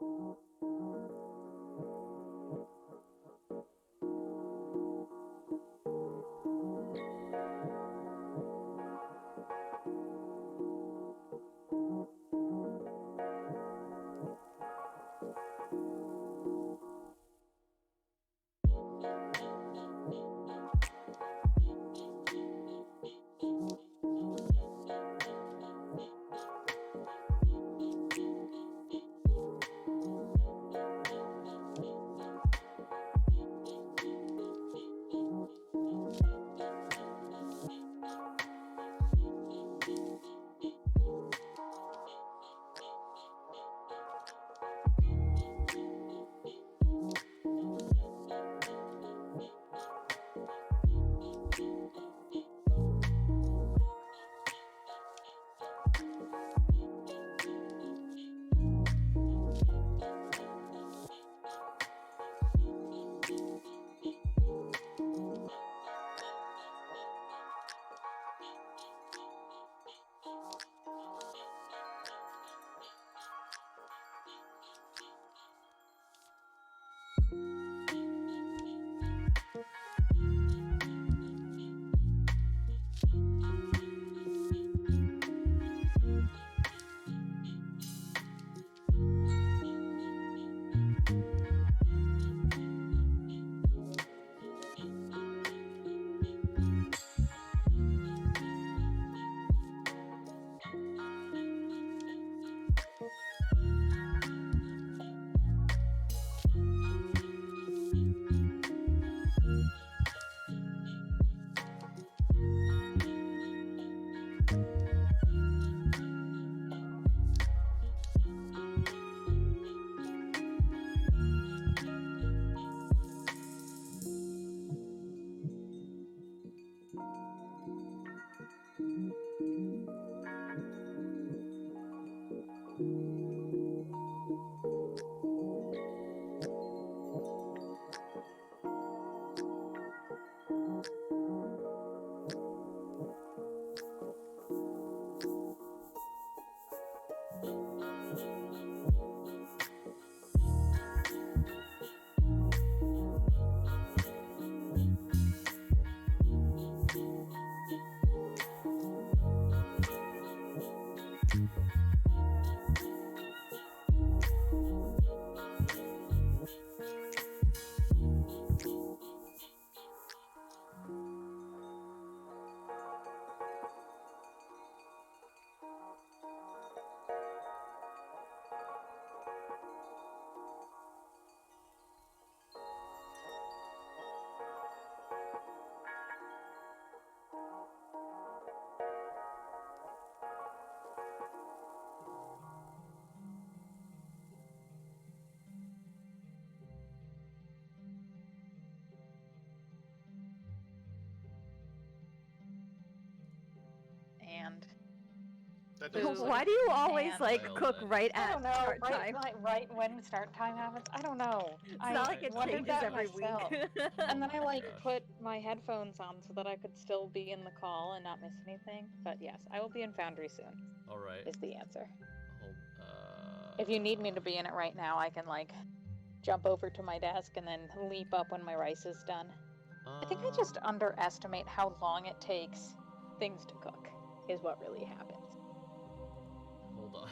And That Food. doesn't Why sound do you always And- like Well, cook then. right I at don't know, start right, time? right when start time happens. I don't know. It's I not like it wondered changes that every myself. week. And then I my like gosh. put my headphones on so that I could still be in the call and not miss anything. But yes, I will be in Foundry soon. All right. Is the answer. Hold. If you need me to be in it right now, I can like jump over to my desk and then leap up when my rice is done. I think I just underestimate how long it takes things to cook. Is what really happens. Hold on.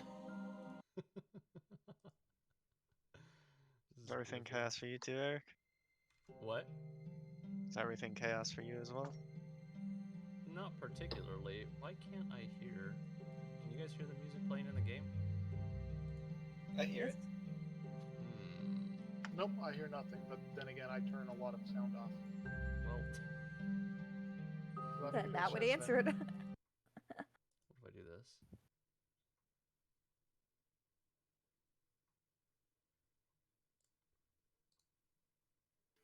Is everything chaos for you too, Eric? What? Is everything chaos for you as well? Not particularly. Why can't I hear? Can you guys hear the music playing in the game? I hear it. Hmm. Nope, I hear nothing. But then again, I turn a lot of sound off. Well, So Then that would answer it. what if I do this?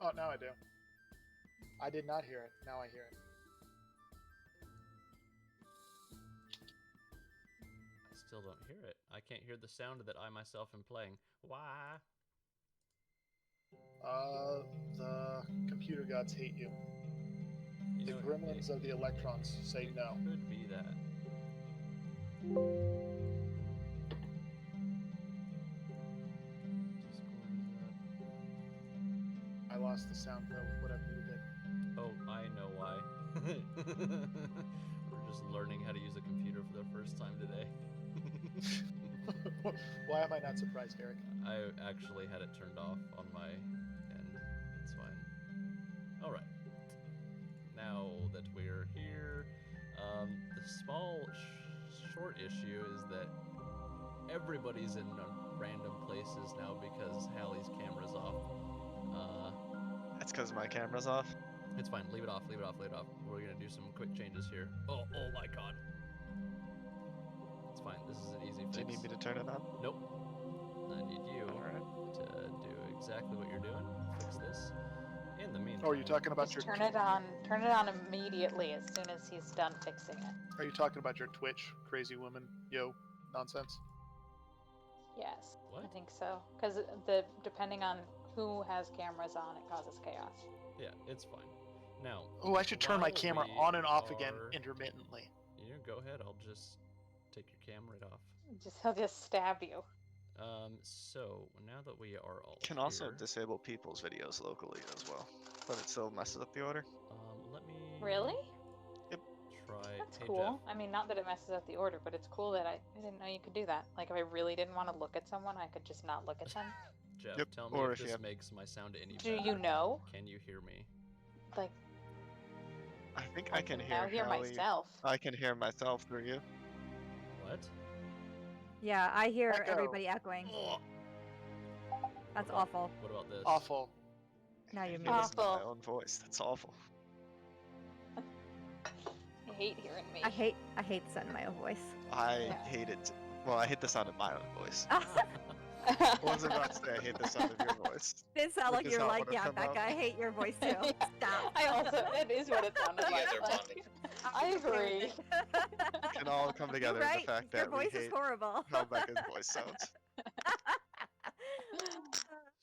Oh, now I do. I did not hear it. Now I hear it. I still don't hear it. I can't hear the sound that I myself am playing. Why? The computer gods hate you. You The know, gremlins of the electrons say no. Could be that. lost the sound though with whatever you did. Oh, I know why. We're just learning how to use a computer for the first time today. Why am I not surprised, Eric? I actually had it turned off on my end. That's fine. Alright. Now that we're here, the small, short issue is that everybody's in random places now because Hallie's camera's off. That's because my camera's off. It's fine. Leave it off. Leave it off. Leave it off. We're gonna do some quick changes here. Oh my god. It's fine. This is an easy fix. Do you need me to turn it on? Nope. I need you Alright. to do exactly what you're doing. Fix this. In the meantime. Oh, are you talking about Just your? turn it on. Turn it on immediately as soon as he's done fixing it. Are you talking about your Twitch crazy woman yo nonsense? Yes, What? I think so. Because depending on who has cameras on, it causes chaos. Yeah, it's fine. Now. Oh, I should turn my while camera we on and off again are- intermittently. Yeah, go ahead. I'll just take your camera right off. He'll just stab you. So now that we are all Can here, also disable people's videos locally as well, but it still messes up the order. let me Really? try. That's Hey, cool. I mean, not that it messes up the order, but it's cool that I didn't know you could do that. Like, if I really didn't want to look at someone, I could just not look at them. Jeff, Yep, tell me or if if you this have- makes my sound any Do better. you know? Can you hear me? Like, I think I can now hear hear Hallie. myself. I can hear myself through you. What? Yeah, I hear Echo. everybody echoing. Oh, That's what about- awful. What about this? Awful. Now you're I muted. listen to my Awful. own voice. That's awful. I hate hearing me. I hate the sound of my own voice. I Yeah. hate it. Well, I hate the sound of my own voice. Oh, I wasn't about to say I hate the sound of your voice. it sound Which like is you're not like, what it yeah, come out. Becca, I hate your voice too. Stop. I also, that is what it sounded You like. guys are Like, bonding. I agree. We can all come together You're in right. the fact Your that we voice is hate horrible. how Becca's voice sounds.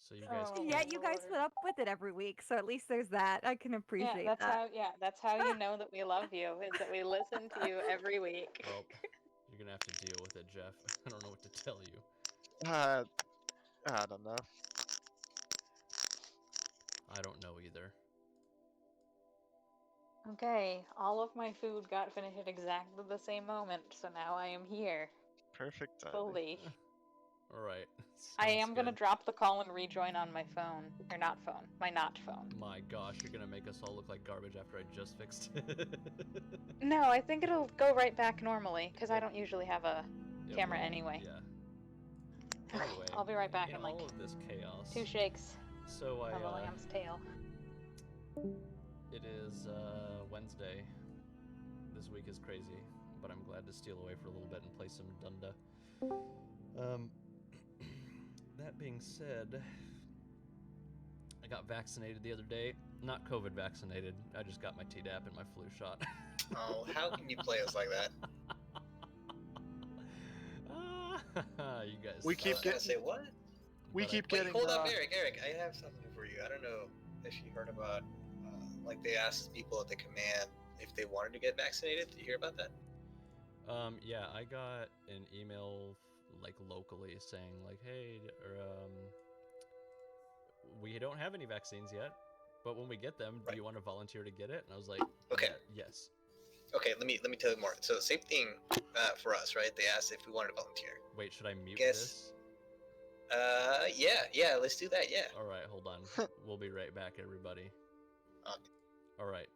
So you guys. Oh, can't- Yet you guys Lord. put up with it every week, so at least there's that. I can appreciate Yeah, that. that's how you know that we love you, is that we listen to you every week. Well, you're gonna have to deal with it, Jeff. I don't know what to tell you. I don't know. I don't know either. Okay, all of my food got finished at exactly the same moment, so now I am here, Perfect timing. fully. All right. I sounds am gonna good. drop the call and rejoin on my phone. Or not phone, my not phone. My gosh, you're gonna make us all look like garbage after I just fixed it. No, I think it'll go right back normally, because I Yep. don't usually have a It camera will, anyway. Yeah. Okay, Anyway, I'll be right back in in like all of this chaos. 2 shakes So of a lamb's tail. it is Wednesday. This week is crazy, but I'm glad to steal away for a little bit and play some Dunda. That being said, I got vaccinated the other day. Not COVID vaccinated. I just got my Tdap and my flu shot. Oh, how can you play us like that? You guys. We I keep was gonna getting- say what? We But I- keep Wait, getting. hold up, Eric. I have something for you. I don't know if you heard about, like they asked people at the command if they wanted to get vaccinated. Did you hear about that? Yeah, I got an email like locally saying like, hey, we don't have any vaccines yet, but when we get them, do Right. you want to volunteer to get it? And I was like, Okay. Yes. Okay, let me tell you more. So same thing for us, right? They asked if we wanted to volunteer. Wait, should I mute Guess- this? Yeah, let's do that. Yeah. All right, hold on. We'll be right back, everybody. Okay. All right.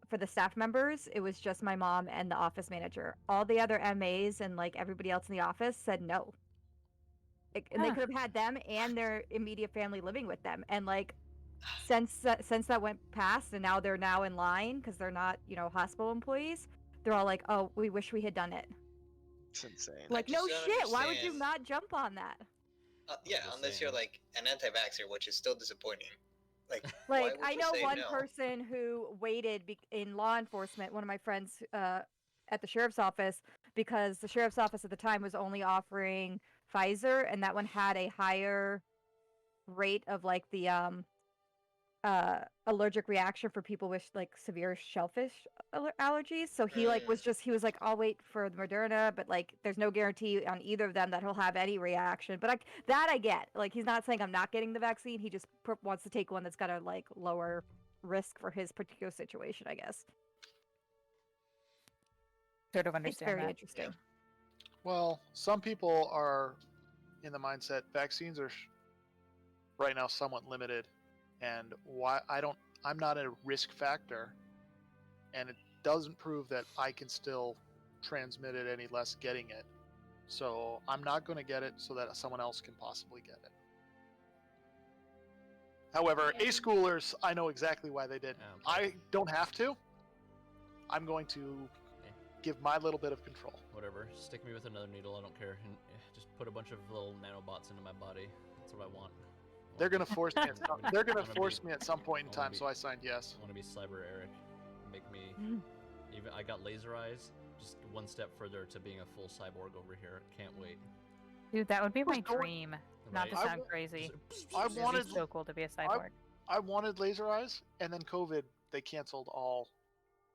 for the staff members, it was just my mom and the office manager. All the other MAs and like everybody else in the office said no. And they Huh. could have had them and their immediate family living with them. And like since that went past and now they're in line because they're not, hospital employees, they're all like, "Oh, we wish we had done it." It's insane. Like, just no don't shit. Why would you understand. not jump on that? Yeah, just unless saying. you're like an anti-vaxxer, which is still disappointing. Like, Like, why would I you know say one no? person who waited in law enforcement, one of my friends at the sheriff's office, because the sheriff's office at the time was only offering Pfizer, and that one had a higher rate of like the allergic reaction for people with like severe shellfish allergies. So he like he was like, I'll wait for the Moderna, but like there's no guarantee on either of them that he'll have any reaction. But I get. Like, he's not saying I'm not getting the vaccine. He just wants to take one that's got a like lower risk for his particular situation, I guess. Sort of It's understand very that. interesting. Well, some people are in the mindset vaccines are right now somewhat limited, and I'm not a risk factor, and it doesn't prove that I can still transmit it any less getting it. So I'm not going to get it so that someone else can possibly get it. However, A-schoolers, I know exactly why they did. I don't have to. I'm going to give my little bit of control. Whatever. Stick me with another needle. I don't care. And just put a bunch of little nanobots into my body. That's what I want. They're going to force me. They're going to force me at some point in I wanna time, be- so I signed yes. I want to be Cyber Eric. Make me even. I got laser eyes. Just one step further to being a full cyborg over here. Can't wait. Dude, that would be my going- dream. Not to Right? sound crazy. I It'd be wanted so cool to be a cyborg. I wanted laser eyes, and then COVID, they canceled all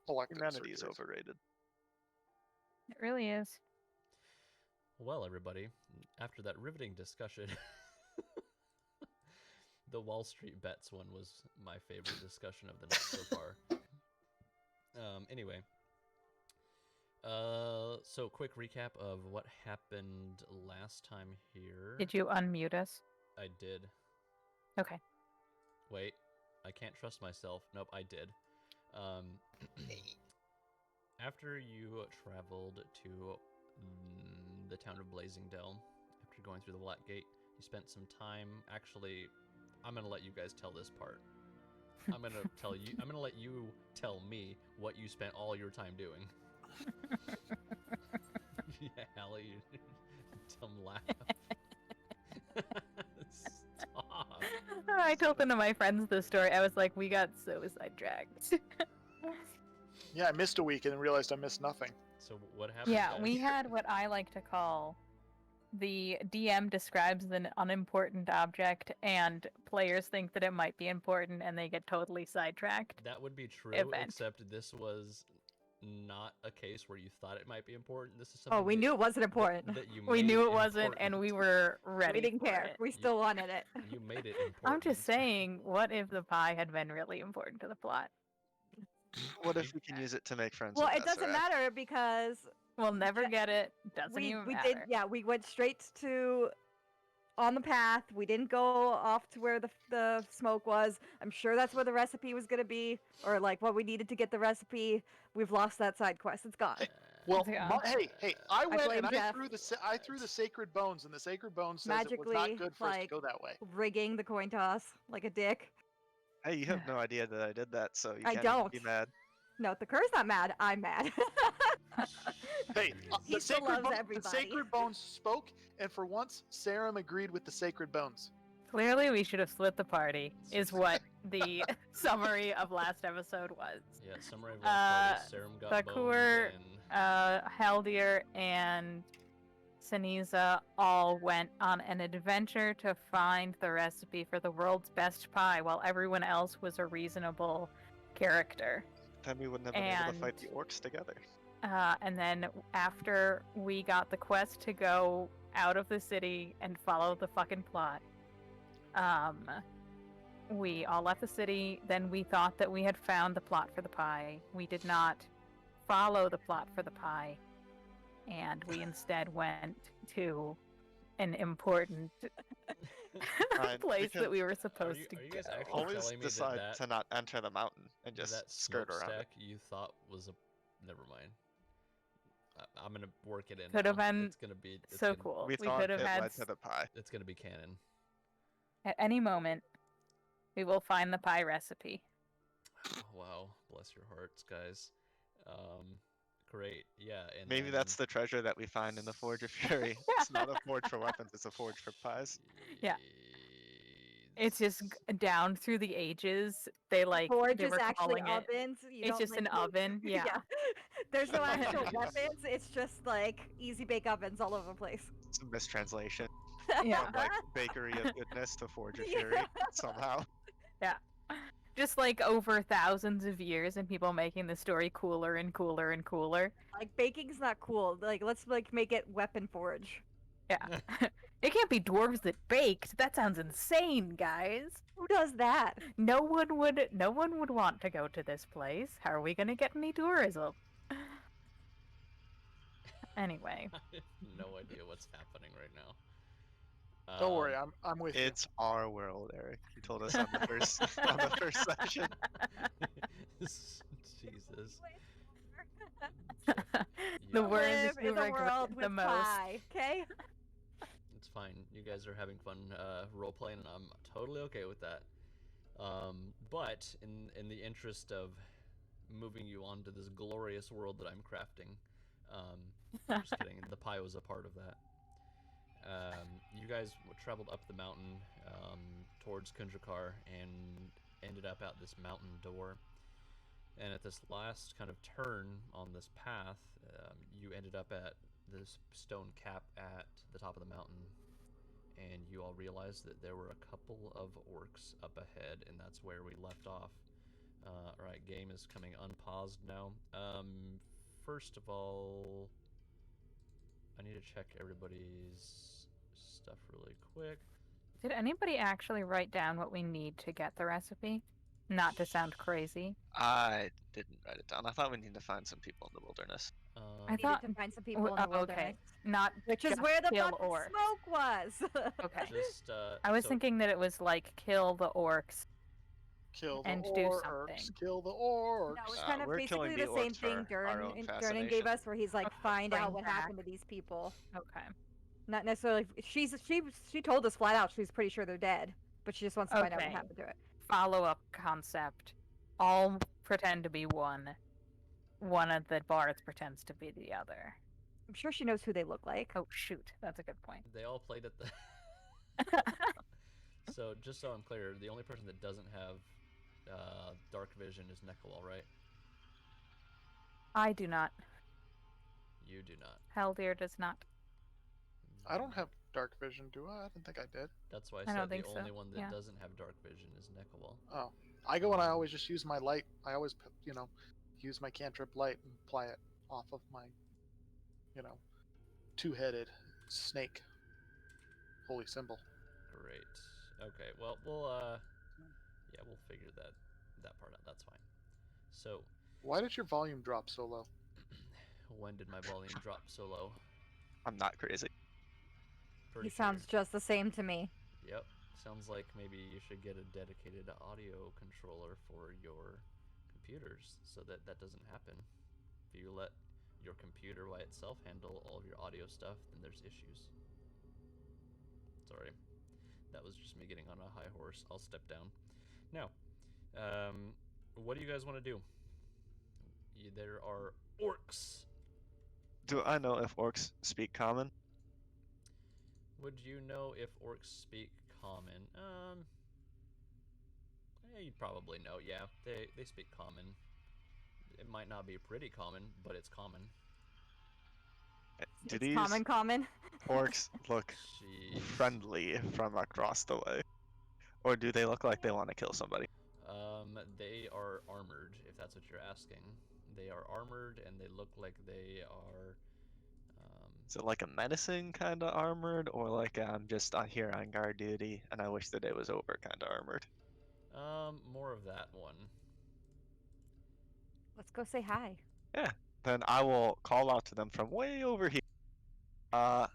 elective Humanity is surgeries. overrated. It really is. Well, everybody, after that riveting discussion, the Wall Street bets one was my favorite discussion of the night so far. Anyway, so quick recap of what happened last time here. Did you unmute us? I did. Okay. Wait, I can't trust myself. Nope, I did. After you traveled to the town of Blazingdale, after going through the Black Gate, you spent some time. Actually, I'm gonna let you guys tell this part. I'm gonna let you tell me what you spent all your time doing. Yeah, Hallie, dumb laugh. Stop. I told one of my friends this story. I was like, we got so sidetracked. Yeah, I missed a week and then realized I missed nothing. So what happened? Yeah, guys? we had what I like to call the DM describes an unimportant object, and players think that it might be important, and they get totally sidetracked. That would be true, event. except this was not a case where you thought it might be important. This is something Oh, we knew it wasn't important. that you We made knew it wasn't, important. and we were ready. We didn't for care. it. We still wanted it. You made it important. I'm just saying, what if the pie had been really important to the plot? What if we can use it to make friends Well, with it doesn't Azarath? matter because We'll never Yeah, get it. Doesn't we even we matter. did. Yeah, we went straight to on the path. We didn't go off to where the smoke was. I'm sure that's where the recipe was gonna be, or like what we needed to get the recipe. We've lost that side quest. It's gone. Well, Yeah. hey, I went blame and Jeff. I threw the sacred bones, and the sacred bones says it was Magically, not good for us to like, go that way. rigging the coin toss like a dick. Hey, you have no idea that I did that, so you I can't even don't. be mad. No, the cur's not mad. I'm mad. Hey, He still loves the everybody. sacred bones spoke, and for once, Sarum agreed with the sacred bones. Clearly, we should have split the party, is what the summary of last episode was. Yeah, summary of last party. Serum got Thakur, bones and Haldir, and Saniza all went on an adventure to find the recipe for the world's best pie, while everyone else was a reasonable character. Then we wouldn't have been able to fight the orcs together. And then after we got the quest to go out of the city and follow the fucking plot, we all left the city. Then we thought that we had found the plot for the pie. We did not follow the plot for the pie, and we instead went to an important Fine, place that because- we were supposed are to you go. guys actually Always telling me decide that to not enter the mountain. and just that skirt around it. smokestack you thought was a. Never mind. I'm gonna work it in. Could have now. been It's gonna be it's so gonna, cool. We We thought could have it had led to the pie. It's gonna be canon. at any moment. We will find the pie recipe. Wow, bless your hearts, guys. Great, yeah, and Maybe that's the treasure that we find in the Forge of Fury. It's not a forge for weapons, it's a forge for pies. Yeah. It's just down through the ages. They Forge they is were actually calling it. ovens. You It's don't, just like, an oven. Yeah. There's no actual Jeez. weapons. It's just like easy bake ovens all over the place. It's a mistranslation Yeah. from like Bakery of Goodness to Forge of Yeah. Fury somehow. Yeah. Just over thousands of years and people making the story cooler and cooler and cooler. Like baking's not cool. Like let's make it weapon forge. Yeah. It can't be dwarves that baked. That sounds insane, guys. Who does that? No one would want to go to this place. How are we gonna get any tourism? Anyway. I have no idea what's happening right now. Don't worry, I'm with you. It's our world, Eric. You told us on the first on the first session. Jesus. The Yeah, words Live you in the regret world the with most. pie, okay? It's fine. You guys are having fun role playing, and I'm totally okay with that. But in the interest of moving you on to this glorious world that I'm crafting, I'm just kidding. The pie was a part of that. You guys traveled up the mountain towards Kundrakar and ended up at this mountain door. And at this last kind of turn on this path, you ended up at this stone cap at the top of the mountain. And you all realized that there were a couple of orcs up ahead, and that's where we left off. Alright, game is coming unpaused now. First of all, I need to check everybody's stuff really quick. Did anybody actually write down what we need to get the recipe? Not to sound crazy. I didn't write it down. I thought we needed to find some people in the wilderness. I Needed thought to find some people in the okay, wilderness, not which is just where the kill fucking orcs. smoke was. Okay. Just, I was so- thinking that it was kill the orcs. Kill the and do orcs. something. Kill the orcs. No, it's Uh, kind of we're basically killing the the same orcs thing for our own Durnan gave fascination. us, where he's like, Okay, find out bring what back. happened to these people. Okay. Not necessarily. She told us flat out she's pretty sure they're dead, but she just wants to find out what Okay. happened to it. Follow-up concept. All pretend to be one. One of the bards pretends to be the other. I'm sure she knows who they look like. Oh shoot, that's a good point. They all played at the. So just so I'm clear, the only person that doesn't have dark vision is Nekawal, right? I do not. You do not. Haldir does not. I don't have dark vision, do I? I didn't think I did. That's why I I said don't the think so, only one that yeah. doesn't have dark vision is Nekawal. Oh, I go and I always just use my light. I always, use my cantrip light and apply it off of my, two-headed snake. Holy symbol. Great. Okay. Well, we'll figure that part out. That's fine. So, Why did your volume drop so low? when did my volume drop so low? I'm not crazy. Pretty He sounds sure. just the same to me. Yep. Sounds like maybe you should get a dedicated audio controller for your computers so that doesn't happen. If you let your computer by itself handle all of your audio stuff, then there's issues. Sorry. That was just me getting on a high horse. I'll step down. Now, what do you guys want to do? There are orcs. Do I know if orcs speak common? Would you know if orcs speak common? You'd probably know. Yeah, they speak common. It might not be pretty common, but it's common. Do It's these common. orcs look She. friendly from across the way? Or do they look like they want to kill somebody? They are armored, if that's what you're asking. They are armored, and they look like they are. Is it like a menacing kind of armored, or like I'm just here on guard duty and I wish the day was over kind of armored? More of that one. Let's go say hi. Then I will call out to them from way over here. Oh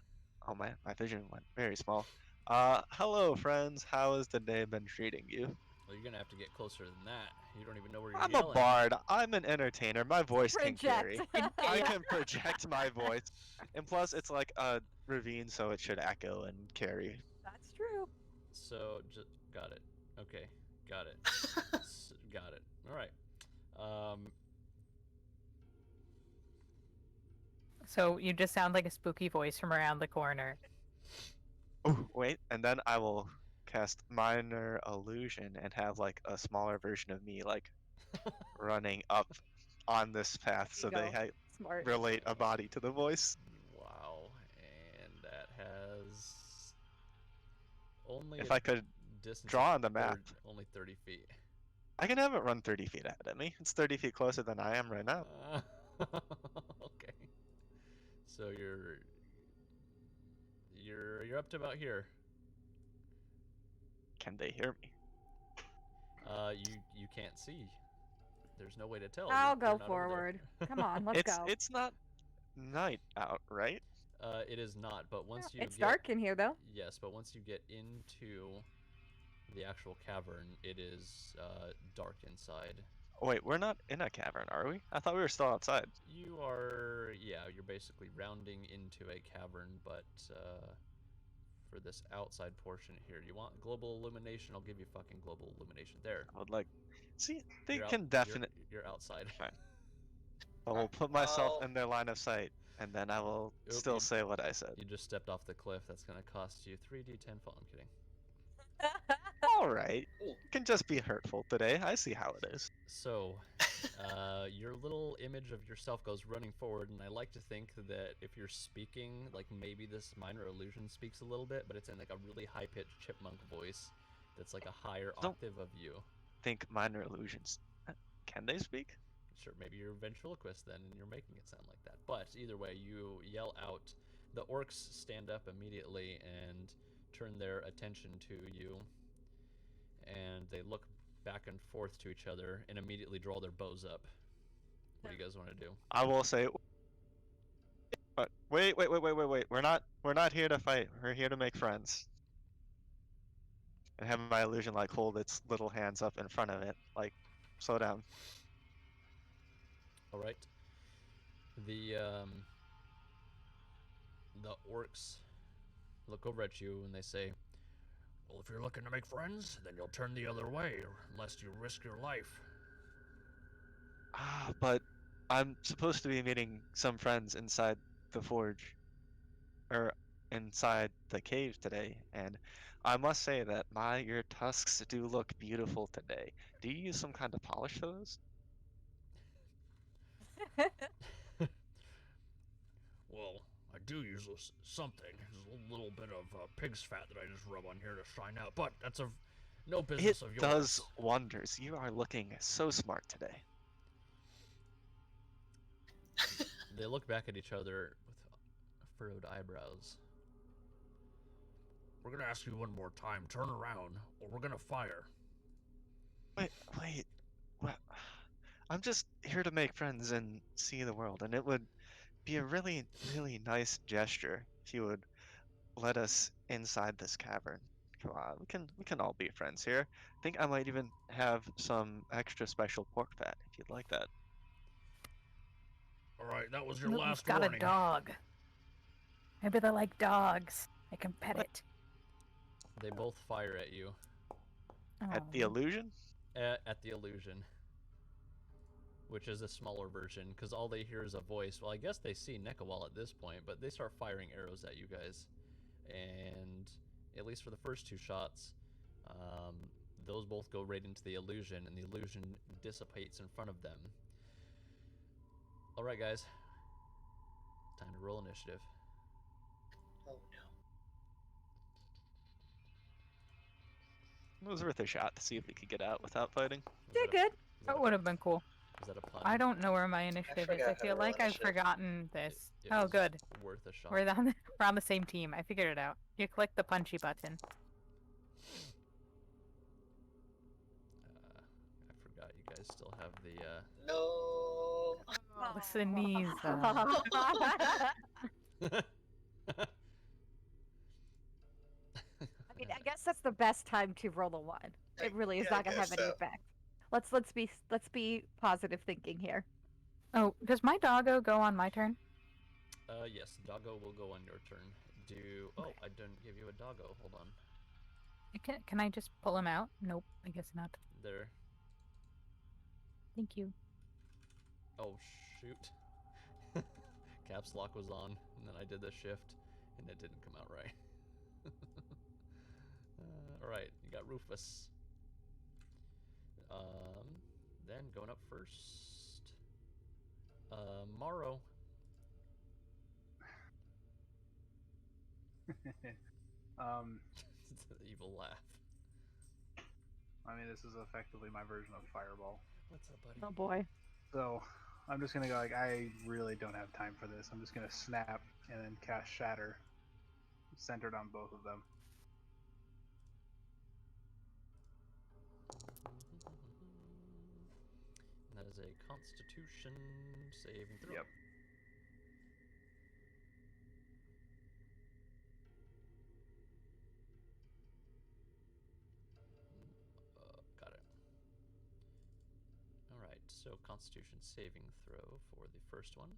my vision went very small. Hello friends, how has the day been treating you? Well, you're gonna have to get closer than that. You don't even know where you're I'm yelling. a bard. I'm an entertainer. My voice can carry. Project. I can project my voice. And plus, it's like a ravine, so it should echo and carry. That's true. So, just got it. Okay, got it. Got it. All right. So you just sound like a spooky voice from around the corner. Oh, wait, and then I will cast minor illusion and have like a smaller version of me like running up on this path, so There they you go. Smart. relate a body to the voice. Wow, and that has only If a I could distance draw of on the map, only 30 feet. I can have it run 30 feet ahead of me. It's 30 feet closer than I am right now. Okay. So you're up to about here. Can they hear me? You can't see. There's no way to tell. I'll You're go not over there. forward. Come on, let's go. It's not night out, right? It is not, but once you It's get, dark in here though. Yes, but once you get into the actual cavern, it is dark inside. Wait, we're not in a cavern, are we? I thought we were still outside. You are, yeah, you're basically rounding into a cavern, but for this outside portion here, you want global illumination? I'll give you fucking global illumination. There. I would like. See, they You're can definitely. You're outside. Fine. I will put myself in their line of sight, and then I will Oop, still you- say what I said. You just stepped off the cliff. That's gonna cost you 3d10 fall. I'm kidding. All right, Ooh. it can just be hurtful today. I see how it is. So, your little image of yourself goes running forward, and I like to think that if you're speaking, like maybe this minor illusion speaks a little bit, but it's in like a really high-pitched chipmunk voice that's like a higher Don't- octave of you. Think minor illusions. Can they speak? Sure, maybe you're a ventriloquist then, and you're making it sound like that. But either way, you yell out. The orcs stand up immediately and turn their attention to you, and they look back and forth to each other and immediately draw their bows up. What do you guys want to do? I will say. But wait. We're not here to fight. We're here to make friends. And have my illusion like hold its little hands up in front of it, like slow down. All right. The orcs look over at you and they say, "Well, if you're looking to make friends, then you'll turn the other way, unless you risk your life." Ah, but I'm supposed to be meeting some friends inside the forge, or inside the cave today, and I must say that your tusks do look beautiful today. Do you use some kind of polish for those? Well, I do use something. There's a little bit of pig's fat that I just rub on here to shine out, but that's of no business It of yours. does wonders. You are looking so smart today. They look back at each other with furrowed eyebrows. We're gonna ask you one more time. Turn around, or we're gonna fire. Wait. What? I'm just here to make friends and see the world, and it would be a really, really nice gesture if you would let us inside this cavern. Come on, we can all be friends here. I think I might even have some extra special pork fat if you'd like that. All right, that was your Look, last we've got warning. a dog. Maybe they like dogs. I can pet it. They both fire at you. At the Oh. illusion? At the illusion, which is a smaller version, because all they hear is a voice. Well, I guess they see Nekawal at this point, but they start firing arrows at you guys. And at least for the first two shots, those both go right into the illusion, and the illusion dissipates in front of them. Alright, guys. Time to roll initiative. Oh no. It was worth a shot to see if we could get out without fighting. Did good. That would have been cool. Was that a pun? I don't know where my initiative is. forgot I how to feel roll like I've initiative. forgotten this. It Oh, was good. Worth a shot. We're on the same team. I figured it out. You click the punchy button. I forgot you guys still have the. No. The sneeze. I mean, I guess that's the best time to roll a 1. it really is Yeah, I not going to have guess any so. effect. Let's be positive thinking here. Oh, does my doggo go on my turn? Yes, doggo will go on your turn. Oh, I didn't give you a doggo. Hold on. Can I just pull him out? Nope, I guess not. There. Thank you. Oh, shoot. Caps lock was on, and then I did the shift, and it didn't come out right. Alright, you got Rufus. Then going up first. Morrow. It's an evil laugh. I mean, this is effectively my version of Fireball. What's up, buddy? Oh boy. So, I'm just gonna go like, I really don't have time for this. I'm just gonna snap and then cast Shatter, centered on both of them. And that is a Constitution saving throw. Yep. Got it. Alright, so Constitution saving throw for the first one.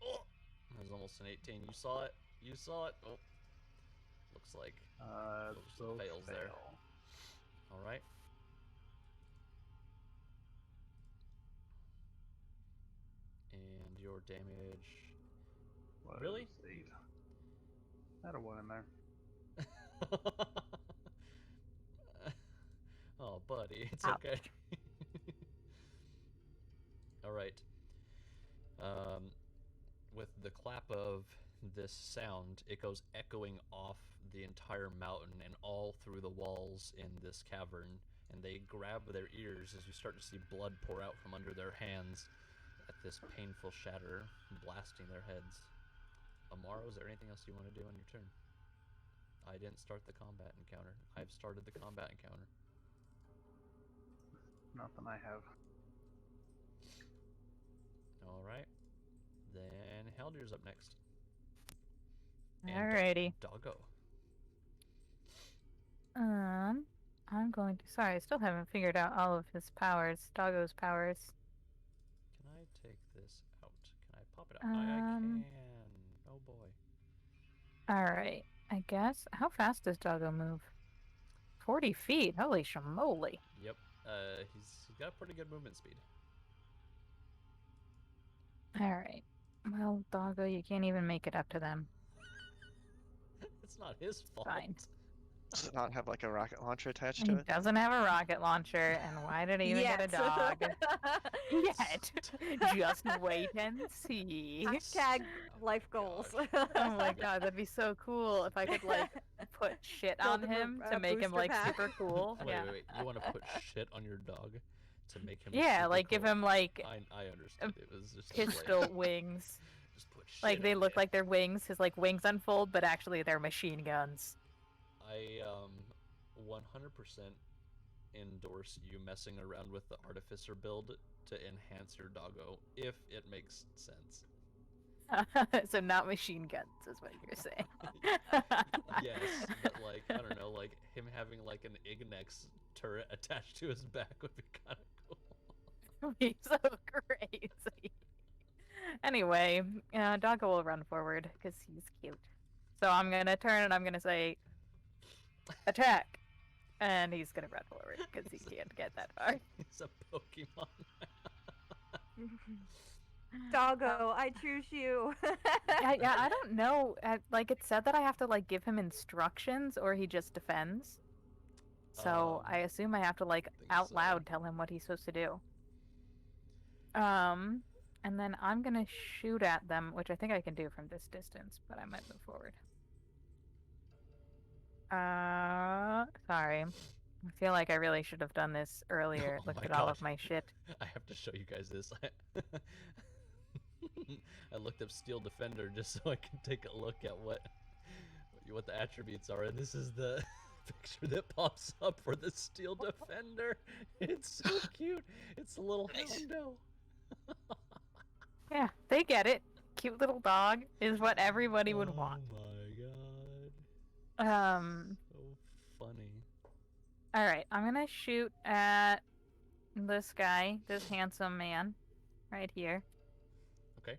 Oh! That was almost an 18. You saw it? You saw it? Oh. Looks like Both fails there. Alright. And your damage. Was Really? 8. Had a 1 in there. Oh, buddy, it's Ouch. okay. Alright. With the clap of this sound, it goes echoing off the entire mountain and all through the walls in this cavern, and they grab their ears as you start to see blood pour out from under their hands at this painful shatter blasting their heads. Amaro, is there anything else you want to do on your turn? I didn't start the combat encounter. I've started the combat encounter. Nothing I have. Alright. Then Haldir's up next. Alrighty. Doggo. I'm going to. Sorry, I still haven't figured out all of his powers. Doggo's powers. Can I take this out? Can I pop it out? I can. Oh boy. Alright. I guess. How fast does Doggo move? 40 feet. Holy shamoly. Yep. He's got pretty good movement speed. Alright. Well, Doggo, you can't even make it up to them. It's not his fault. Fine. Does it not have like a rocket launcher attached He to it? doesn't have a rocket launcher, and why did he even get a dog? Yet. Just wait and see. Hashtag life goals. Oh my god, that'd be so cool if I could like put shit Build on him a- him a to make him booster like pack. super cool. Wait, Yeah. wait. You want to put shit on your dog to make him Yeah, super like give cool? him like I understood. It was just pistol like, wings. just put shit Like they on look it. like they're wings. His like wings unfold, but actually they're machine guns. I 100% endorse you messing around with the artificer build to enhance your doggo if it makes sense. So not machine guns is what you're saying. Yes, but like I don't know, like him having like an Ignex turret attached to his back would be kind of cool. He's so crazy. Anyway, Doggo will run forward because he's cute. So I'm gonna turn and I'm gonna say, attack, and he's gonna run forward because he can't get that far. He's a Pokemon. Doggo, I choose you. Yeah, I don't know. Like it said that I have to like give him instructions or he just defends. So I assume I have to like think out so. loud tell him what he's supposed to do. And then I'm gonna shoot at them, which I think I can do from this distance, but I might move forward. Sorry. I feel like I really should have done this earlier. Oh Looked my at all God. of my shit. I have to show you guys this. I looked up Steel Defender just so I can take a look at what the attributes are, and this is the picture that pops up for the Steel Defender. It's so cute. It's a little hondo. Yeah, they get it. Cute little dog is what everybody would want. Oh my god. So All right, I'm gonna shoot at this guy, this handsome man, right here. Okay.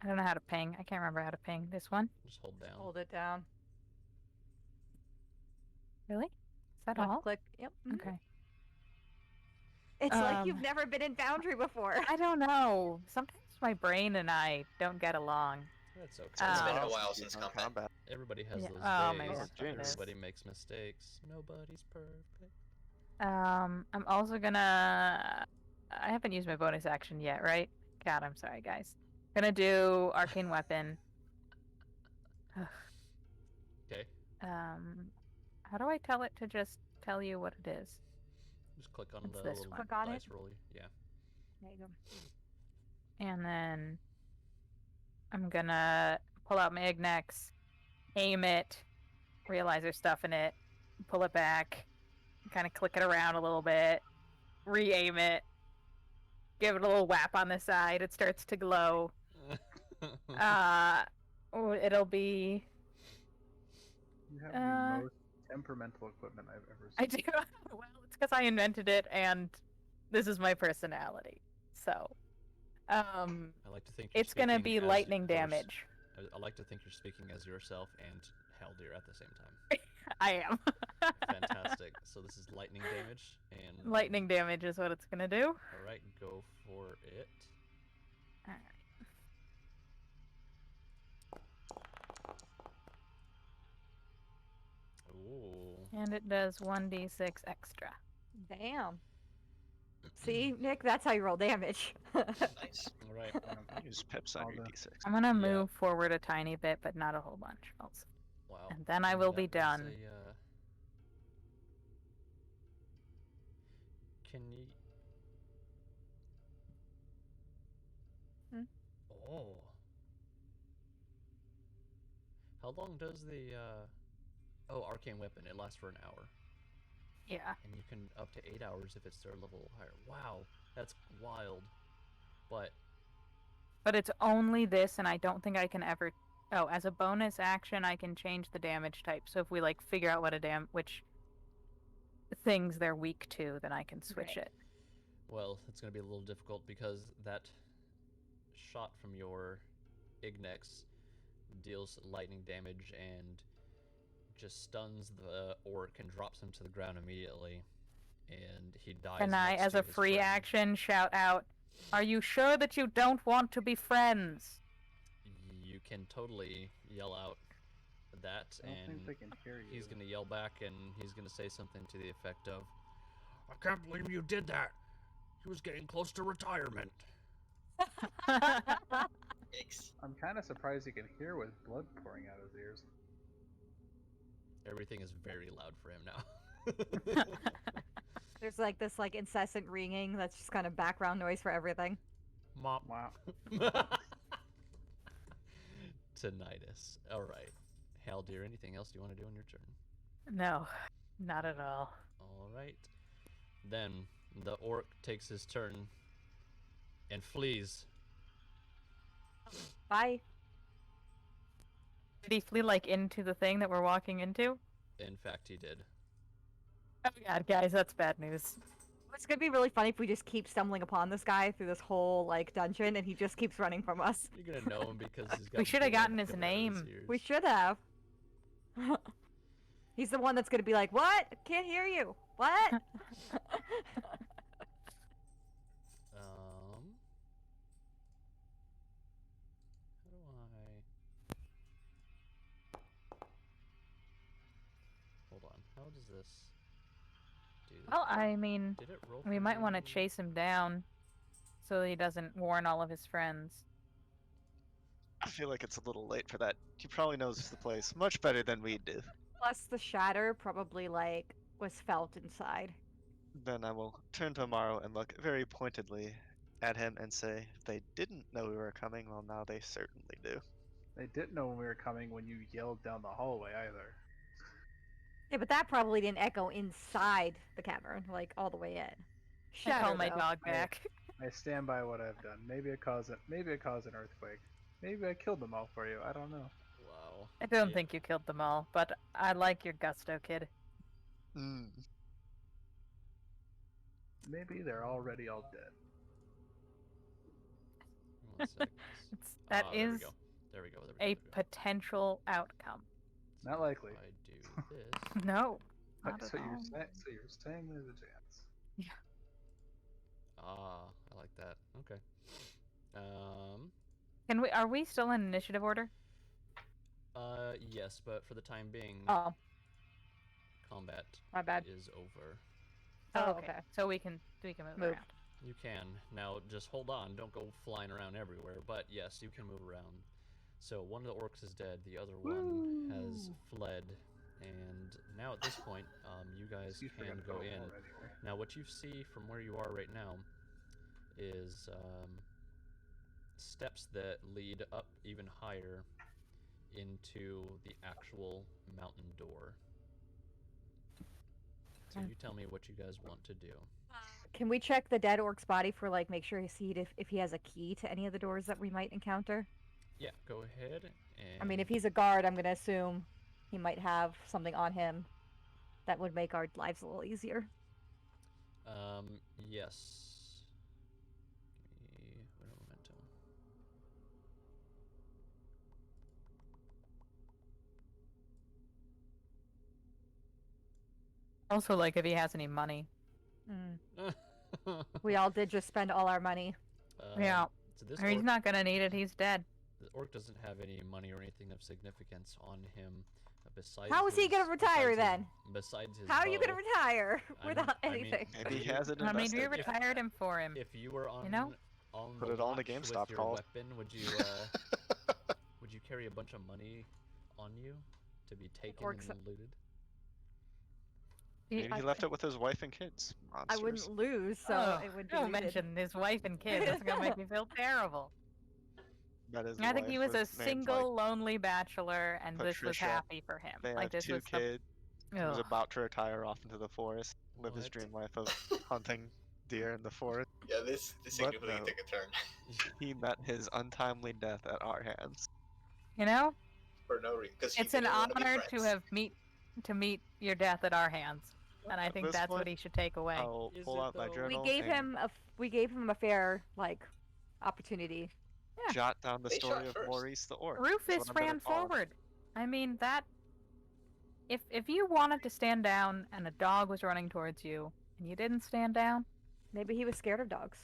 I don't know how to ping. I can't remember how to ping this one. Just hold down. Hold it down. Really? Is that Left all? click. Yep. mhm. Okay. It's like you've Um, never been in Foundry before. I don't know. Sometimes my brain and I don't get along. That's okay. It's been a Oh. while since combat. Everybody has Yeah, those oh, days. maybe that's what it is. Everybody makes mistakes. Nobody's perfect. I'm also gonna. I haven't used my bonus action yet, right? God, I'm sorry, guys. Gonna do arcane weapon. Okay. How do I tell it to just tell you what it is? Just click on It's the this little one. Click on dice it. roll. Yeah. There you go. And then I'm gonna pull out my Ignex, aim it, realize there's stuff in it, pull it back, kind of click it around a little bit, re-aim it, give it a little whap on the side. It starts to glow. It'll be. You have the most temperamental equipment I've ever seen. I do. Well, it's because I invented it, and this is my personality. So, I like to think you're it's gonna speaking be as lightning damage. I like to think you're speaking as yourself and Haldir at the same time. I am. Fantastic. So this is lightning damage and Lightning damage is what it's gonna do. All right, go for it. Alright. Ooh. And it does 1d6 extra. Damn. See, Nick, that's how you roll damage. Nice. All right. Use pips on All your the- d6. I'm gonna move forward a tiny bit, but not a whole bunch. Also. Wow. And then I will be That was done. Can you? Hmm? Oh. How long does the arcane weapon? It lasts for an hour, Yeah. and you can up to 8 hours if it's their level higher. Wow, that's wild. But But it's only this, and I don't think I can ever. Oh, as a bonus action, I can change the damage type. So if we like figure out which things they're weak to, then I can switch Right. it. well, it's gonna be a little difficult because that shot from your Ignex deals lightning damage and just stuns the orc and drops him to the ground immediately, and he dies. Can I, next as to a his free friend. action, shout out, "Are you sure that you don't want to be friends?" You can totally yell out that, I don't and think they can hear you. he's gonna yell back, and he's gonna say something to the effect of, I can't believe you did that. He was getting close to retirement. Yikes. I'm kind of surprised he can hear with blood pouring out his ears. everything is very loud for him now. There's like this like incessant ringing that's just kind of background noise for everything. Mop. Wow. Tinnitus. All right. Haldir, anything else you want to do on your turn? No, not at all. All right. Then the orc takes his turn and flees. Bye. Did he flee like into the thing that we're walking into? In fact, he did. Oh god, guys, that's bad news. It's gonna be really funny if we just keep stumbling upon this guy through this whole like dungeon and he just keeps running from us. You're gonna know him because he's got. We should have blood gotten his coming out of name. ears. We should have. He's the one that's gonna be like, "What? Can't hear you. What?" How do I? Hold on. How does this do? This? Well, I mean, Did it roll? we for might want to me? chase him down so he doesn't warn all of his friends. I feel like it's a little late for that. He probably knows the place much better than we do. Plus, the shatter probably like was felt inside. Then I will turn to Amaro and look very pointedly at him and say, they didn't know we were coming, well now they certainly do. They didn't know when we were coming when you yelled down the hallway either. Yeah, but that probably didn't echo inside the cavern, like all the way in. I call Shatter, my though. dog back. I stand by what I've done. Maybe it caused an earthquake. Maybe I killed them all for you. I don't know. Wow. I don't Yeah. think you killed them all, but I like your gusto, kid. Mm. maybe they're already all dead. 1 sec. That There we is go. There we go. a potential outcome. Not likely. If I do this. No. Not at So all. you're saying there's a chance. Yeah. I like that. Okay. Are we still in initiative order? Yes, but for the time being, Oh, combat my bad. is over. Oh, okay. okay. So we can move around. You can. Now, just hold on. Don't go flying around everywhere. But yes, you can move around. So one of the orcs is dead. The other one has fled. And now at this point, you guys You forgot can to go roll in. already. Now, what you see from where you are right now is steps that lead up even higher into the actual mountain door. So you tell me what you guys want to do. Can we check the dead orc's body for like make sure if he has a key to any of the doors that we might encounter? Yeah, go ahead. And I mean, if he's a guard, I'm gonna assume he might have something on him that would make our lives a little easier. Yes. Give me un momento. Also, like if he has any money. We all did just spend all our money. Yeah. So this Or he's orc, not gonna need it. He's dead. the orc doesn't have any money or anything of significance on him. Besides How is he gonna retire then? Besides his How are you bow. gonna retire I without mean- anything? Maybe he has it I mean, we invested. retired him for him. If you were on, know? on Put the it all in a watch GameStop with your call. weapon, would you would you carry a bunch of money on you to be taken Orcs- and looted? Maybe he left it with his wife and kids. I Monsters. wouldn't lose, so Oh, it would be don't looted. mention his wife and kids. That's gonna make me feel terrible. But his I think he wife was a named, single, lonely bachelor, and this was Patricia. happy for him. They Like have this 2 was kids. He was Ugh. about to retire off into the forest, live his What? dream life of hunting deer in the forest. Yeah, this But significantly no. took a turn He met his untimely death at our hands. You know, for no reason. Because it's an honor to meet your death at our hands, and I At think this that's what point, he should take away. I'll Is pull it out my though? journal We gave and him a fair opportunity. Yeah. jot down the They story shot of first. Maurice the orc. is Rufus what I'm gonna ran call him. forward. I mean that. If you wanted to stand down and a dog was running towards you and you didn't stand down, Maybe he was scared of dogs.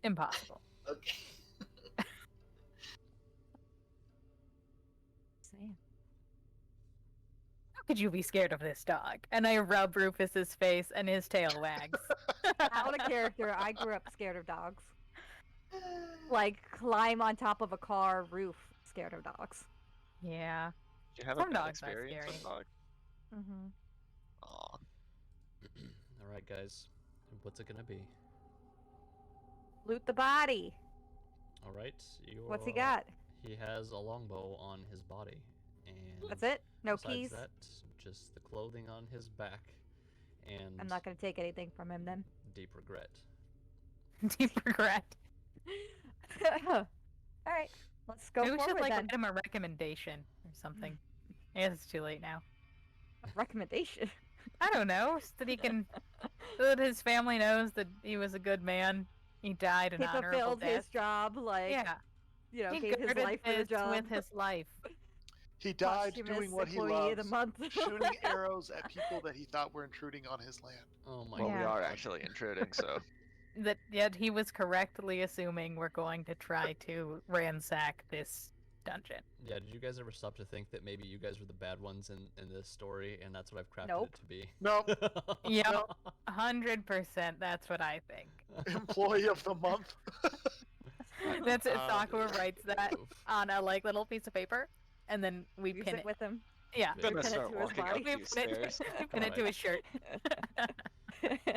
impossible. Okay. Saying. How could you be scared of this dog? And I rub Rufus's face and his tail wags. Out of character, I grew up scared of dogs. Like climb on top of a car roof, scared of dogs. Yeah. Do you have Some a bad dogs are experience with scary. dog? Mm-hmm. Aw. All right, guys. What's it gonna be? Loot the body. All right. What's he got? He has a longbow on his body, and That's it? No besides keys? that, just the clothing on his back, and I'm not gonna take anything from him then. deep regret. Deep regret. Alright, let's go Maybe we should forward like then. write him a recommendation or something. I guess it's too late now. Recommendation. I don't know, so that he can, so that his family knows that he was a good man. He died an He honorable fulfilled death. his job, like, Yeah, you know, he gave his girded life for the this job. with his life. He died Posthumous doing what he employee loves, of the month. shooting arrows at people that he thought were intruding on his land. Oh my Well, god. we are actually intruding, so That yet he was correctly assuming we're going to try to ransack this dungeon. Yeah, did you guys ever stop to think that maybe you guys were the bad ones in this story, and that's what I've crafted Nope. it to be? No, Yep, 100%. That's what I think. employee of the month. That's it. Sakura writes that Oof. on a like little piece of paper, and then we Use pin it it. with him. Yeah, I'm gonna pin it start to his walking body. up we these pin stairs. it, pin it to his shirt.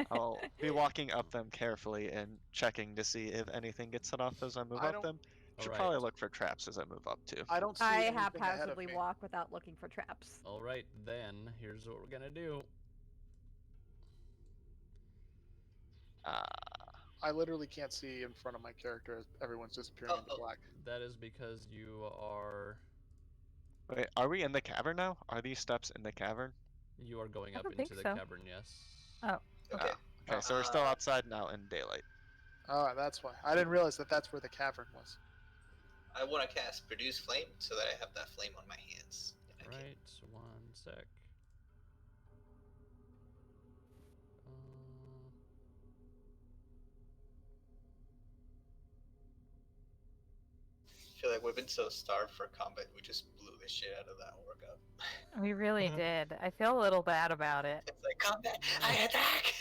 I'll be walking up them carefully and checking to see if anything gets set off as I move I up don't- them. Should Alright. probably look for traps as I move up too. I don't see I anything ahead of haphazardly me. walk without looking for traps. All right, then here's what we're gonna do. I literally can't see in front of my character as everyone's disappearing into black. That is because you are Wait, are we in the cavern now? Are these steps in the cavern? going I up don't into think the so. cavern. Yes. Oh. Okay. Okay, so we're still outside and out in daylight. Oh, that's why. I didn't realize that that's where the cavern was. I want to cast Produce Flame so that I have that flame on my hands. and I can- Right, 1 sec. I feel like we've been so starved for combat, we just blew the shit out of that orc up. We really did. I feel a little bad about it. It's like, combat! I attack!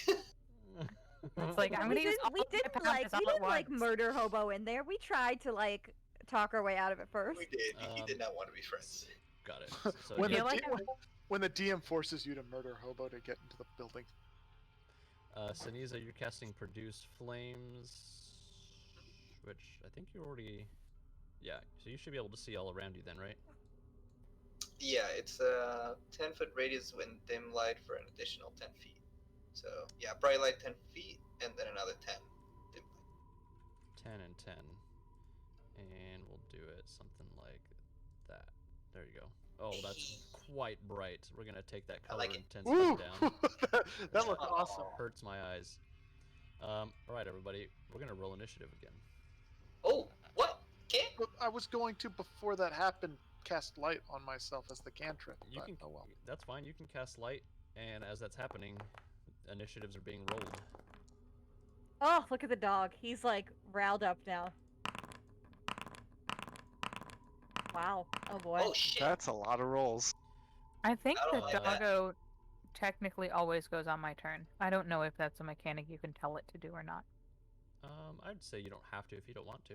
It's like, I'm we gonna use all we of my didn't powers all at like once. murder hobo in there. We tried to like talk our way out of it first. We did. He did not want to be friends. Got it. So when, feel the like when the DM forces you to murder Hobo to get into the building. Siniza, you're casting Produce Flames, which I think you already... Yeah, so you should be able to see all around you then, right? Yeah, it's a 10-foot radius with dim light for an additional 10 feet. So, yeah, bright light 10 feet, and then another 10 dim light. 10 and 10. And we'll do it something like that. There you go. Oh, that's quite bright. We're going to take that color like it. intensity Woo! down. that looked awesome. Hurts my eyes. Alright, everybody. We're going to roll initiative again. Oh, what? Can't? But I was going to, before that happened, cast light on myself as the cantrip. You But, can, oh well. That's fine. You can cast light, and as that's happening, initiatives are being rolled. Oh, look at the dog. He's like riled up now. Wow. Oh boy. Oh, shit. That's a lot of rolls. I think I the don't like that. doggo technically always goes on my turn. I don't know if that's a mechanic you can tell it to do or not. I'd say you don't have to if you don't want to.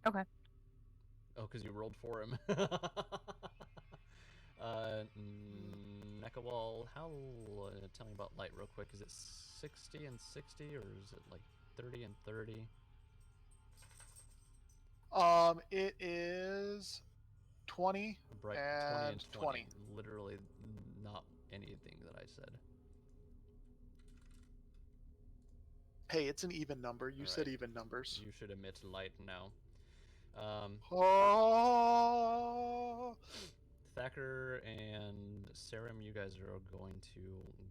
Okay. Oh, because you rolled for him. Nekawal, how? Tell me about light real quick. Is it 60 and 60, or is it like 30 and 30? It is 20 Bright and 20 and 20. Literally not anything that I said. Hey, it's an even number. You said Alright. even numbers. You should emit light now. Oh. Thacker and Sarum, you guys are going to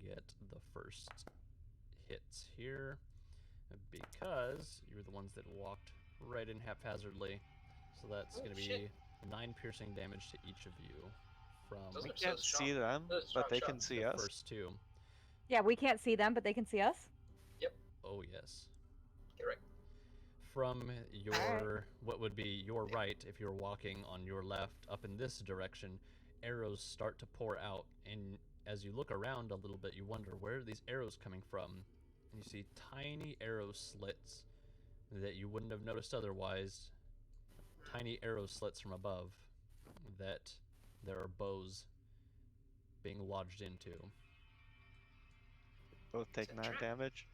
get the first hits here because you were the ones that walked right in haphazardly. So that's going to be shit. 9 piercing damage to each of you from Those We are so can't strong. see them, Those are but they strong can shots. see the us. first 2. Yeah, we can't see them, but they can see us. Oh, yes. You're right. From your, what would be your right, if you're walking on your left up in this direction, arrows start to pour out, and as you look around a little bit, you wonder, where are these arrows coming from? And you see tiny arrow slits that you wouldn't have noticed otherwise. Tiny arrow slits from above that there are bows being lodged into. Both take It's a 9 trap. damage.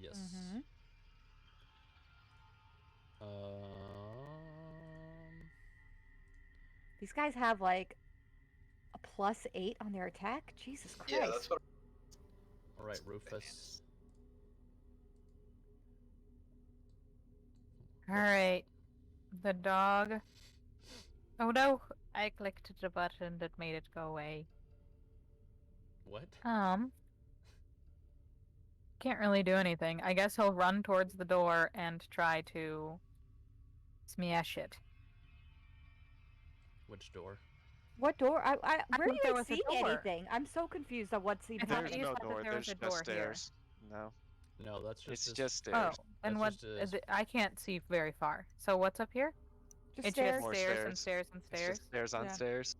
Yes. Mm-hmm. These guys have like a +8 on their attack. Jesus Christ. Yeah, that's what. All right, Rufus. All right. The dog. Oh no! I clicked the button that made it go away. What? Can't really do anything. I guess he'll run towards the door and try to smash it. Which door? What door? Where are thought you there even was a seeing door. anything? I'm so confused on what's even I thought There's happening. you no said that door. there was There's a door just here. stairs. No, No, that's just it's this- just stairs. Oh, and what? That's just I can't see very far. So what's up here? Just It's stairs. just More stairs and stairs. stairs and It's stairs. just stairs on Yeah. stairs.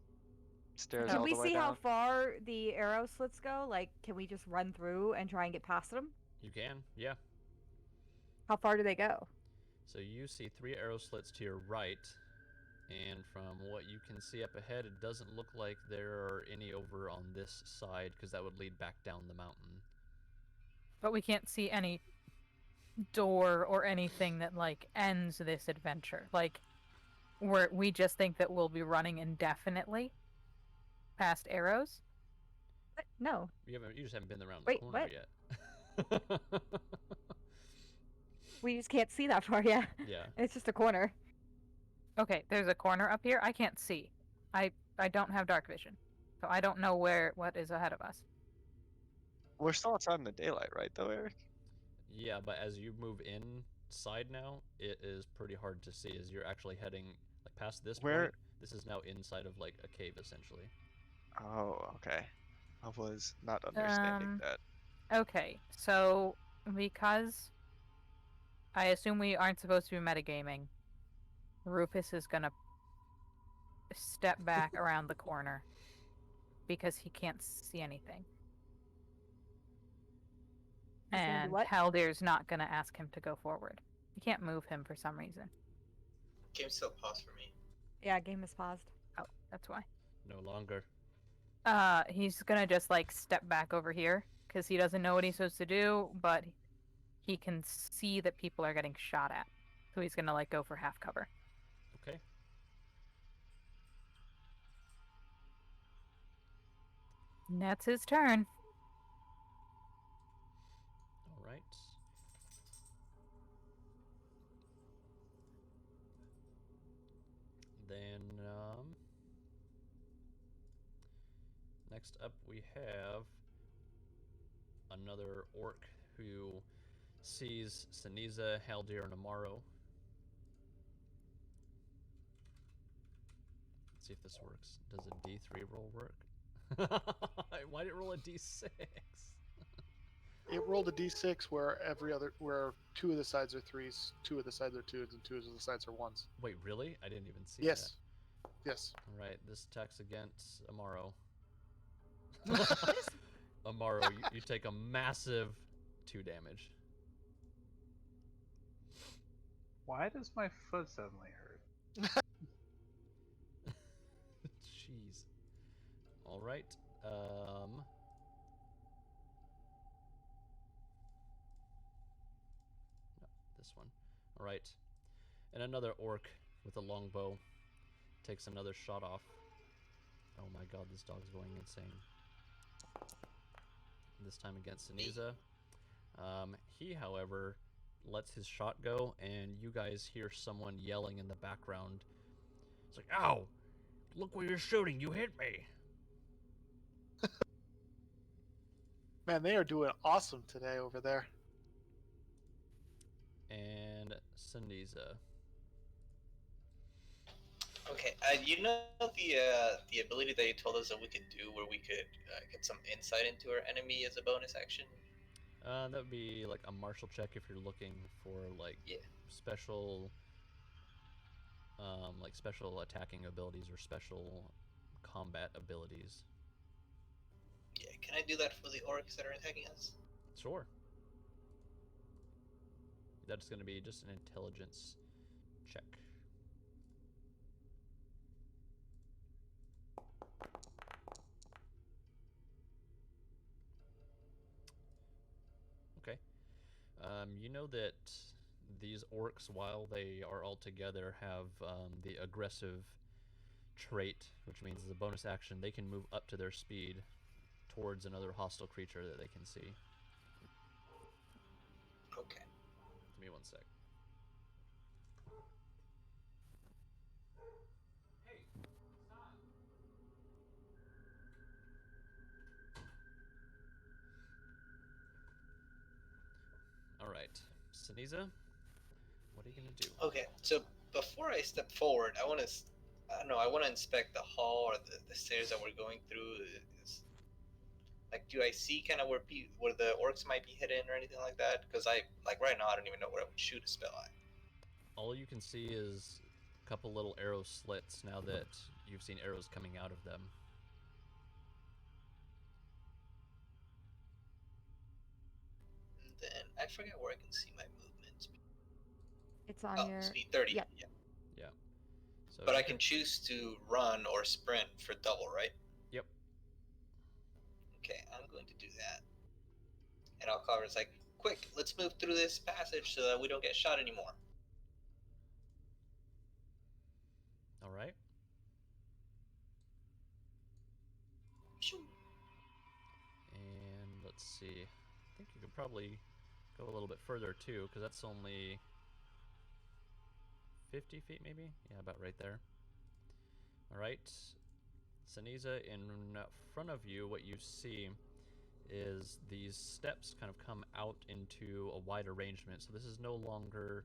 Stairs Can all we the way see down. how far the arrow slits go? Like, can we just run through and try and get past them? You can, yeah. How far do they go? So you see 3 arrow slits to your right, and from what you can see up ahead, it doesn't look like there are any over on this side, because that would lead back down the mountain. But we can't see any door or anything that like ends this adventure. Like, we just think that we'll be running indefinitely past arrows. What? No. You just haven't been around Wait, the corner what? yet. We just can't see that far yet. Yeah. It's just a corner. Okay, there's a corner up here. I can't see. I don't have dark vision, so I don't know what is ahead of us. We're still outside in the daylight, right, though, Eric? Yeah, but as you move inside now, it is pretty hard to see as you're actually heading like past this Where? point. This is now inside of like a cave essentially. Oh, okay. I was not understanding that. Okay, so because I assume we aren't supposed to be metagaming, Rufus is gonna step back around the corner because he can't see anything. He's gonna do And what? Haldir's not gonna ask him to go forward. He can't move him for some reason. Game still paused for me. Yeah, game is paused. Oh, that's why. No longer. He's gonna just like step back over here because he doesn't know what he's supposed to do, but he can see that people are getting shot at. So he's gonna like go for half cover. Okay. And that's his turn. All right. Then next up we have another orc who sees Siniza, Haldir, and Amaro. Let's see if this works. Does a D3 roll work? Why did it roll a D6? It rolled a d6 where where 2 of the sides are 3s, 2 of the sides are 2s, and 2 of the sides are 1s. Wait, really? I didn't even see Yes. that. Yes. All right, this attacks against Amaro. Amaro, you take a massive 2 damage. Why does my foot suddenly hurt? Jeez. All right. No, this one. All right. And another orc with a longbow takes another shot off. Oh my god, this dog's going insane. This time against Siniza. He, however, lets his shot go, and you guys hear someone yelling in the background. It's like, ow! Look where you're shooting! You hit me! Man, they are doing awesome today over there. And Siniza. Okay, you know the ability that you told us that we could do, where we could get some insight into our enemy as a bonus action. That would be like a martial check if you're looking for like special, like special attacking abilities or special combat abilities. Yeah, can I do that for the orcs that are attacking us? Sure. That's going to be just an intelligence check. Okay. You know that these orcs, while they are all together, have the aggressive trait, which means as a bonus action, they can move up to their speed towards another hostile creature that they can see. Okay. Give me one sec. Hey, stop. All right, Siniza, what are you gonna do? Okay, so before I step forward, I want to inspect the hall or the stairs that we're going through. Like, do I see kind of where the orcs might be hidden or anything like that? Because right now I don't even know where I would shoot a spell at. All you can see is a couple little arrow slits now that you've seen arrows coming out of them. And then I forget where I can see my movement. It's on your speed 30. Yep. Yeah. Yeah. So But I can choose to run or sprint for double, right? Yep. Okay, I'm going to do that. And I'll cover. It's like, quick, let's move through this passage so that we don't get shot anymore. All right. And let's see. I think you could probably go a little bit further too, because that's only 50 feet maybe? Yeah, about right there. All right. Siniza, in front of you, what you see is these steps kind of come out into a wide arrangement. So this is no longer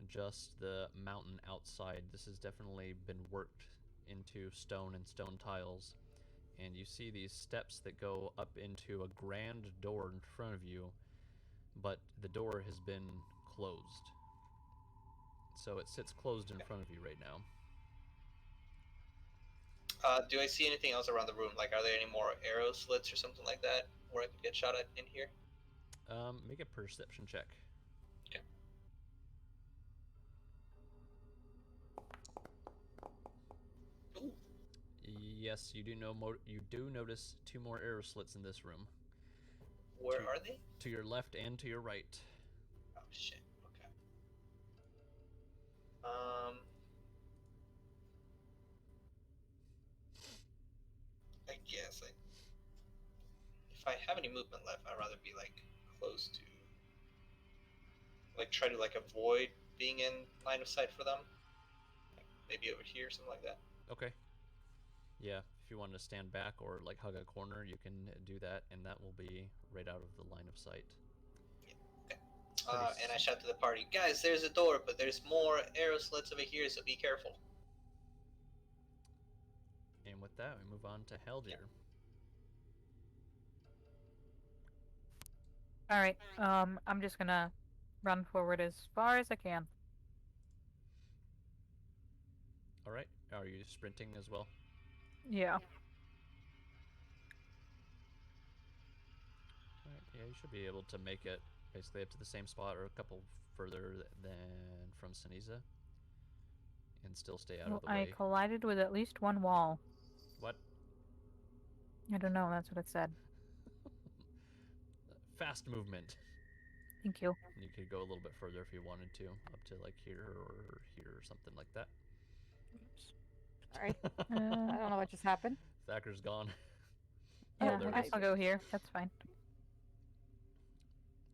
just the mountain outside. This has definitely been worked into stone and stone tiles. And you see these steps that go up into a grand door in front of you, but the door has been closed. So it sits closed in front of you right now. Do I see anything else around the room? Like, are there any more arrow slits or something like that where I could get shot at in here? Make a perception check. Okay. Ooh. Yes, you do notice 2 more arrow slits in this room. Where are they? To your left and to your right. Oh shit. Okay. I guess if I have any movement left, I'd rather be like close to, like try to like avoid being in line of sight for them. Like maybe over here, something like that. Okay. Yeah, if you want to stand back or like hug a corner, you can do that, and that will be right out of the line of sight. Yeah. Okay. And I shout to the party, guys, there's a door, but there's more arrow slits over here, so be careful. And with that, we move on to Haldir. Yeah. All right. I'm just gonna run forward as far as I can. All right. Are you sprinting as well? Yeah. All right. Yeah, you should be able to make it basically up to the same spot or a couple further than from Siniza, and still stay out of the way. I collided with at least one wall. What? I don't know. That's what it said. Fast movement. Thank you. You could go a little bit further if you wanted to, up to like here or something like that. Oops. Sorry. I don't know what just happened. Thacker's gone. Yeah, there I it guess is. I'll go here. That's fine.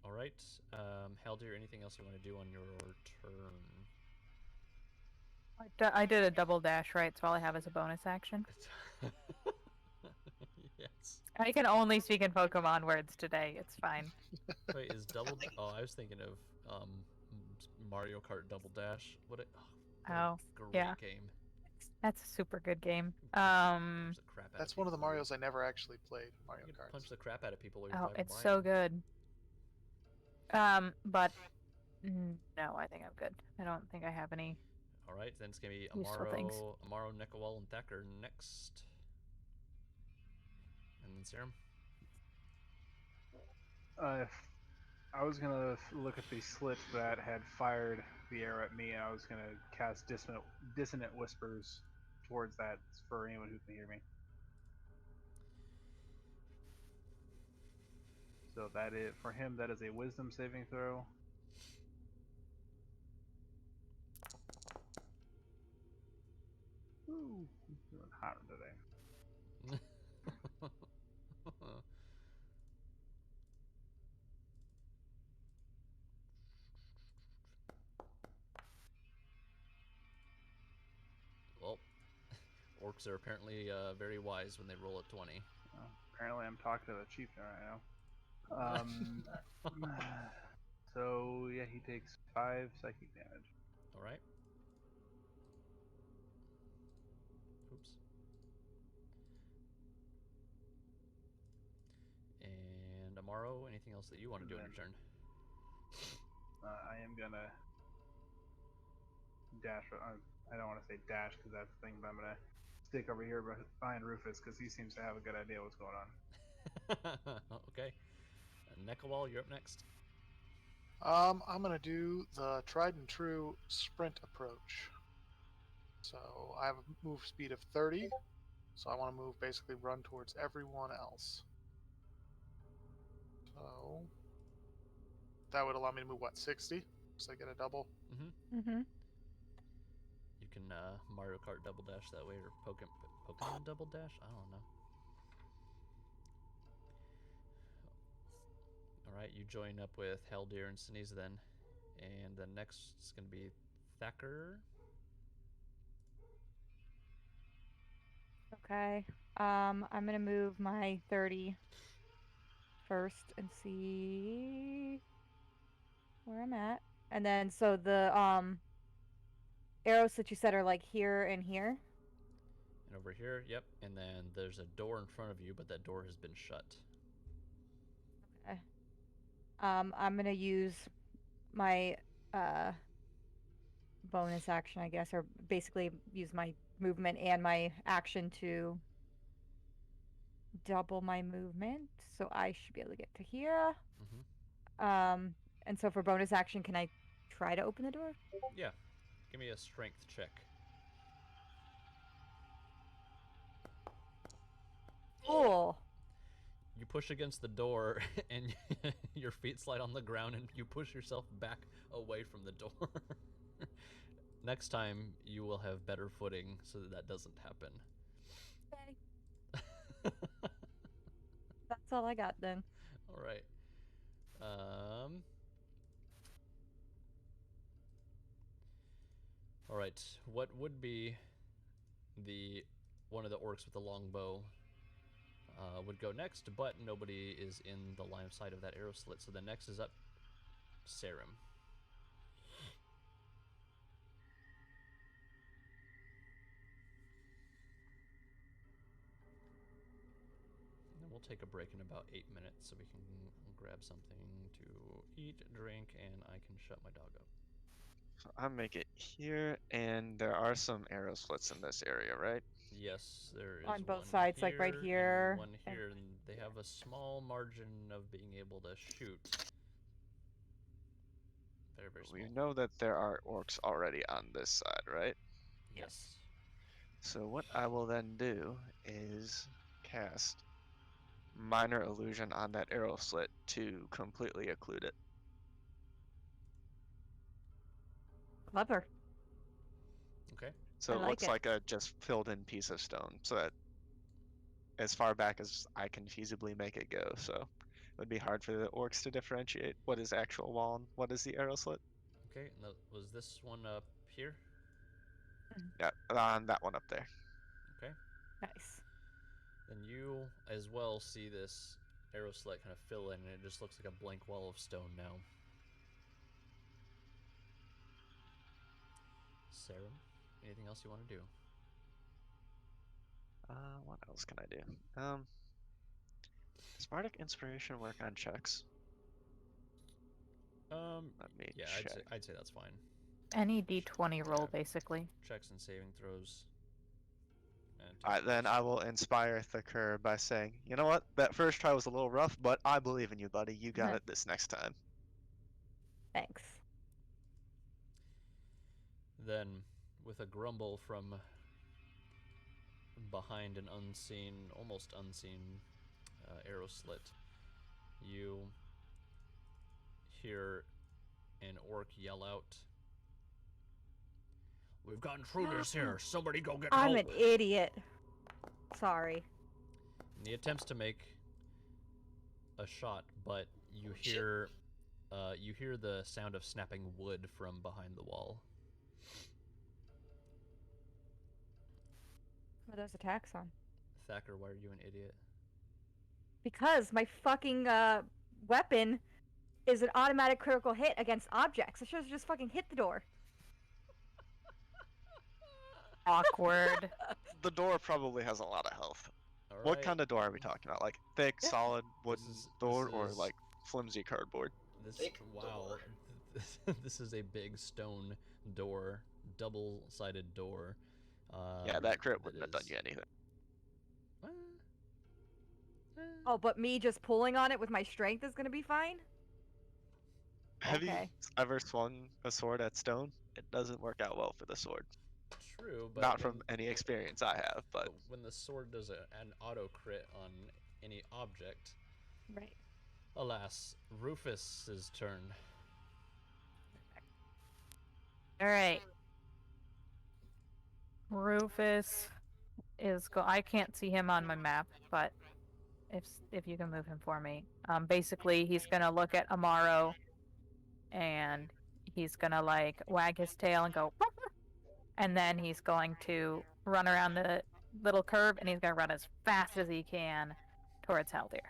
All right. Haldir, anything else you want to do on your turn? I did a double dash, right? So all I have is a bonus action. Yes. I can only speak in Pokemon words today. It's fine. Wait, is double? Oh, I was thinking of Mario Kart Double Dash. What a great yeah. game. That's a super good game. Punch the crap out That's of one of the people. Marios I never actually played. Mario You can Kart. punch the crap out of people while you're Oh, driving it's by so them. good. But no, I think I'm good. I don't think I have any. All right, then it's gonna be Useful things. Amaro, Nekawal, and Thacker next, and then Serum. If I was gonna look at the slit that had fired the arrow at me, and I was gonna cast dissonant whispers towards that for anyone who can hear me. So that is for him. That is a wisdom saving throw. Ooh, I'm feeling hotter today. Well, orcs are apparently very wise when they roll a 20. Apparently, I'm talking to the chieftain right now. So yeah, he takes 5 psychic damage. All right. Oops. And Amaro, anything else that you want to do on your turn? I am gonna dash. I don't want to say dash because that's the thing, but I'm gonna stick over here behind Rufus because he seems to have a good idea what's going on. Okay. Nekawal, you're up next. I'm gonna do the tried and true sprint approach. So I have a move speed of 30. So I want to move, basically run towards everyone else. So that would allow me to move, what, 60? So I get a double. Mm-hmm. You can Mario Kart double dash that way, or Pokemon double dash? I don't know. Alright, you join up with Haldir and Sneeze then. And then next is going to be Thacker. Okay. I'm gonna move my 30 first and see where I'm at. And then so the arrows that you said are like here and here. And over here, yep. And then there's a door in front of you, but that door has been shut. Okay. I'm gonna use my bonus action, I guess, or basically use my movement and my action to double my movement. So I should be able to get to here. And so for bonus action, can I try to open the door? Yeah. Give me a strength check. Oh. You push against the door, and your feet slide on the ground, and you push yourself back away from the door. Next time, you will have better footing so that doesn't happen. Okay. That's all I got then. All right. All right. What would be one of the orcs with the long bow would go next, but nobody is in the line of sight of that arrow slit. So the next is up, Sarim. And then we'll take a break in about 8 minutes so we can grab something to eat, drink, and I can shut my dog up. So I make it here, and there are some arrow slits in this area, right? Yes, there is on both one sides, like right here. and one here, and they have a small margin of being able to shoot. Very, very small. We know that there are orcs already on this side, right? Yes. So what I will then do is cast Minor Illusion on that arrow slit to completely occlude it. Clever. Okay. So I it like looks it. like a just filled in piece of stone, so that as far back as I can feasibly make it go. So it would be hard for the orcs to differentiate what is actual wall and what is the arrow slit. Okay, and was this one up here? Yeah, on that one up there. Okay. Nice. Then you as well see this arrow slit kind of fill in, and it just looks like a blank wall of stone now. Sarim, anything else you want to do? What else can I do? Does Bardic Inspiration work on checks? Let me Yeah, check. I'd say that's fine. Any d20 roll, Yeah. basically. Checks and saving throws. Alright, then I will inspire Thakur by saying, you know what? That first try was a little rough, but I believe in you, buddy. You got it this next time. Thanks. Then, with a grumble from behind an unseen, almost unseen arrow slit, you hear an orc yell out, "We've got intruders here. Somebody go get I'm help." an idiot. Sorry. And he attempts to make a shot, but you hear the sound of snapping wood from behind the wall. What are those attacks on? Thacker, why are you an idiot? Because my fucking weapon is an automatic critical hit against objects. I should have just fucking hit the door. Awkward. The door probably has a lot of health. All What right. kind of door are we talking about? Like thick, solid wooden door, or is- like flimsy cardboard? Thick Wow. door. This is a big stone door, double-sided door. Yeah, that crit that wouldn't have done is- you anything. Oh, but me just pulling on it with my strength is gonna be fine? Have you Okay. ever swung a sword at stone? It doesn't work out well for the sword. True, but Not from when- any experience I have, but when the sword does an auto crit on any object, Right. alas, Rufus's turn. Alright. Rufus is I can't see him on my map, but if you can move him for me. Basically he's gonna look at Amaro and he's gonna like wag his tail and go and then he's going to run around the little curve and he's gonna run as fast as he can towards Haldir.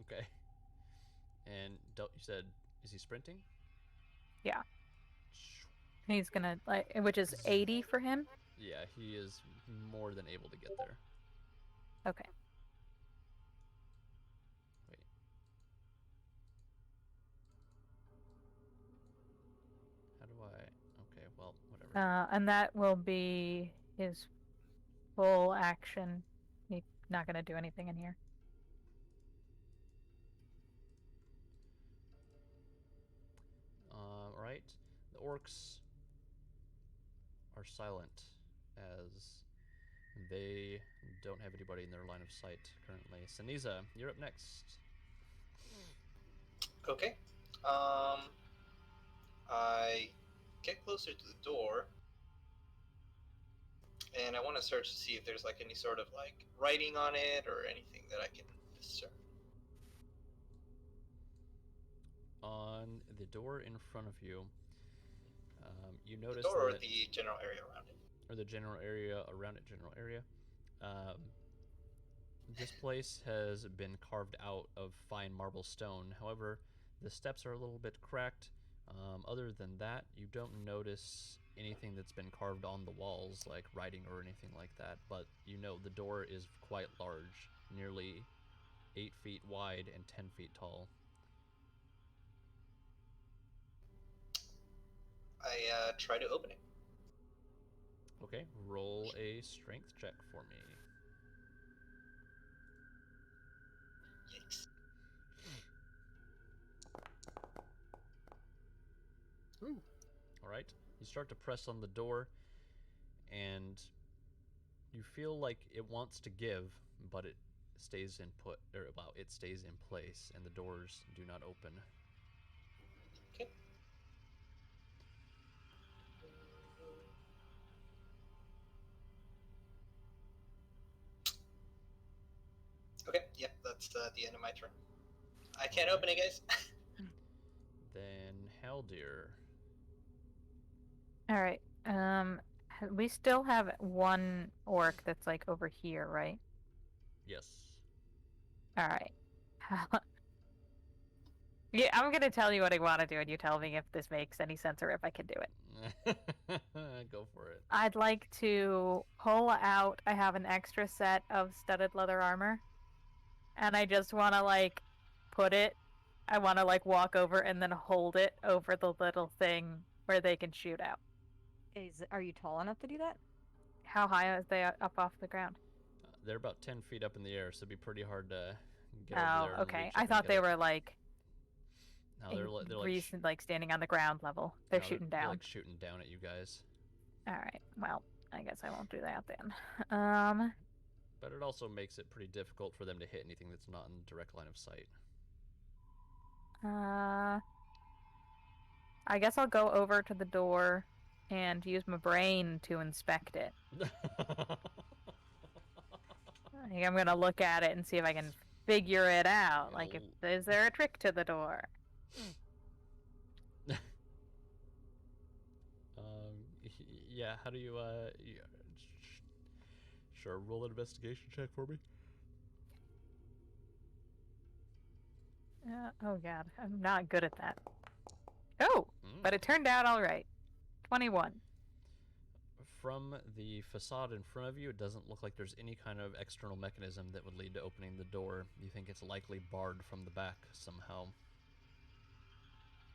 Okay. And you said, is he sprinting? Yeah. He's gonna which is 80 for him. Yeah, he is more than able to get there. Okay. Wait. How do I? Okay, well, whatever. And that will be his full action. He's not gonna do anything in here. Right. The orcs are silent as they don't have anybody in their line of sight currently. Saniza, you're up next. Okay. I get closer to the door, and I want to search to see if there's like any sort of like writing on it or anything that I can discern. On the door in front of you, you notice The door or that, the general area around it? or the general area around it, general area. This place has been carved out of fine marble stone. However, the steps are a little bit cracked. Other than that, you don't notice anything that's been carved on the walls, like writing or anything like that. But you know the door is quite large, nearly 8 feet wide and 10 feet tall. I try to open it. Okay, roll a strength check for me. Yikes. Ooh. All right, you start to press on the door, and you feel like it wants to give, but it stays it stays in place, and the doors do not open. Okay. Okay, yep, that's the end of my turn. I can't open it, guys. Then Haldir. All right. We still have one orc that's like over here, right? Yes. All right. Yeah, I'm gonna tell you what I want to do, and you tell me if this makes any sense or if I can do it. Go for it. I'd like to pull out. I have an extra set of studded leather armor, and I just want to like put it. I want to like walk over and then hold it over the little thing where they can shoot out. Are you tall enough to do that? How high are they up off the ground? They're about 10 feet up in the air, so it'd be pretty hard to get over there. Oh, And okay. reach I up thought and they get it. were like No, they're like recent, like standing on the ground level. They're no, shooting they're down. like shooting down at you guys. All right. Well, I guess I won't do that then. But it also makes it pretty difficult for them to hit anything that's not in direct line of sight. I guess I'll go over to the door and use my brain to inspect it. I think I'm gonna look at it and see if I can figure it out. Like, is there a trick to the door? Yeah. How do you Sure. Roll an investigation check for me. Oh god, I'm not good at that. Oh, but it turned out all right. 21. From the facade in front of you, it doesn't look like there's any kind of external mechanism that would lead to opening the door. You think it's likely barred from the back somehow.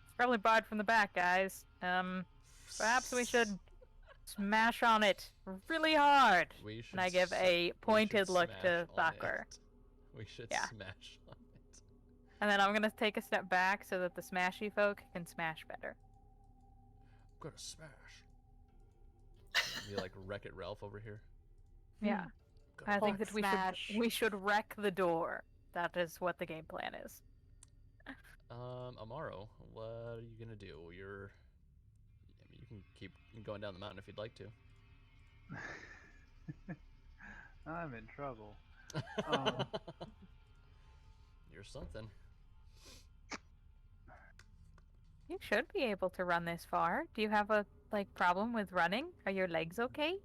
It's probably barred from the back, guys. Perhaps we should smash on it really hard. And I give a pointed look to Sakura. We should Yeah. smash on it. And then I'm gonna take a step back so that the smashy folk can smash better. I'm gonna smash. You like Wreck-It Ralph over here? Yeah. I think that Smash. we should wreck the door. That is what the game plan is. Amaro, what are you gonna do? I mean, you can keep going down the mountain if you'd like to. I'm in trouble. You're something. You should be able to run this far. Do you have a problem with running? Are your legs okay?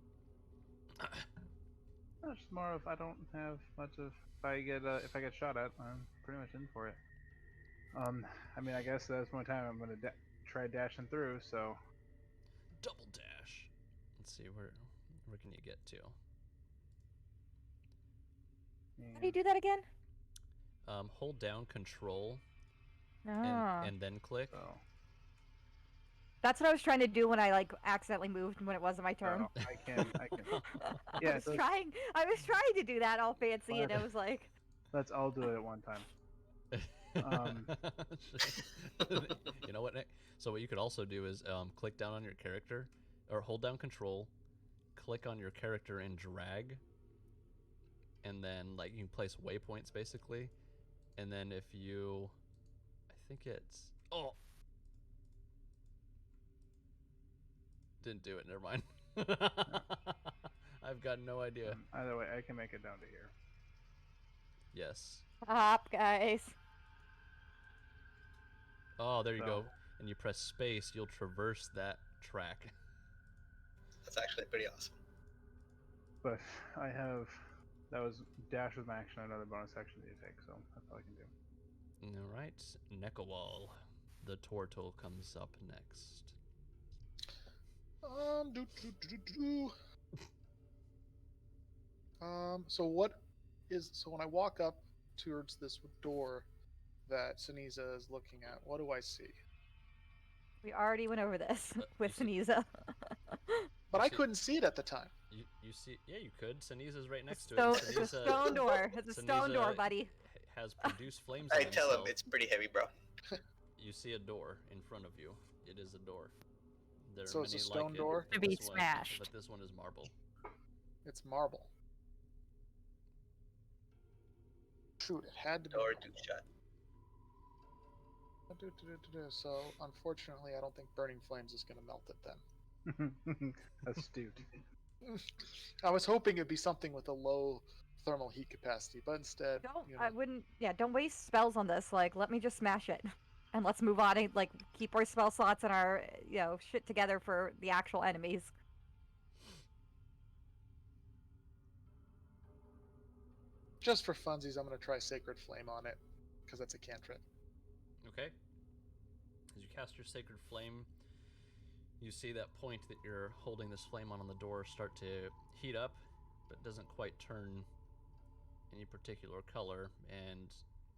It's more of I don't have much of if I get shot at, I'm pretty much in for it. I mean, I guess that's one time I'm gonna try dashing through. So Double dash. Let's see, where can you get to? How do you do that again? Hold down Control Ah. and then click. So That's what I was trying to do when I like accidentally moved when it wasn't my turn. I can. Yeah, I was trying to do that all fancy, and I was like, I'll do it at one time. You know what, Nick? So what you could also do is click down on your character, or hold down Control, click on your character and drag, and then like you can place waypoints basically, and then if you, I think it's didn't do it. Never mind. I've got no idea. Either way, I can make it down to here. Yes. stop, guys. Oh, there you So- go. And you press space, you'll traverse that track. That's actually pretty awesome. But that was dash with my action, another bonus action to take, so that's all I can do. All right, Nekawal, the turtle comes up next. So when I walk up towards this door that Siniza is looking at, what do I see? We already went over this with Siniza. But I couldn't see it at the time. You see, yeah, you could. Siniza's right next to So it. it's a stone door. It's a stone door, buddy. Has produced flames. I on tell him himself. it's pretty heavy, bro. You see a door in front of you. It is a door. There are So it's a many stone like door? It, To be this one, smashed. but this one is marble. It's marble. Shoot, it had to be. Door to shut. So unfortunately, I don't think burning flames is going to melt it then. Astute. I was hoping it'd be something with a low thermal heat capacity, but instead, Don't. you know, I wouldn't. Yeah. Don't waste spells on this. Like, let me just smash it, and let's move on and like keep our spell slots and our shit together for the actual enemies. just for funsies, I'm going to try Sacred Flame on it because that's a cantrip. Okay. As you cast your Sacred Flame, you see that point that you're holding this flame on the door start to heat up, but doesn't quite turn any particular color, and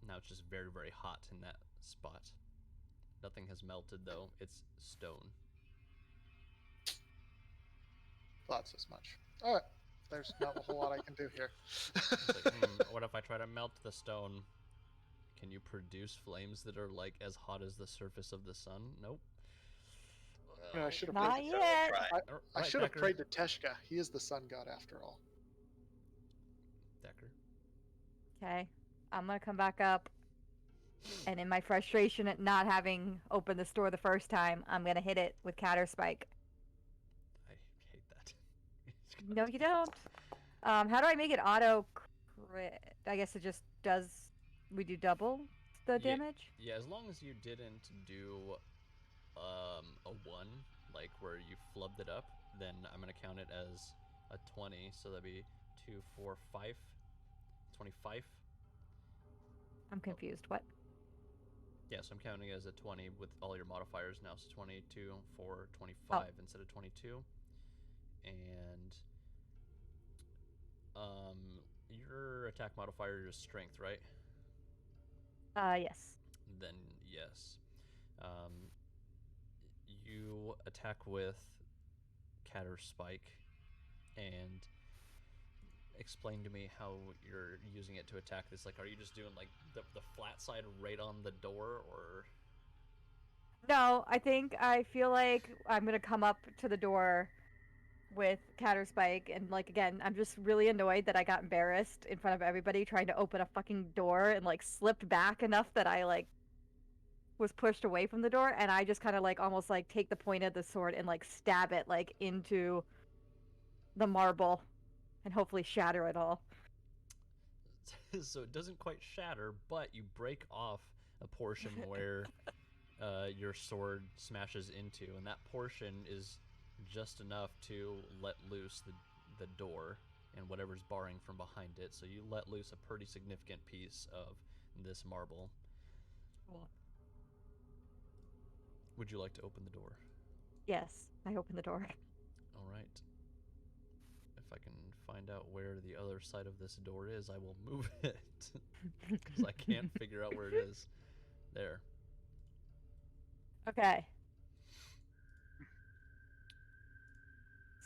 now it's just very, very hot in that spot. Nothing has melted, though. It's stone. Thought as much. All right. There's not a whole lot I can do here. It's like, what if I try to melt the stone? Can you produce flames that are like as hot as the surface of the sun? Nope. I should have Not prayed. yet. Try. I should have prayed to Teshka. He is the sun god after all. Decker. Okay. I'm gonna come back up, and in my frustration at not having opened this door the first time, I'm gonna hit it with Catter Spike. I hate that. No, you don't. How do I make it auto crit? I guess it just does. We do double the Yeah. damage. Yeah, as long as you didn't do a 1, like where you flubbed it up, then I'm gonna count it as a 20, so that'd be 2, 4, 5, 25. I'm confused. What? Yeah, so I'm counting it as a 20 with all your modifiers now, so 22, 4, 25 instead of 22. And your attack modifier is strength, right? Yes. Then yes. You attack with Catter Spike, and explain to me how you're using it to attack this. Like, are you just doing like the flat side right on the door, or? No, I feel like I'm gonna come up to the door with Catter Spike, and like again, I'm just really annoyed that I got embarrassed in front of everybody trying to open a fucking door and like slipped back enough that I like was pushed away from the door, and I just kind of like almost like take the point of the sword and like stab it like into the marble and hopefully shatter it all. So it doesn't quite shatter, but you break off a portion where your sword smashes into, and that portion is just enough to let loose the door. and whatever's barring from behind it. So you let loose a pretty significant piece of this marble. Cool. Would you like to open the door? Yes, I open the door. All right. If I can find out where the other side of this door is, I will move it. Because I can't figure out where it is. There. Okay.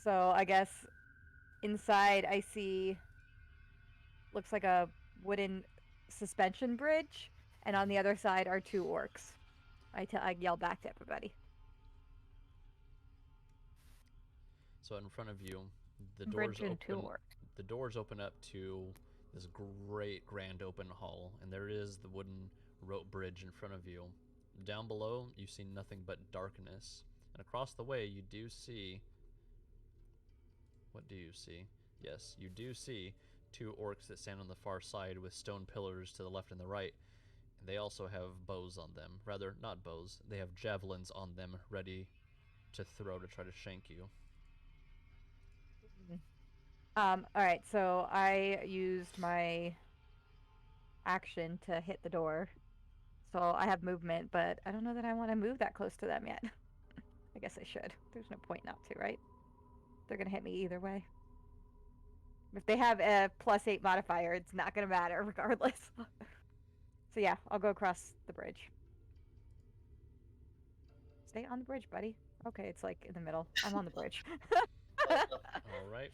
So I guess inside I see, looks like a wooden suspension bridge, and on the other side are 2 orcs. I yell back to everybody. So in front of you, the Bridge doors and 2 open. orcs. The doors open up to this great grand open hall, and there is the wooden rope bridge in front of you. Down below, you see nothing but darkness, and across the way, you do see. What do you see? Yes, you do see 2 orcs that stand on the far side with stone pillars to the left and the right. They also have bows on them. Rather, not bows. They have javelins on them ready to throw to try to shank you. All right, so I used my action to hit the door. So I have movement, but I don't know that I want to move that close to them yet. I guess I should. There's no point not to, right? They're going to hit me either way. If they have a +8 modifier, it's not going to matter regardless. So yeah, I'll go across the bridge. Stay on the bridge, buddy. Okay, it's like in the middle. I'm on the bridge. All right.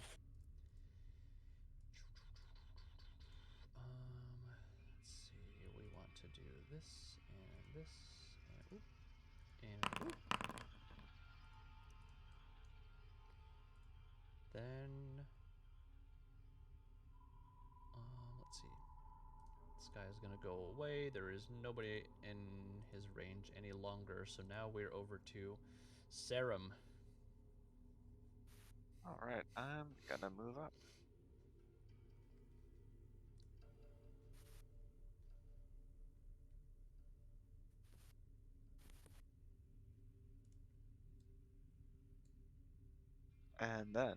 Let's see. We want to do this and this and oop and oop. Then let's see. This guy is gonna go away. There is nobody in his range any longer. So now we're over to Serum. All right, I'm gonna move up. And then,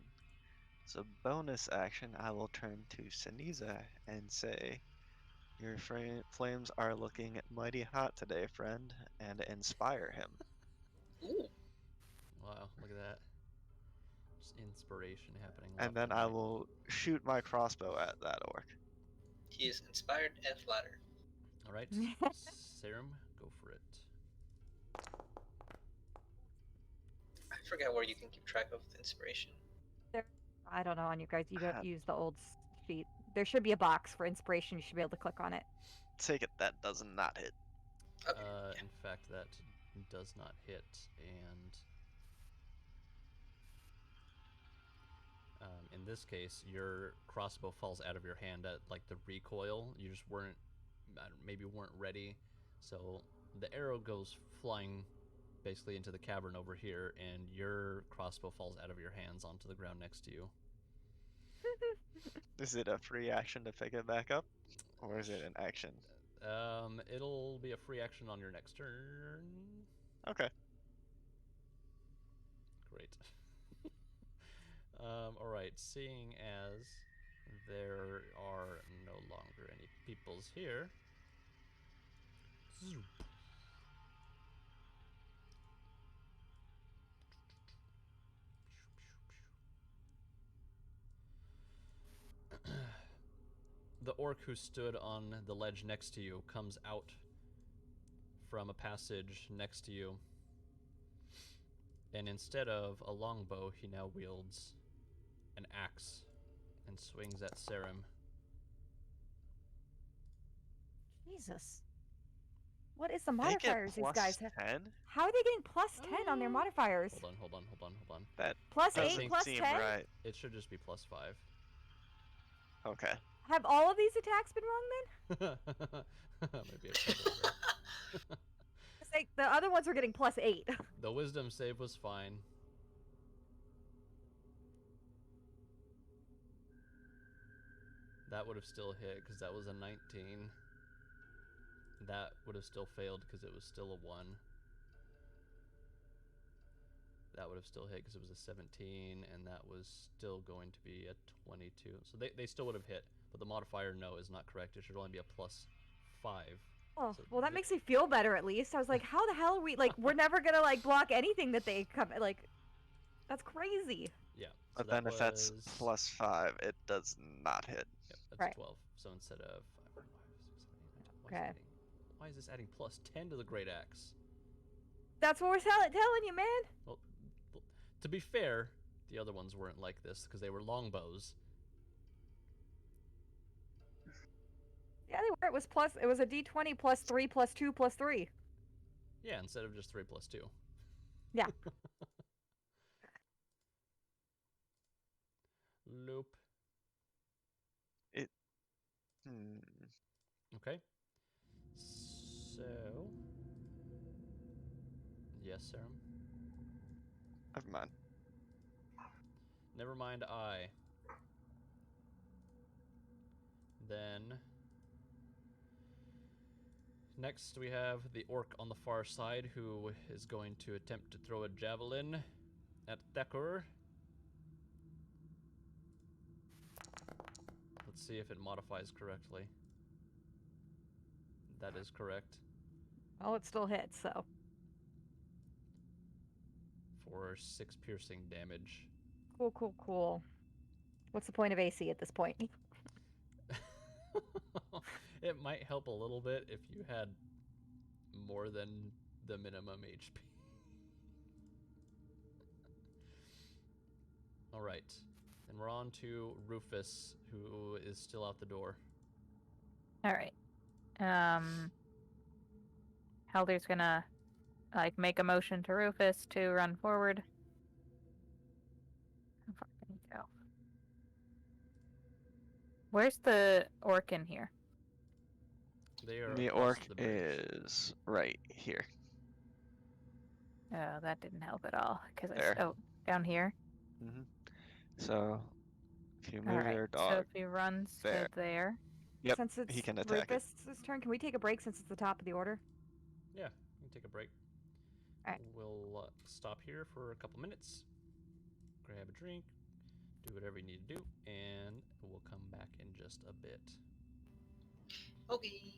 as a bonus action, I will turn to Siniza and say, "Your flames are looking mighty hot today, friend," and inspire him. Ooh. Wow, look at that. Just inspiration happening And left then and I right. will shoot my crossbow at that orc. He is inspired and flattered. All right, Serum, go for it. I forgot where you can keep track of the inspiration. I don't know on you guys. You don't use the old sheet. There should be a box for inspiration. You should be able to click on it. Take it that does not hit. Okay. Yeah. In fact, that does not hit, and in this case, your crossbow falls out of your hand at like the recoil. You just maybe weren't ready, so the arrow goes flying basically into the cavern over here, and your crossbow falls out of your hands onto the ground next to you. Is it a free action to pick it back up? Or is it an action? It'll be a free action on your next turn. Okay. Great. All right. Seeing as there are no longer any peoples here. The orc who stood on the ledge next to you comes out from a passage next to you. And instead of a longbow, he now wields an axe and swings at Serum. Jesus. What is the They get modifiers these guys have? 10? How are they getting +10 on their modifiers? Hold on. That +8, doesn't seem +10? right. It should just be +5. Okay. Have all of these attacks been wrong then? Maybe a couple of them. It's like the other ones were getting +8. The wisdom save was fine. That would have still hit because that was a 19. That would have still failed because it was still a 1. that would have still hit because it was a 17, and that was still going to be a 22. So they still would have hit, but the modifier no is not correct. It should only be a +5. Oh, So well, that makes me feel better at least. I was like, how the hell are we, like, we're never gonna, like, block anything that they come, like, that's crazy. Yeah. So But then if that's was... +5, it does not hit. Yep, that's Right. 12. So instead of 5, 6, 7, 8, 9, 10, Okay. why is this adding +10 to the Great Axe? That's what we're telling you, man. Well, to be fair, the other ones weren't like this because they were longbows. Yeah, they were. It was a D20 +3 +2 +3. Yeah, instead of just 3 + 2. Yeah. Loop. Okay. So... Yes, Serum? Never mind. Never mind I. Then... Next we have the orc on the far side who is going to attempt to throw a javelin at Thekor. Let's see if it modifies correctly. That is correct. Well, it still hits, so. For 6 piercing damage. Cool. What's the point of AC at this point? It might help a little bit if you had more than the minimum HP. Alright. And we're on to Rufus, who is still out the door. All right. Helder's gonna like make a motion to Rufus to run forward. How far can he go? Where's the orc in here? They are The across orc the bridge. is right here. Oh, that didn't help at all. Cause There. down here. Hmm. So if you All move right. your So dog, if he runs there. to there. Yep, Since it's he can attack it. Rufus' turn, can we take a break since it's the top of the order? Yeah, you can take a break. Alright. We'll stop here for a couple minutes, grab a drink, do whatever you need to do, and we'll come back in just a bit. Okay.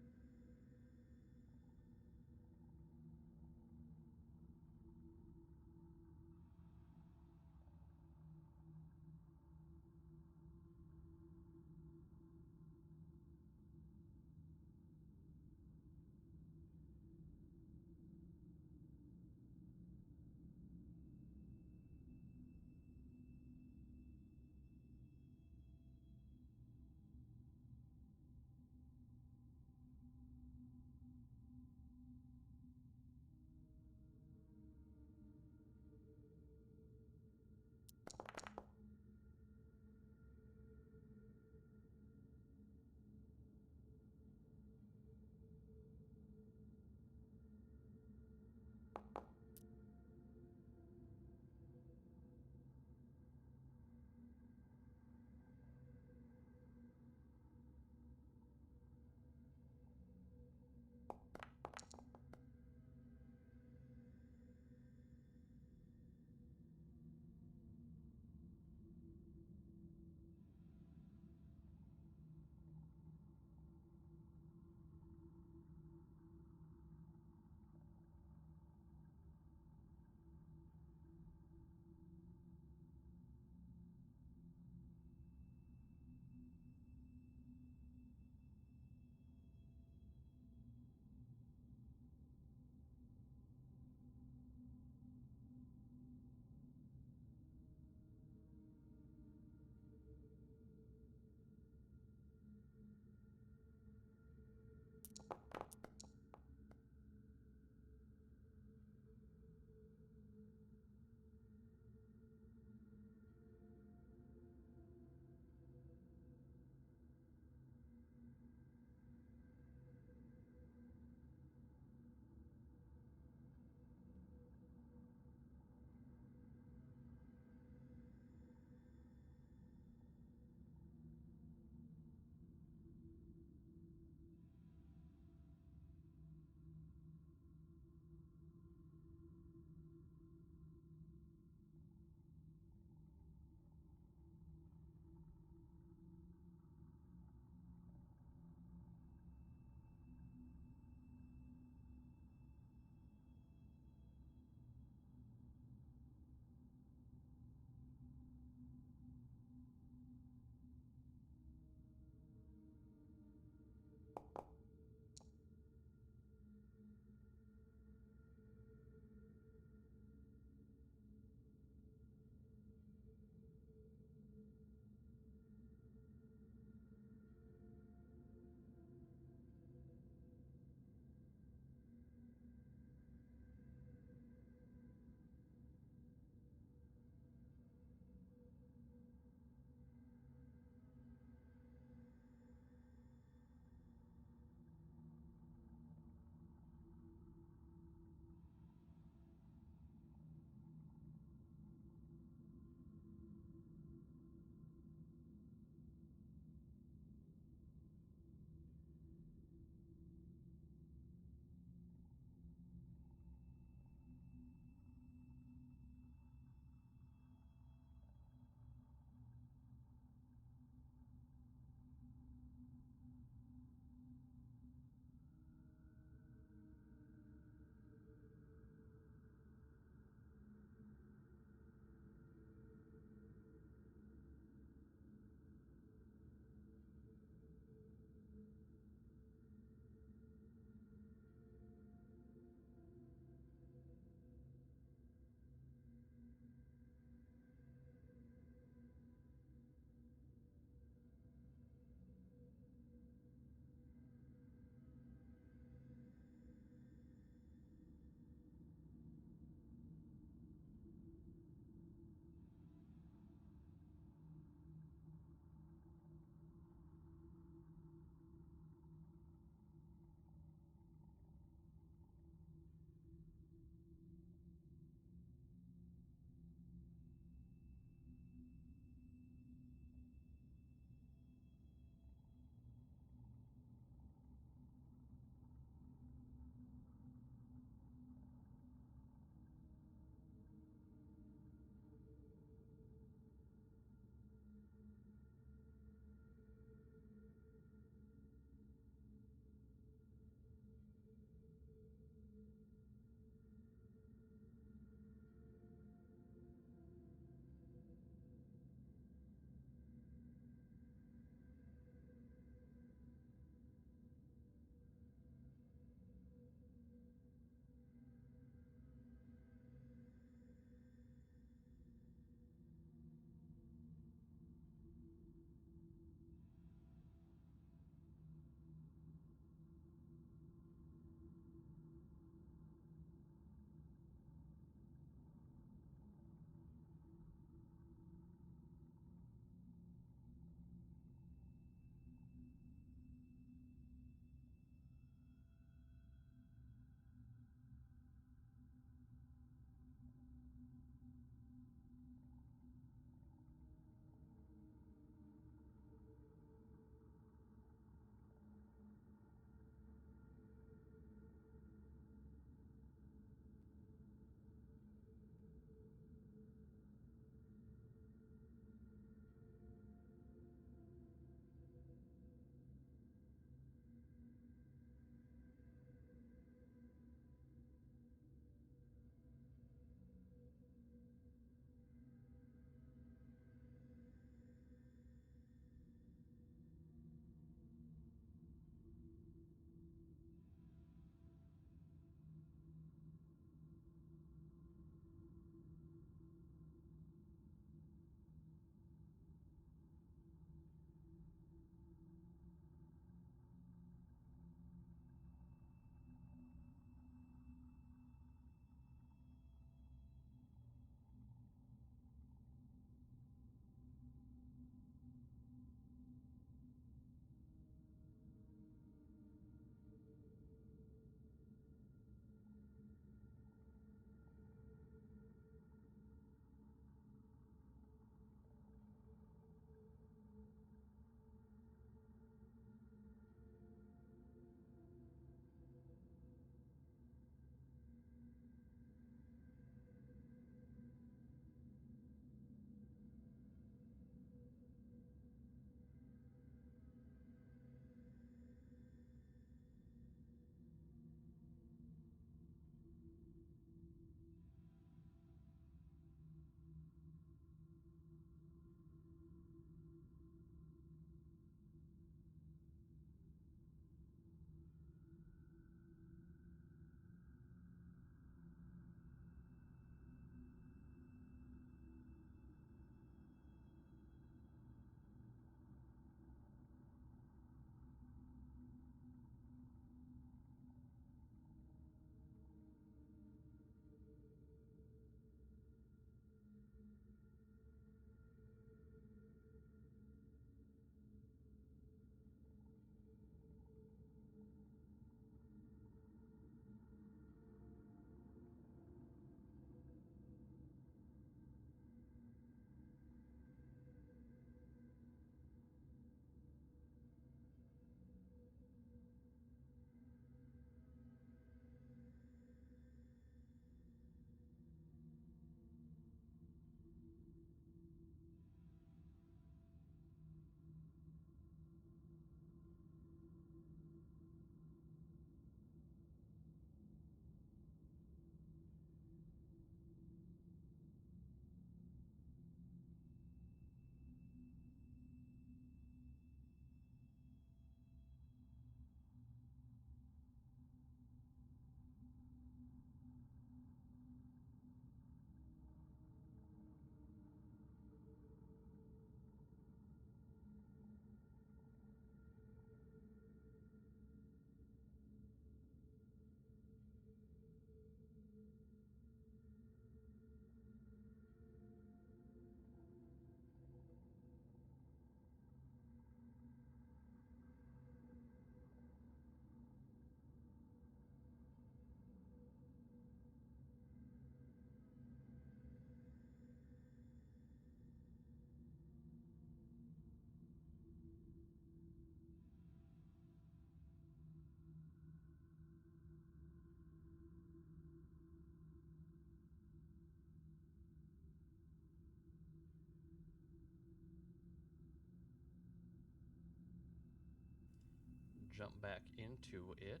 jump back into it.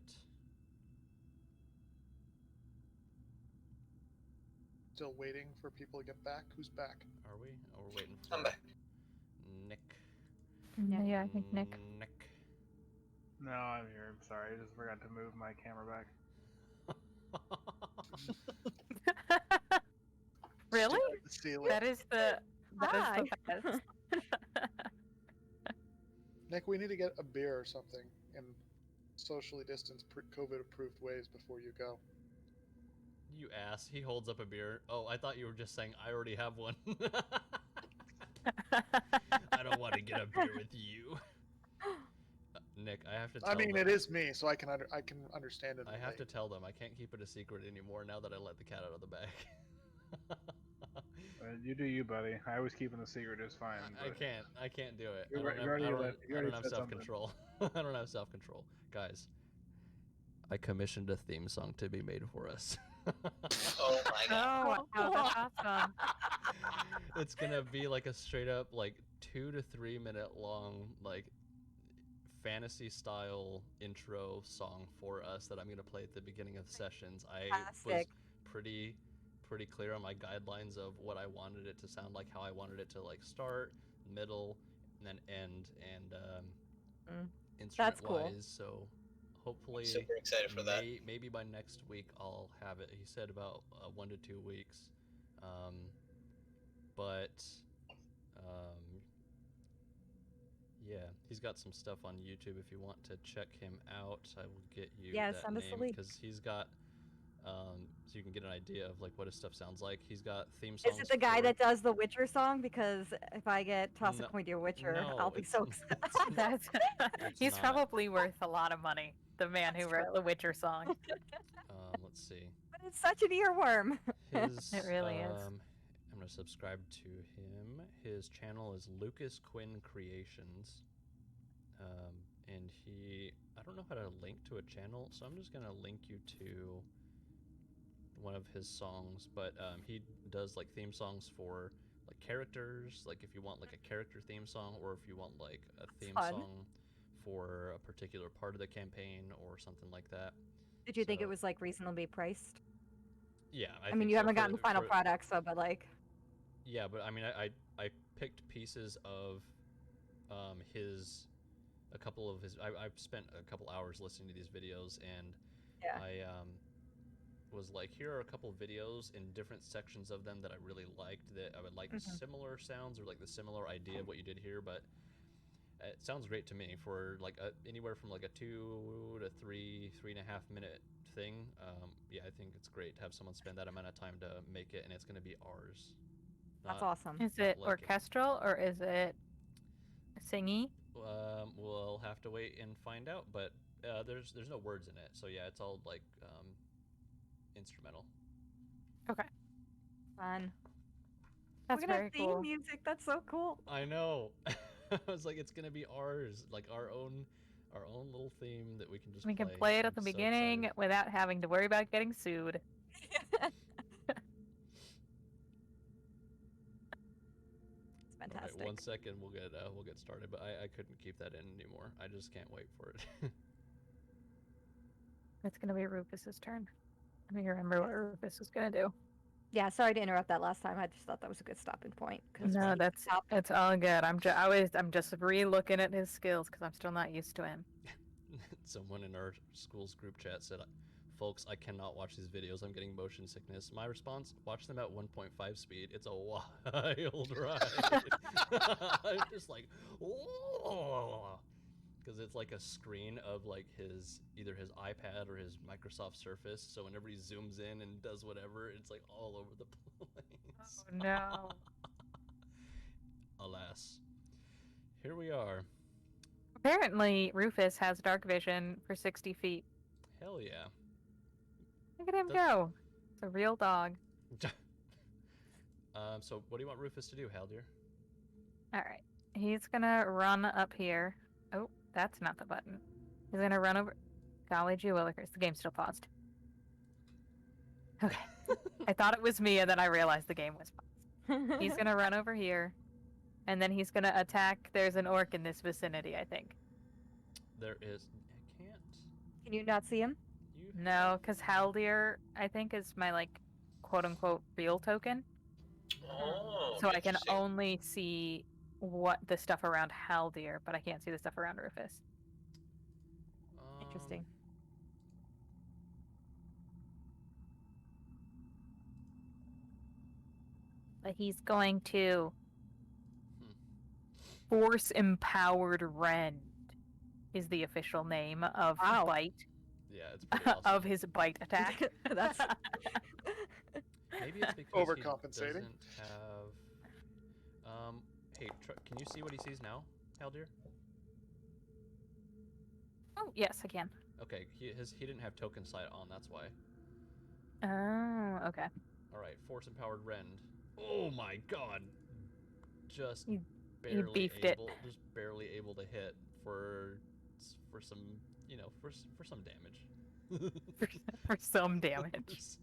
Still waiting for people to get back. Who's back? Are we? Oh, we're waiting for I'm back. Nick. Yeah, I think Nick. Nick. No, I'm here. I'm sorry. I just forgot to move my camera back. Really? Stare at the ceiling. That is the Hi. best. Nick, we need to get a beer or something in socially distanced, COVID-approved ways before you go. You ass. He holds up a beer. Oh, I thought you were just saying I already have one. I don't want to get a beer with you. Nick, I have to tell I mean, them. it is me, so I can understand it. I have to tell them. I can't keep it a secret anymore now that I let the cat out of the bag. You do you, buddy. I was keeping the secret just fine. I can't do it. You I already don't have said something. self-control. I don't have self-control. Guys, I commissioned a theme song to be made for us. Oh my god. Oh, wow, that's awesome. It's gonna be like a straight up like 2 to 3 minute long like fantasy style intro song for us that I'm gonna play at the beginning of sessions. I was Fantastic. pretty clear on my guidelines of what I wanted it to sound like, how I wanted it to like start, middle, and then end, and instrument That's cool. wise. So hopefully, Super excited for that. maybe by next week I'll have it. He said about 1 to 2 weeks, but yeah, he's got some stuff on YouTube. If you want to check him out, I will get you Yeah, that send us the name link. because he's got. So you can get an idea of like what his stuff sounds like. He's got theme songs. Is it the guy for- that does the Witcher song? Because if I get Toss a No- Coin to Your Witcher, no, I'll be it's- so it's excited. That's he's not. probably worth a lot of money. The man who That's wrote true. the Witcher song. Let's see. But it's such an earworm. His, It really is. I'm gonna subscribe to him. His channel is Lucas Quinn Creations, and I don't know how to link to a channel, so I'm just gonna link you to one of his songs. But he does like theme songs for like characters, like if you want like a character theme song, or if you want like a theme fun. song for a particular part of the campaign or something like that. Did you think it So- was like reasonably priced? Yeah, I mean, think you so. haven't gotten the final product, so but like, Yeah, but I mean, I picked pieces of a couple of his. I've spent a couple hours listening to these videos, and Yeah. I was like, here are a couple of videos in different sections of them that I really liked. That I would like similar sounds or like the similar idea of what you did here, but it sounds great to me for like anywhere from like a 2 to 3.5 minute thing. Yeah, I think it's great to have someone spend that amount of time to make it, and it's going to be ours. that's Not- awesome. Is it like it. orchestral or is it singy? We'll have to wait and find out, but there's no words in it, so yeah, it's all like instrumental. Fun. That's We're gonna very have theme cool. music. That's so cool. I know. I was like, it's gonna be ours, like our own little theme that we can just. We can play it at the I'm so beginning excited. without having to worry about getting sued. It's All right, fantastic. 1 second, we'll get started, but I couldn't keep that in anymore. I just can't wait for it. It's gonna be Rufus's turn. Let me remember what Rufus is gonna do. Yeah, sorry to interrupt that last time. I just thought that was a good stopping point. 'cause No, we that's stopped- it's all good. I'm just re-looking at his skills because I'm still not used to him. Someone in our school's group chat said, "Folks, I cannot watch these videos. I'm getting motion sickness." My response: watch them at 1.5 speed. It's a wild ride. I'm just like, whoa. Because it's like a screen of like either his iPad or his Microsoft Surface. So whenever he zooms in and does whatever, it's like all over the place. Oh no. Alas, here we are. Apparently, Rufus has dark vision for 60 feet. Hell yeah. Look at him That's- go. It's a real dog. So what do you want Rufus to do, Haldir? All right. He's gonna run up here. Oh, that's not the button. He's gonna run over. Golly gee willikers, the game's still paused. Okay. I thought it was me, and then I realized the game was paused. He's gonna run over here, and then he's gonna attack. There's an orc in this vicinity, I think. There is. I Can you not see him? You No, because Haldir, I think, is my, like, quote-unquote real token. Oh, So I can interesting. only see what the stuff around Haldir, but I can't see the stuff around Rufus. Interesting. But he's going to Hmm. Force Empowered Rend is the official name of Wow. bite Yeah, it's pretty awesome. of his bite attack. That's Maybe it's because he Overcompensating. doesn't have. Hey, can you see what he sees now, Haldir? Oh, yes, I can. Okay, he didn't have token sight on. That's why. Oh, okay. All right, force empowered rend. Oh my god! Just You barely beefed it. just barely able to hit for some for some damage. for some damage.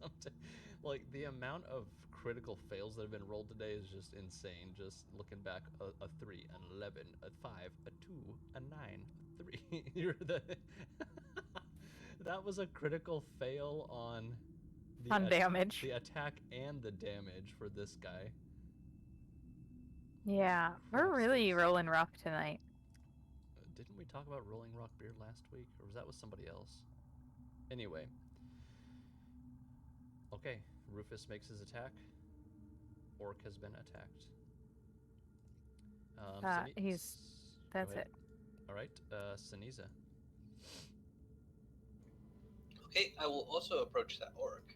Like the amount of critical fails that have been rolled today is just insane. Just looking back, a 3, an 11, a 5, a 2, a 9, a 3. You're the that was a critical fail on damage. the attack and the damage for this guy. Yeah, we're really rolling rough tonight. Didn't we talk about Rolling Rock Beer last week, or was that with somebody else? Anyway. Okay, Rufus makes his attack. Orc has been attacked. That's it. All right, Siniza. Okay, I will also approach that orc.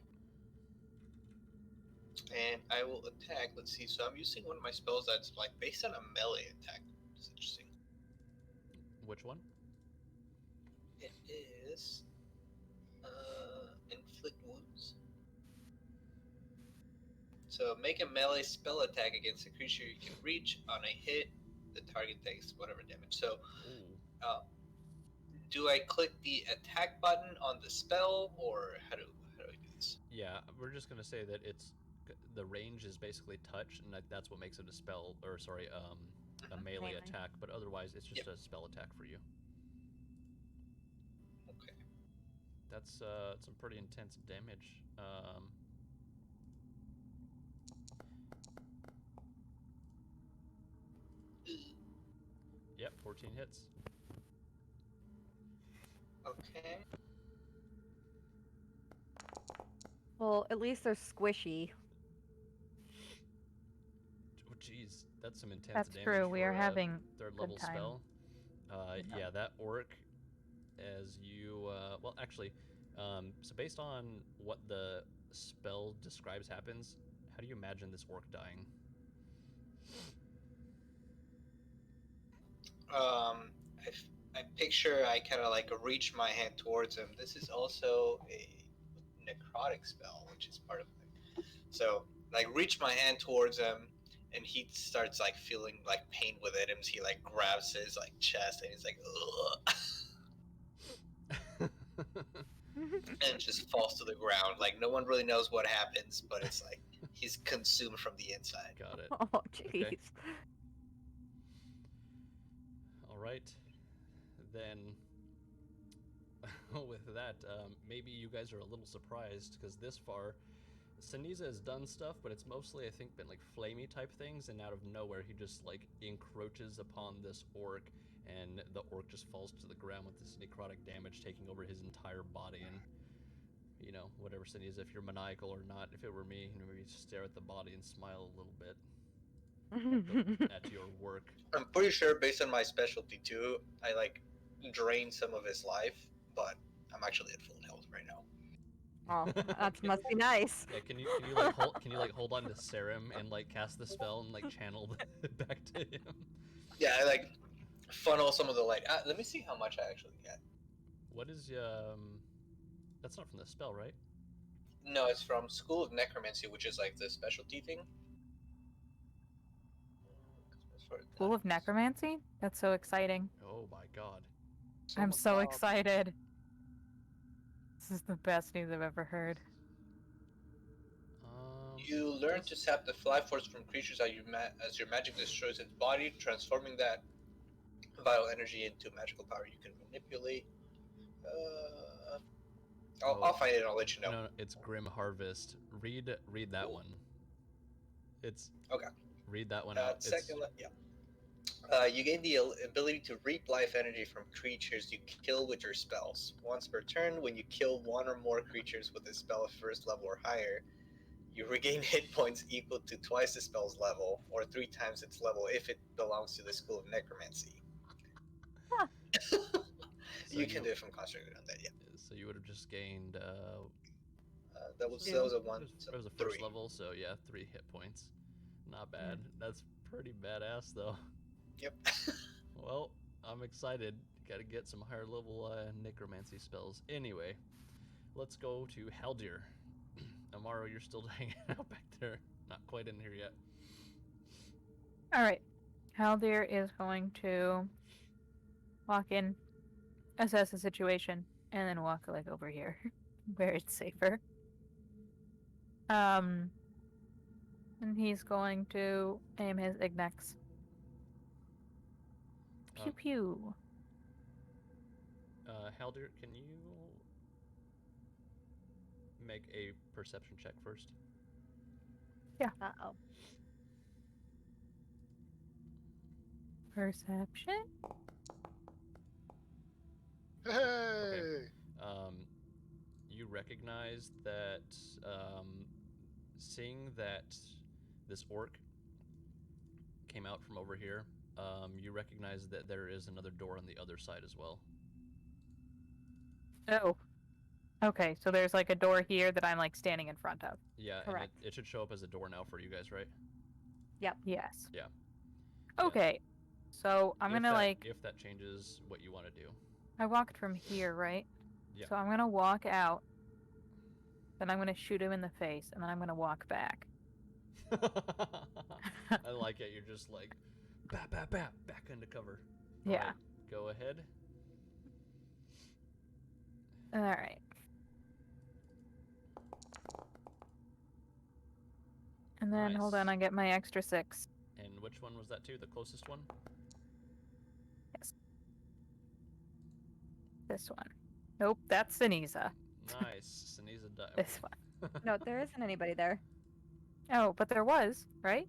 And I will attack. Let's see. So I'm using one of my spells that's like based on a melee attack. It's interesting. Which one? It is inflict wounds. So make a melee spell attack against a creature you can reach. On a hit, the target takes whatever damage. So, do I click the attack button on the spell, or how do I do this? Yeah, we're just gonna say that the range is basically touch, and that's what makes it a spell, or sorry, a melee attack. But otherwise, it's just a spell attack for you. Okay. That's some pretty intense damage. Yep, 14 hits. Okay. well, at least they're squishy. Oh, jeez, that's some intense That's damage. true. We are for having third good level time. spell. Yeah, that orc, as you well, actually, so based on what the spell describes happens, how do you imagine this orc dying? I picture I kind of like reach my hand towards him. This is also a necrotic spell, which is part of it. So, like, reach my hand towards him, and he starts like feeling like pain within him. So he like grabs his like chest, and he's like, ugh, and just falls to the ground. Like no one really knows what happens, but it's like he's consumed from the inside. Got it. Oh, jeez. Okay. All right. Then, with that, maybe you guys are a little surprised because this far, Siniza has done stuff, but it's mostly, I think, been like flamey type things, and out of nowhere, he just like encroaches upon this orc, and the orc just falls to the ground with this necrotic damage taking over his entire body. And you know, whatever, Siniza, if you're maniacal or not, if it were me, you know, maybe stare at the body and smile a little bit at your work. I'm pretty sure, based on my specialty too, I like drain some of his life, but I'm actually at full health right now. Oh, that must be nice. Yeah, can you like hold on to Serum and like cast the spell and like channel back to him? Yeah, I like funnel some of the light. Let me see how much I actually get. What is that's not from the spell, right? No, it's from School of Necromancy, which is like the specialty thing. School of Necromancy? That's so exciting. Oh my god. I'm so excited. This is the best news I've ever heard. You learn to sap the fly force from creatures as your magic destroys its body, transforming that vital energy into magical power you can manipulate. I'll find it and I'll let you know. No, it's Grim Harvest. Read that one. It's okay. Read that one out. Second, you gain the ability to reap life energy from creatures you kill with your spells. Once per turn, when you kill one or more creatures with a spell of first level or higher, you regain hit points equal to twice the spell's level, or 3 times its level if it belongs to the school of necromancy. Huh. You can do it from constructed on that, yeah. So you would have just gained. That was a one. It was a first level, so yeah, 3 hit points. Not bad. That's pretty badass, though. Yep. Well, I'm excited. Got to get some higher level necromancy spells. Anyway, let's go to Haldir. Amaro, you're still hanging out back there. Not quite in here yet. All right. Haldir is going to walk in, assess the situation, and then walk like over here, where it's safer. And he's going to aim his Ignex. Pew pew. Haldir, can you make a perception check first? Yeah. Uh-oh. Perception? Hey! Okay. You recognize that, seeing that this orc came out from over here, you recognize that there is another door on the other side as well. Oh. Okay, so there's like a door here that I'm like standing in front of. Yeah, Correct. and it should show up as a door now for you guys, right? Yep. Yes. Yeah. Okay. So I'm gonna like. If that changes what you want to do. I walked from here, right? Yeah. So I'm gonna walk out. Then I'm gonna shoot him in the face, and then I'm gonna walk back. I like it. You're just like, back into cover. Yeah. All right, go ahead. All right. And then hold Nice. on, I get my extra 6. And which one was that to? The closest one? Yes. This one. Nope, that's Siniza. Nice. Siniza died. This one. No, there isn't anybody there. Oh, but there was, right?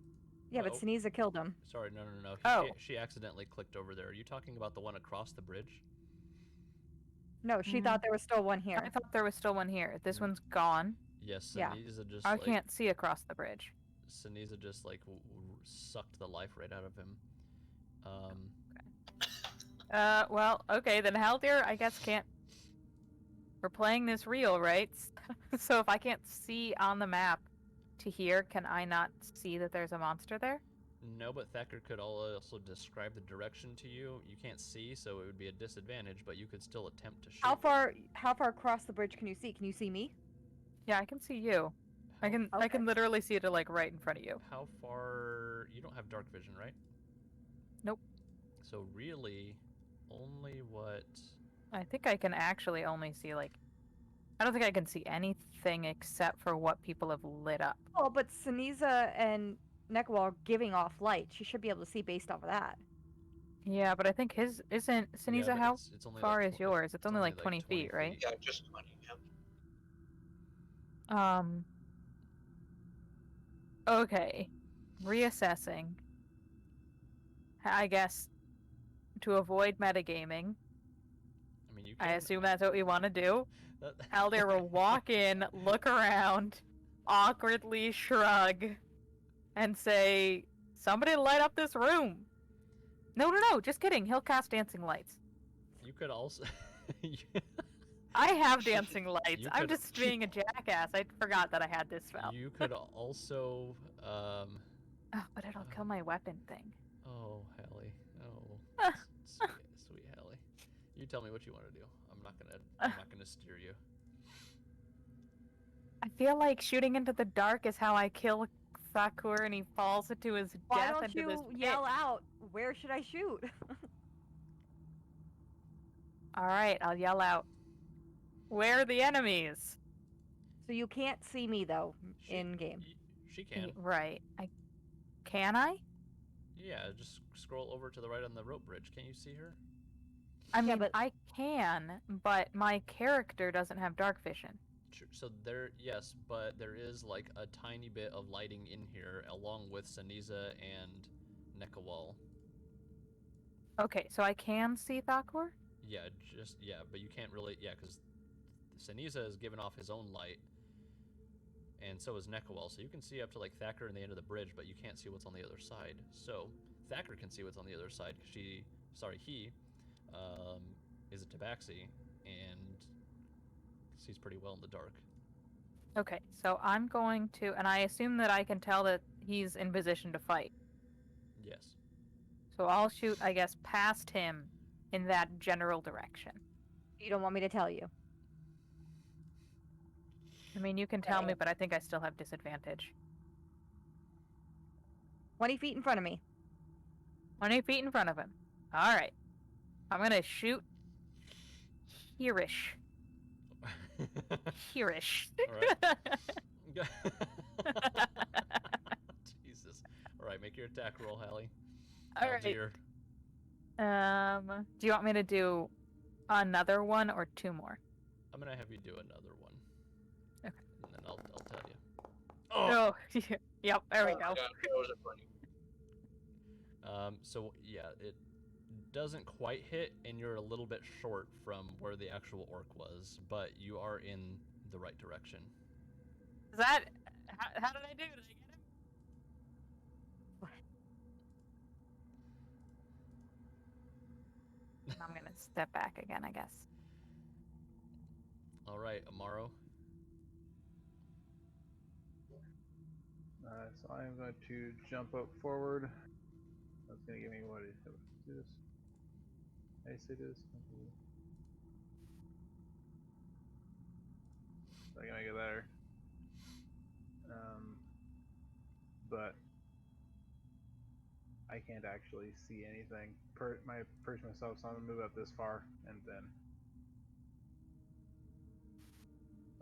Yeah, but No. Siniza killed him. Sorry, no. Oh. She accidentally clicked over there. Are you talking about the one across the bridge? No, she thought there was still one here. I thought there was still one here. This one's gone. Yes, Yeah. Siniza just I can't see across the bridge. Siniza just like sucked the life right out of him. Well, okay, then Haldir, I guess can't. We're playing this real, right? So if I can't see on the map to here, can I not see that there's a monster there? No, but Thacker could also describe the direction to you. You can't see, so it would be a disadvantage, but you could still attempt to shoot. How far across the bridge can you see? Can you see me? Yeah, I can see you. I can Okay. literally see it like right in front of you. How far? You don't have dark vision, right? Nope. So really, only what? I think I can actually only see like. I don't think I can see anything except for what people have lit up. Oh, but Siniza and Nekawal are giving off light. She should be able to see based off of that. Yeah, but I think his isn't Siniza. but How it's only far like is yours? It's only like 20 feet, right? Yeah, just 20. Yeah. Okay. Reassessing. I guess to avoid metagaming. I mean, you. I Can, assume that's what we want to do. that- Haldir will walk in, look around, awkwardly shrug, and say, "Somebody light up this room." No, just kidding. He'll cast dancing lights. You could also. I have dancing lights. You I'm could- just being a jackass. I forgot that I had this spell. You could also. Oh, but it'll kill my weapon thing. Oh, Hallie. Oh, Ah. sweet Hallie. You tell me what you want to do. I'm not gonna steer you. I feel like shooting into the dark is how I kill Thakur and he falls into his Why death don't into this you pit. yell out, where should I shoot? All right, I'll yell out. Where are the enemies? So you can't see me, though, in game. She can. Right. Can I? Yeah, just scroll over to the right on the rope bridge. Can you see her? I mean, but I can, but my character doesn't have dark vision. So there, yes, but there is like a tiny bit of lighting in here, along with Saniza and Nekawal. Okay, so I can see Thakor? Yeah, but you can't really, because Saniza has given off his own light, and so is Nekawal, so you can see up to like Thacker and the end of the bridge, but you can't see what's on the other side. So Thacker can see what's on the other side because he is a tabaxi and sees pretty well in the dark. Okay, so I'm going to, and I assume that I can tell that he's in position to fight. Yes. So I'll shoot, I guess, past him in that general direction. you don't want me to tell you. I mean, you can tell me, but I think I still have disadvantage. 20 feet in front of me. 20 feet in front of him. All right. I'm going to shoot hereish. Hereish. All right. Jesus. All right, make your attack roll, Hallie. All right. Dear. Do you want me to do another one or two more? I'm gonna have you do another one. Okay. And then I'll tell you. Oh, yep. There we go. God, that was funny. So yeah, it doesn't quite hit, and you're a little bit short from where the actual orc was, but you are in the right direction. Is that how did I do? Did I get him? I'm gonna step back again, I guess. All right, Amaro. So I am going to jump up forward. That's going to give me what is this? I say this. So I can make it better. But I can't actually see anything. My perch myself, so I'm gonna move up this far and then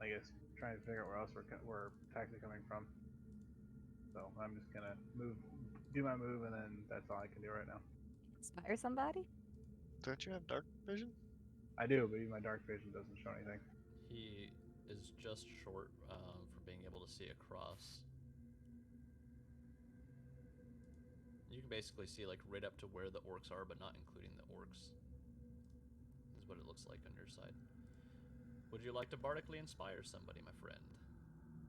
I guess trying to figure out where else we're attacks are coming from. So I'm just gonna do my move, and then that's all I can do right now. Inspire somebody? Don't you have dark vision? I do, but even my dark vision doesn't show anything. He is just short for being able to see across. You can basically see like right up to where the orcs are, but not including the orcs. Is what it looks like on your side. Would you like to bardically inspire somebody, my friend?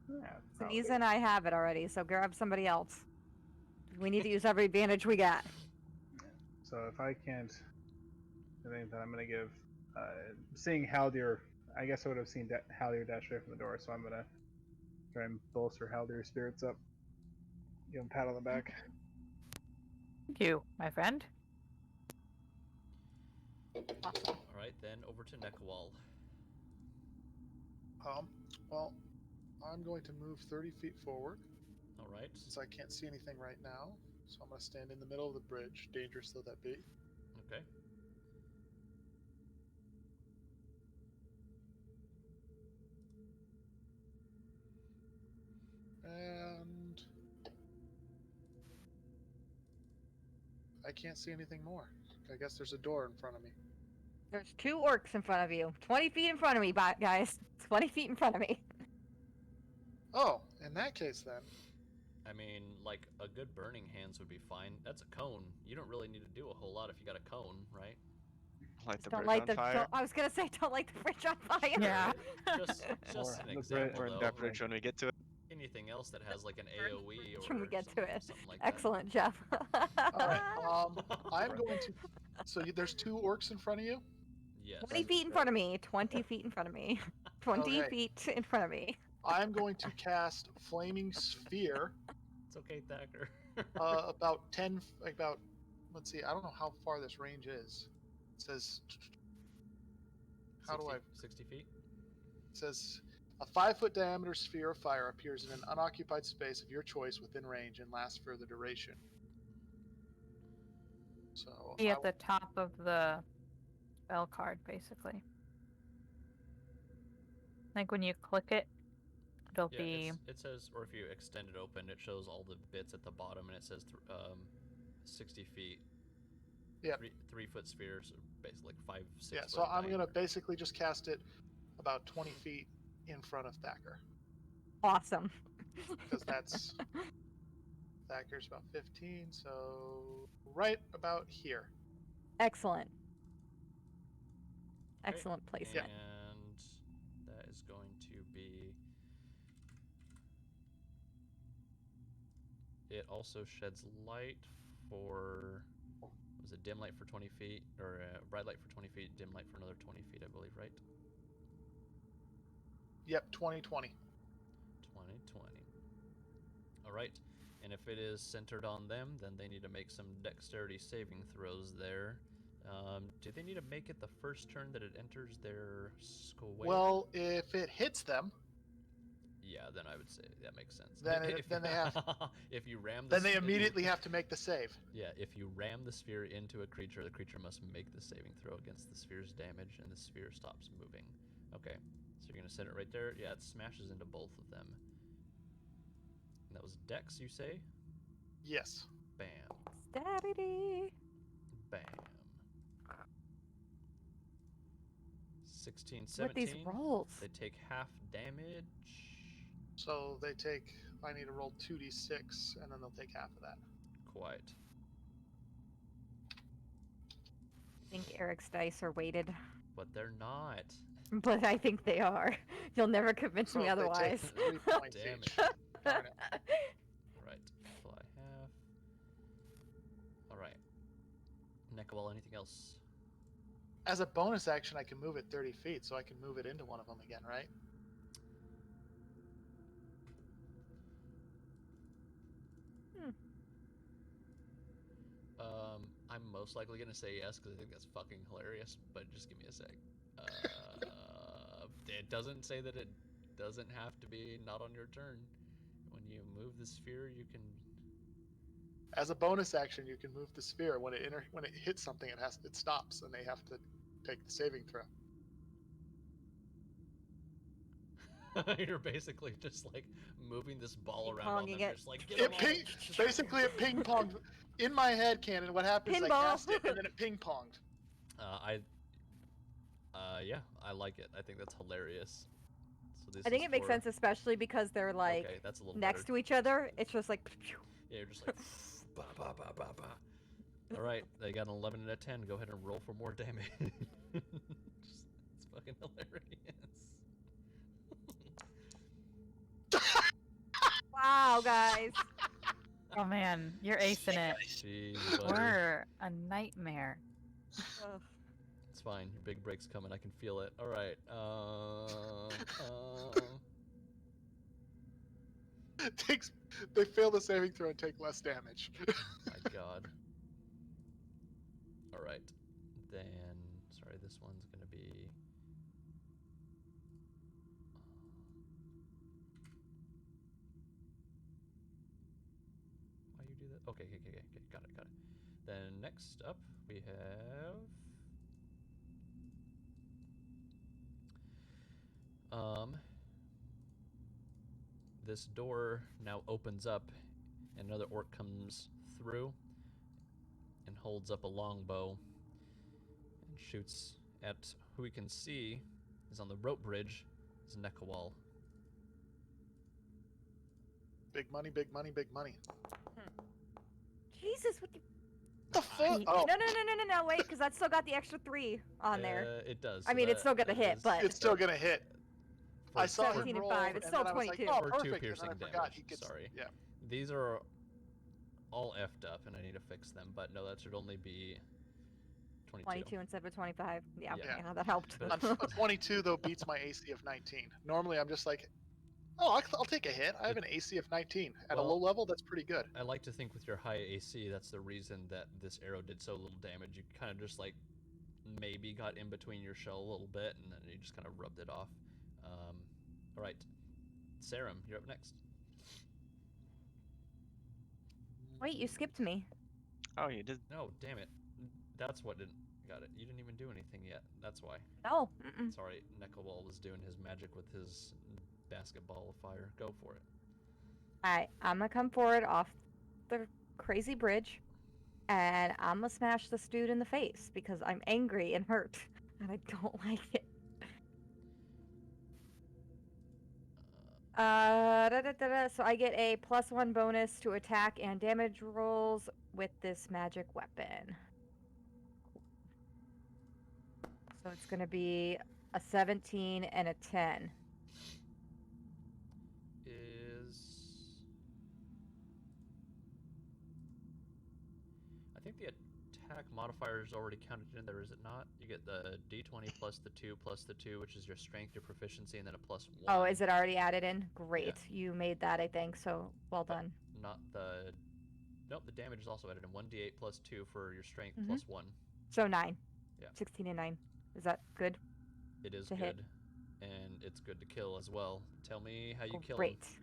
Yeah. Saniza and I have it already, so grab somebody else. We need to use every advantage we got. So if I can't, I think that I'm gonna give, seeing Haldir. I guess I would have seen Haldir dash away from the door, so I'm gonna try and bolster Haldir's spirits up. Give him a pat on the back. Thank you, my friend. All right, then over to Nekawal. Well, I'm going to move 30 feet forward. All right. Since I can't see anything right now, so I'm going to stand in the middle of the bridge, dangerous though that be. Okay. And I can't see anything more. I guess there's a door in front of me. There's 2 orcs in front of you. 20 feet in front of me, guys. 20 feet in front of me. Oh, in that case then. I mean, like, a good burning hands would be fine. That's a cone. You don't really need to do a whole lot if you got a cone, right? Light the Don't bridge light on fire. I was gonna say, don't light the bridge on fire. Yeah. Just Or an the example, Burn though. that bridge when we get to it. Anything else that has, like, an AoE or When we get to it. something like that. Excellent, Jeff. All right. I'm going to. So there's 2 orcs in front of you. Yes. 20 feet in front of me. 20 feet in front of me. 20 Okay. feet in front of me. I'm going to cast Flaming Sphere. It's okay, Thacker. About 10. Let's see. I don't know how far this range is. It says. How 60, do I? 60 feet? It says a 5-foot diameter sphere of fire appears in an unoccupied space of your choice within range and lasts for the duration. So. Be at the top of the spell card, basically. Like when you click it, it'll be. It says, or if you extend it open, it shows all the bits at the bottom, and it says 60 feet. Yeah. 3-foot sphere, so basically like 5-6 Yeah, foot so I'm going to diameter. basically just cast it about 20 feet in front of Thacker. Awesome. Because that's... Thacker's about 15, so right about here. Excellent. Okay, Excellent placement. And that is going to be... It also sheds light for... Was it dim light for 20 feet? Or bright light for 20 feet, dim light for another 20 feet, I believe, right? Yep, 2020. 2020. Alright, and if it is centered on them, then they need to make some dexterity saving throws there. Do they need to make it the first turn that it enters their square? Well, if it hits them, yeah, then I would say that makes sense. Then they have. If you ram Then they immediately have to make the save. Yeah, if you ram the sphere into a creature, the creature must make the saving throw against the sphere's damage, and the sphere stops moving. Okay, so you're gonna set it right there. Yeah, it smashes into both of them. And that was Dex, you say? Yes. Bam. Stabby. Bam. 16, With 17. these rolls. They take half damage. So they take. I need to roll 2d6, and then they'll take half of that. Quite. I think Eric's dice are weighted, But they're not. but I think they are. You'll never convince me So they otherwise. take 3 points Damn each. it. Darn it. Right. Fly half. Alright. Nekawal, anything else? As a bonus action, I can move it 30 feet, so I can move it into one of them again, right? I'm most likely gonna say yes because I think that's fucking hilarious. But just give me a sec. It doesn't say that it doesn't have to be not on your turn. When you move the sphere, you can. As a bonus action, you can move the sphere. When it hits something, it stops, and they have to take the saving throw. You're basically just like moving this ball around on them. Ping-ponging it. Just like, get them all. Basically, it ping ponged. In my head canon, what happens is I Pinball. cast it, and then it ping ponged. Yeah, I like it. I think that's hilarious. So this I think is it makes for- sense, especially because they're like okay, that's a little next better. to each other. It's just like. Yeah, you're just like. Ba, ba, ba, ba, ba. All right, they got an 11 and a 10. Go ahead and roll for more damage. It's fucking hilarious. Wow, guys. Oh man, you're acing it. Jeez, buddy. We're a nightmare. It's fine. Your big break's coming. I can feel it. All right. They fail the saving throw and take less damage. My God. All right. Then, sorry, this one's gonna be. Why you do that? Okay. Got it. Then next up we have. This door now opens up, and another orc comes through and holds up a longbow and shoots at who we can see is on the rope bridge is Nekawal. Big money, big money, big money. Jesus, what The fuck? No, no, wait, because that's still got the extra 3 on there. It does. I mean, it's still gonna hit, but It's still gonna hit. I saw him 17 and roll, 5, it's and still then I was like, 22. oh, For 2 perfect. And piercing then I forgot damage. he gets. Sorry. Yeah. These are all effed up, and I need to fix them. But no, that should only be 22. 22 instead of 25. Yeah, Yeah. that helped. A 22 though beats my AC of 19. Normally, I'm just like, oh, I'll take a hit. I have an AC of 19 at a Well, low level. That's pretty good. I like to think with your high AC, that's the reason that this arrow did so little damage. You kind of just like maybe got in between your shell a little bit, and then you just kind of rubbed it off. All right, Sarum, you're up next. Wait, you skipped me. Oh, you did. No, damn it. That's what didn't. Got it. You didn't even do anything yet. That's why. No. Sorry, Nekawal was doing his magic with his basketball of fire. Go for it. Alright, I'm gonna come forward off the crazy bridge, and I'm gonna smash this dude in the face because I'm angry and hurt, and I don't like it. So I get a +1 bonus to attack and damage rolls with this magic weapon. So it's gonna be a 17 and a 10. I think the attack modifier is already counted in there, is it not? You get the d20 plus the 2, which is your strength, your proficiency, and then a +1. Oh, is it already added in? Great. You made that, I think, so well done. Not the... Nope, the damage is also added in. 1d8 plus 2 for your strength Mhm. plus 1. So 9. Yeah. 16 and 9. Is that good? It is to good. hit? And it's good to kill as well. Tell me how you kill him. Great.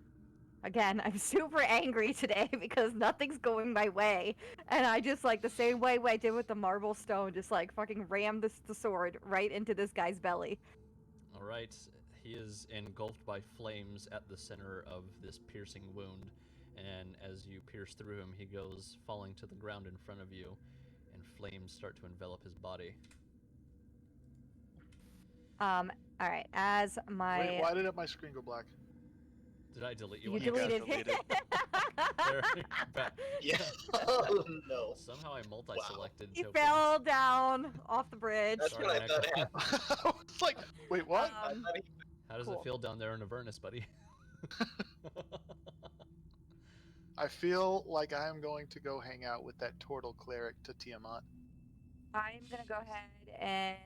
Again, I'm super angry today because nothing's going my way. And I just, like, the same way I did with the marble stone, just, like, fucking ram the sword right into this guy's belly. Alright, he is engulfed by flames at the center of this piercing wound. And as you pierce through him, he goes falling to the ground in front of you. And flames start to envelop his body. Alright, as my... Wait, why did my screen go black? Did I delete you? You on deleted accident? it. There, you're back. Yeah. Oh no. Somehow I multi-selected. He tokens. fell down off the bridge. That's Sorry, what I Nico. thought happened. I was like, wait, what? I thought he... How does Cool. it feel down there in Avernus, buddy? I feel like I am going to go hang out with that turtle cleric to Tiamat. I'm gonna go ahead and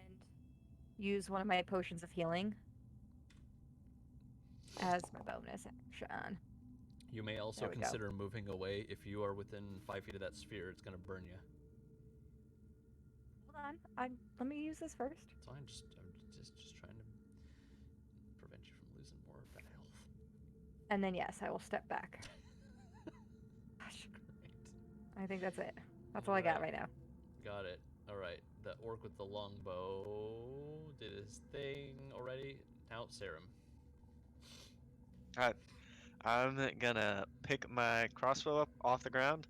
use one of my potions of healing as my bonus action. You may also There we go. consider moving away. If you are within 5 feet of that sphere, it's going to burn you. Hold on, let me use this first. It's fine. I'm just trying to prevent you from losing more of that health. And then yes, I will step back. Gosh, Great. I think that's it. That's all I got right now. Got it. All right. The orc with the longbow did his thing already. Now, Sarum. Alright. I'm gonna pick my crossbow up off the ground,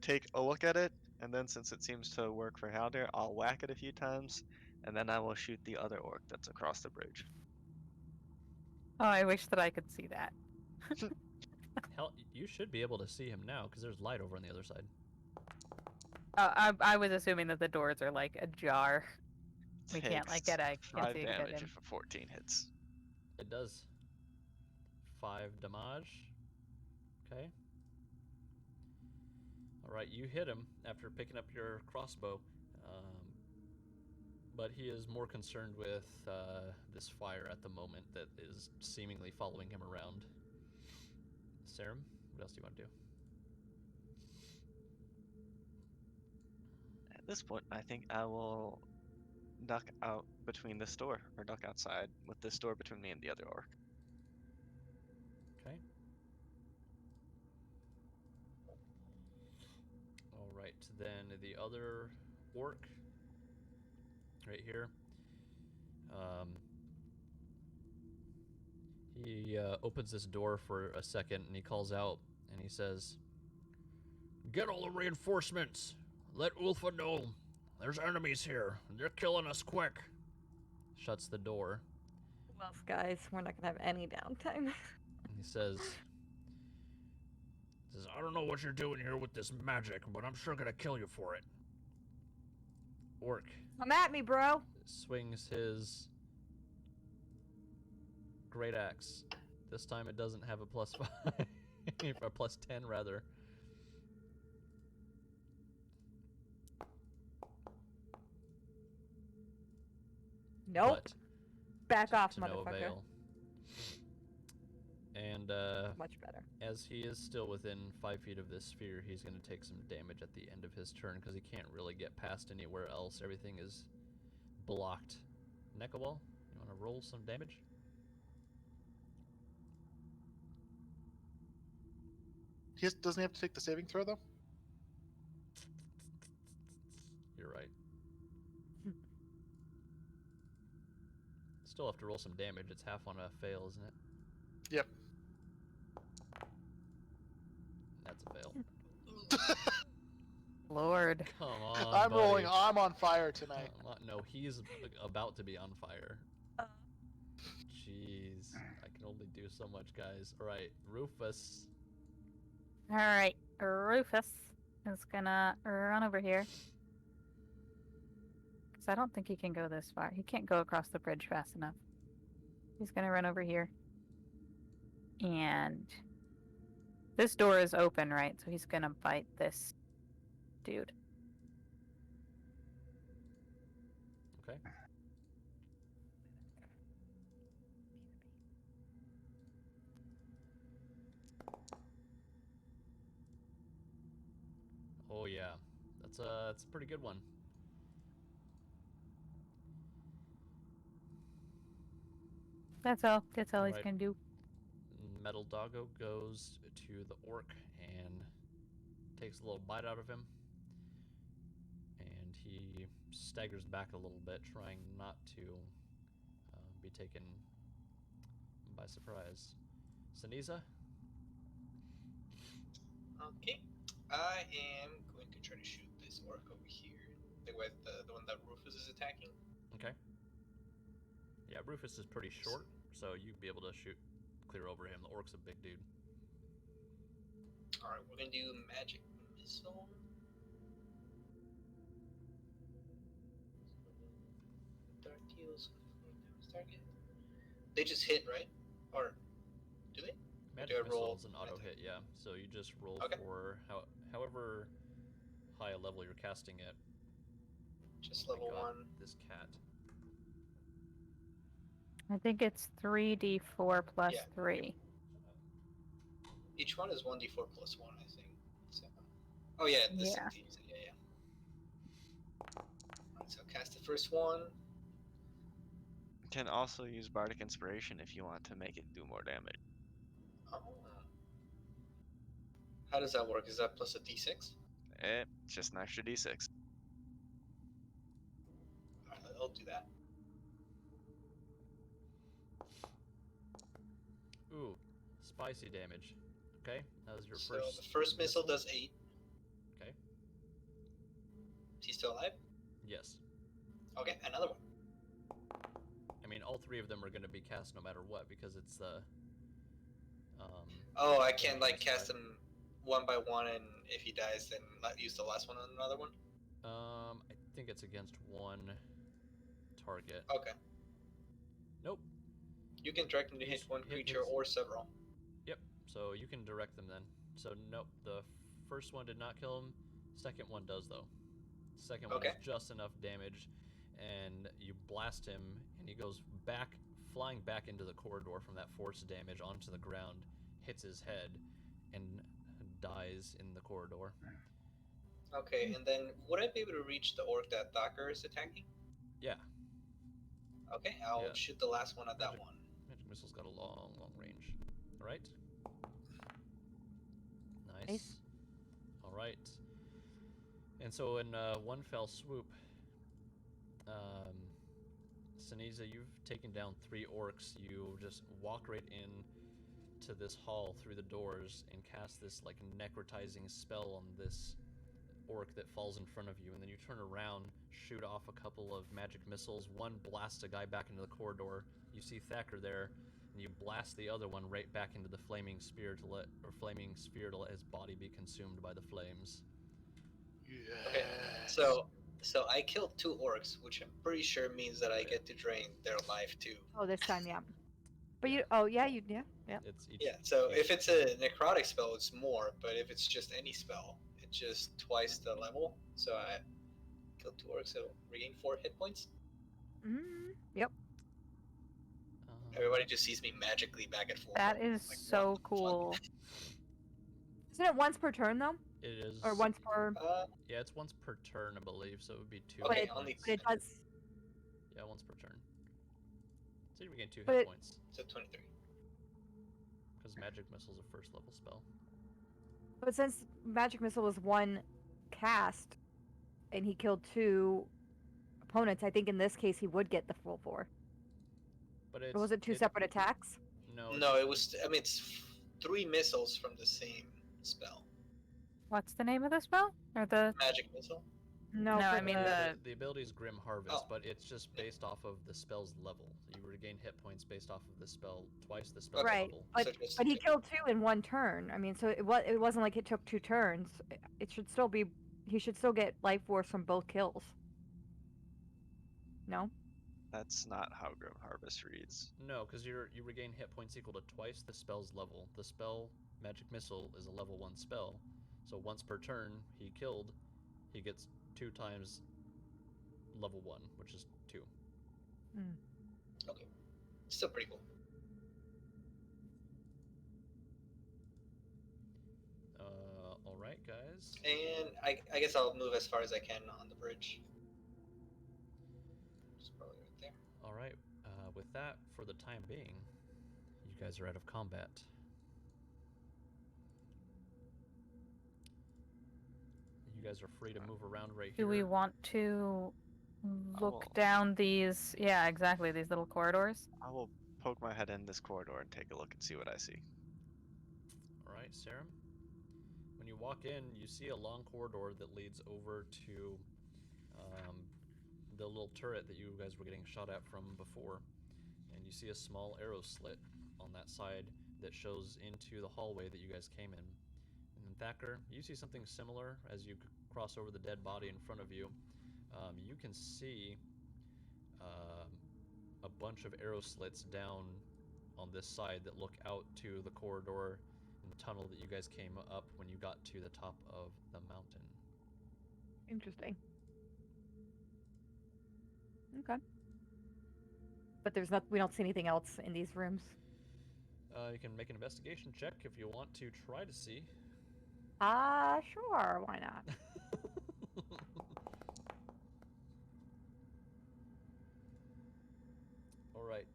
take a look at it, and then since it seems to work for Haldir, I'll whack it a few times, and then I will shoot the other orc that's across the bridge. Oh, I wish that I could see that. Hell, you should be able to see him now because there's light over on the other side. I was assuming that the doors are like ajar. We can't like Takes get a 5 get damage in. if a 14 hits. It does. 5 damage. Okay. Alright, you hit him after picking up your crossbow. But he is more concerned with this fire at the moment that is seemingly following him around. Sarum, what else do you want to do? At this point, I think I will duck out between this door, or duck outside with this door between me and the other orc. Okay. Alright, then the other orc, right here. He opens this door for a second and he calls out and he says, Get all the reinforcements. Let Ulfa know. There's enemies here. They're killing us quick. shuts the door, Well, guys, we're not gonna have any downtime. and he says, I don't know what you're doing here with this magic, but I'm sure gonna kill you for it. Orc Come at me, bro. swings his great axe. This time it doesn't have a +5, or +10 rather. Nope. But Back off, to no motherfucker. avail. And Much better. as he is still within 5 feet of this sphere, he's going to take some damage at the end of his turn because he can't really get past anywhere else. Everything is blocked. Nekawal, you want to roll some damage? Doesn't he have to take the saving throw though? You're right. Still have to roll some damage. It's half on a fail, isn't it? Yep. That's a fail. Lord. Come on, I'm buddy. rolling. I'm on fire tonight. Come on. No, he's about to be on fire. Uh. Jeez, I can only do so much, guys. All right, Rufus. All right, Rufus is gonna run over here. Because I don't think he can go this far. He can't go across the bridge fast enough. He's gonna run over here. And this door is open, right? So he's gonna bite this dude. Okay. Oh yeah, that's a pretty good one. That's all. That's all he's Right. gonna do. Metal Doggo goes to the orc and takes a little bite out of him. And he staggers back a little bit, trying not to be taken by surprise. Saniza? Okay. I am going to try to shoot this orc over here. The one that Rufus is attacking. Okay. Yeah, Rufus is pretty short, so you'd be able to shoot clear over him. The orc's a big dude. Alright, we're gonna do magic missile. Dark deals target. They just hit, right? Or do they? Magic do I roll missile is an auto magic? hit, yeah. So you just roll Okay. for however high a level you're casting it. Just Oh my level God, 1. This cat. I think it's 3d4 plus Yeah. 3. Each one is 1d4 plus 1, I think. So. Oh yeah, this Yeah. is yeah. Alright, so cast the first one. Can also use Bardic Inspiration if you want to make it do more damage. Oh. How does that work? Is that plus a d6? It's just an extra d6. Alright, I'll do that. Ooh, spicy damage. Okay, that was your So first. the first missile does 8. Okay. Is he still alive? Yes. Okay, another one. I mean, all three of them are going to be cast no matter what because it's the. Oh, I can like cast them one by one, and if he dies, then not use the last one on another one. I think it's against one target. Okay. Nope. You can direct him to hit one creature or several. Yep. So you can direct them then. So nope, the first one did not kill him. Second one does though. Second one is just enough damage, and you blast him, and he goes back, flying back into the corridor from that force damage onto the ground, hits his head, and dies in the corridor. Okay, and then would I be able to reach the orc that Thacker is attacking? Yeah. Okay, I'll shoot the last one at that one. Magic missile's got a long, long range. All right. Nice. All right. And so in one fell swoop, Saniza, you've taken down 3 orcs. You just walk right in to this hall through the doors and cast this like necrotizing spell on this orc that falls in front of you, and then you turn around, shoot off a couple of magic missiles. One blasts a guy back into the corridor. You see Thacker there, and you blast the other one right back into the flaming sphere to let his body be consumed by the flames. Yes. Okay, so I killed 2 orcs, which I'm pretty sure means that I get to drain their life too. Oh, this time, yeah. But yeah. It's each, Yeah, so if it's a necrotic spell, it's more, but if it's just any spell, it's just twice the level. So I killed 2 orcs, so regain 4 hit points. Yep. Everybody just sees me magically back at full. That is like, so cool. Isn't it once per turn though? It is. Or once per? Yeah, it's once per turn, I believe, so it would be 2 Okay, hit only points. But it does. Yeah, once per turn. So you regain 2 But hit it- points. So 23. Because magic missile's a first level spell. But since magic missile was one cast, and he killed 2 opponents, I think in this case he would get the full 4. But Or was it 2 separate attacks? No. No, it was. I mean, it's 3 missiles from the same spell. What's the name of the spell? Or the... Magic missile. No, No, for I mean The ability is Grim Harvest, Oh. but it's just based off of the spell's level. You regain hit points based off of the spell, twice the spell's right, level. but So just but he take- killed 2 in 1 turn. I mean, so it wasn't like it took 2 turns. It should still be. He should still get life force from both kills. No. That's not how Grim Harvest reads. No, because you regain hit points equal to twice the spell's level. The spell Magic Missile is a level 1 spell, so once per turn he killed, he gets 2 times level 1, which is 2. Okay. Still pretty cool. All right, guys. And I guess I'll move as far as I can on the bridge. Just probably right there. All right. With that, for the time being, you guys are out of combat. You guys are free to move around right here. Do we want to look will- down these... Yeah, exactly, these little corridors? I will poke my head in this corridor and take a look and see what I see. All right, Sarah. When you walk in, you see a long corridor that leads over to the little turret that you guys were getting shot at from before. And you see a small arrow slit on that side that shows into the hallway that you guys came in. And then Thacker, you see something similar as you cross over the dead body in front of you. You can see a bunch of arrow slits down on this side that look out to the corridor and the tunnel that you guys came up when you got to the top of the mountain. Interesting. Okay. But there's not. We don't see anything else in these rooms. You can make an investigation check if you want to try to see. Sure. Why not? All right.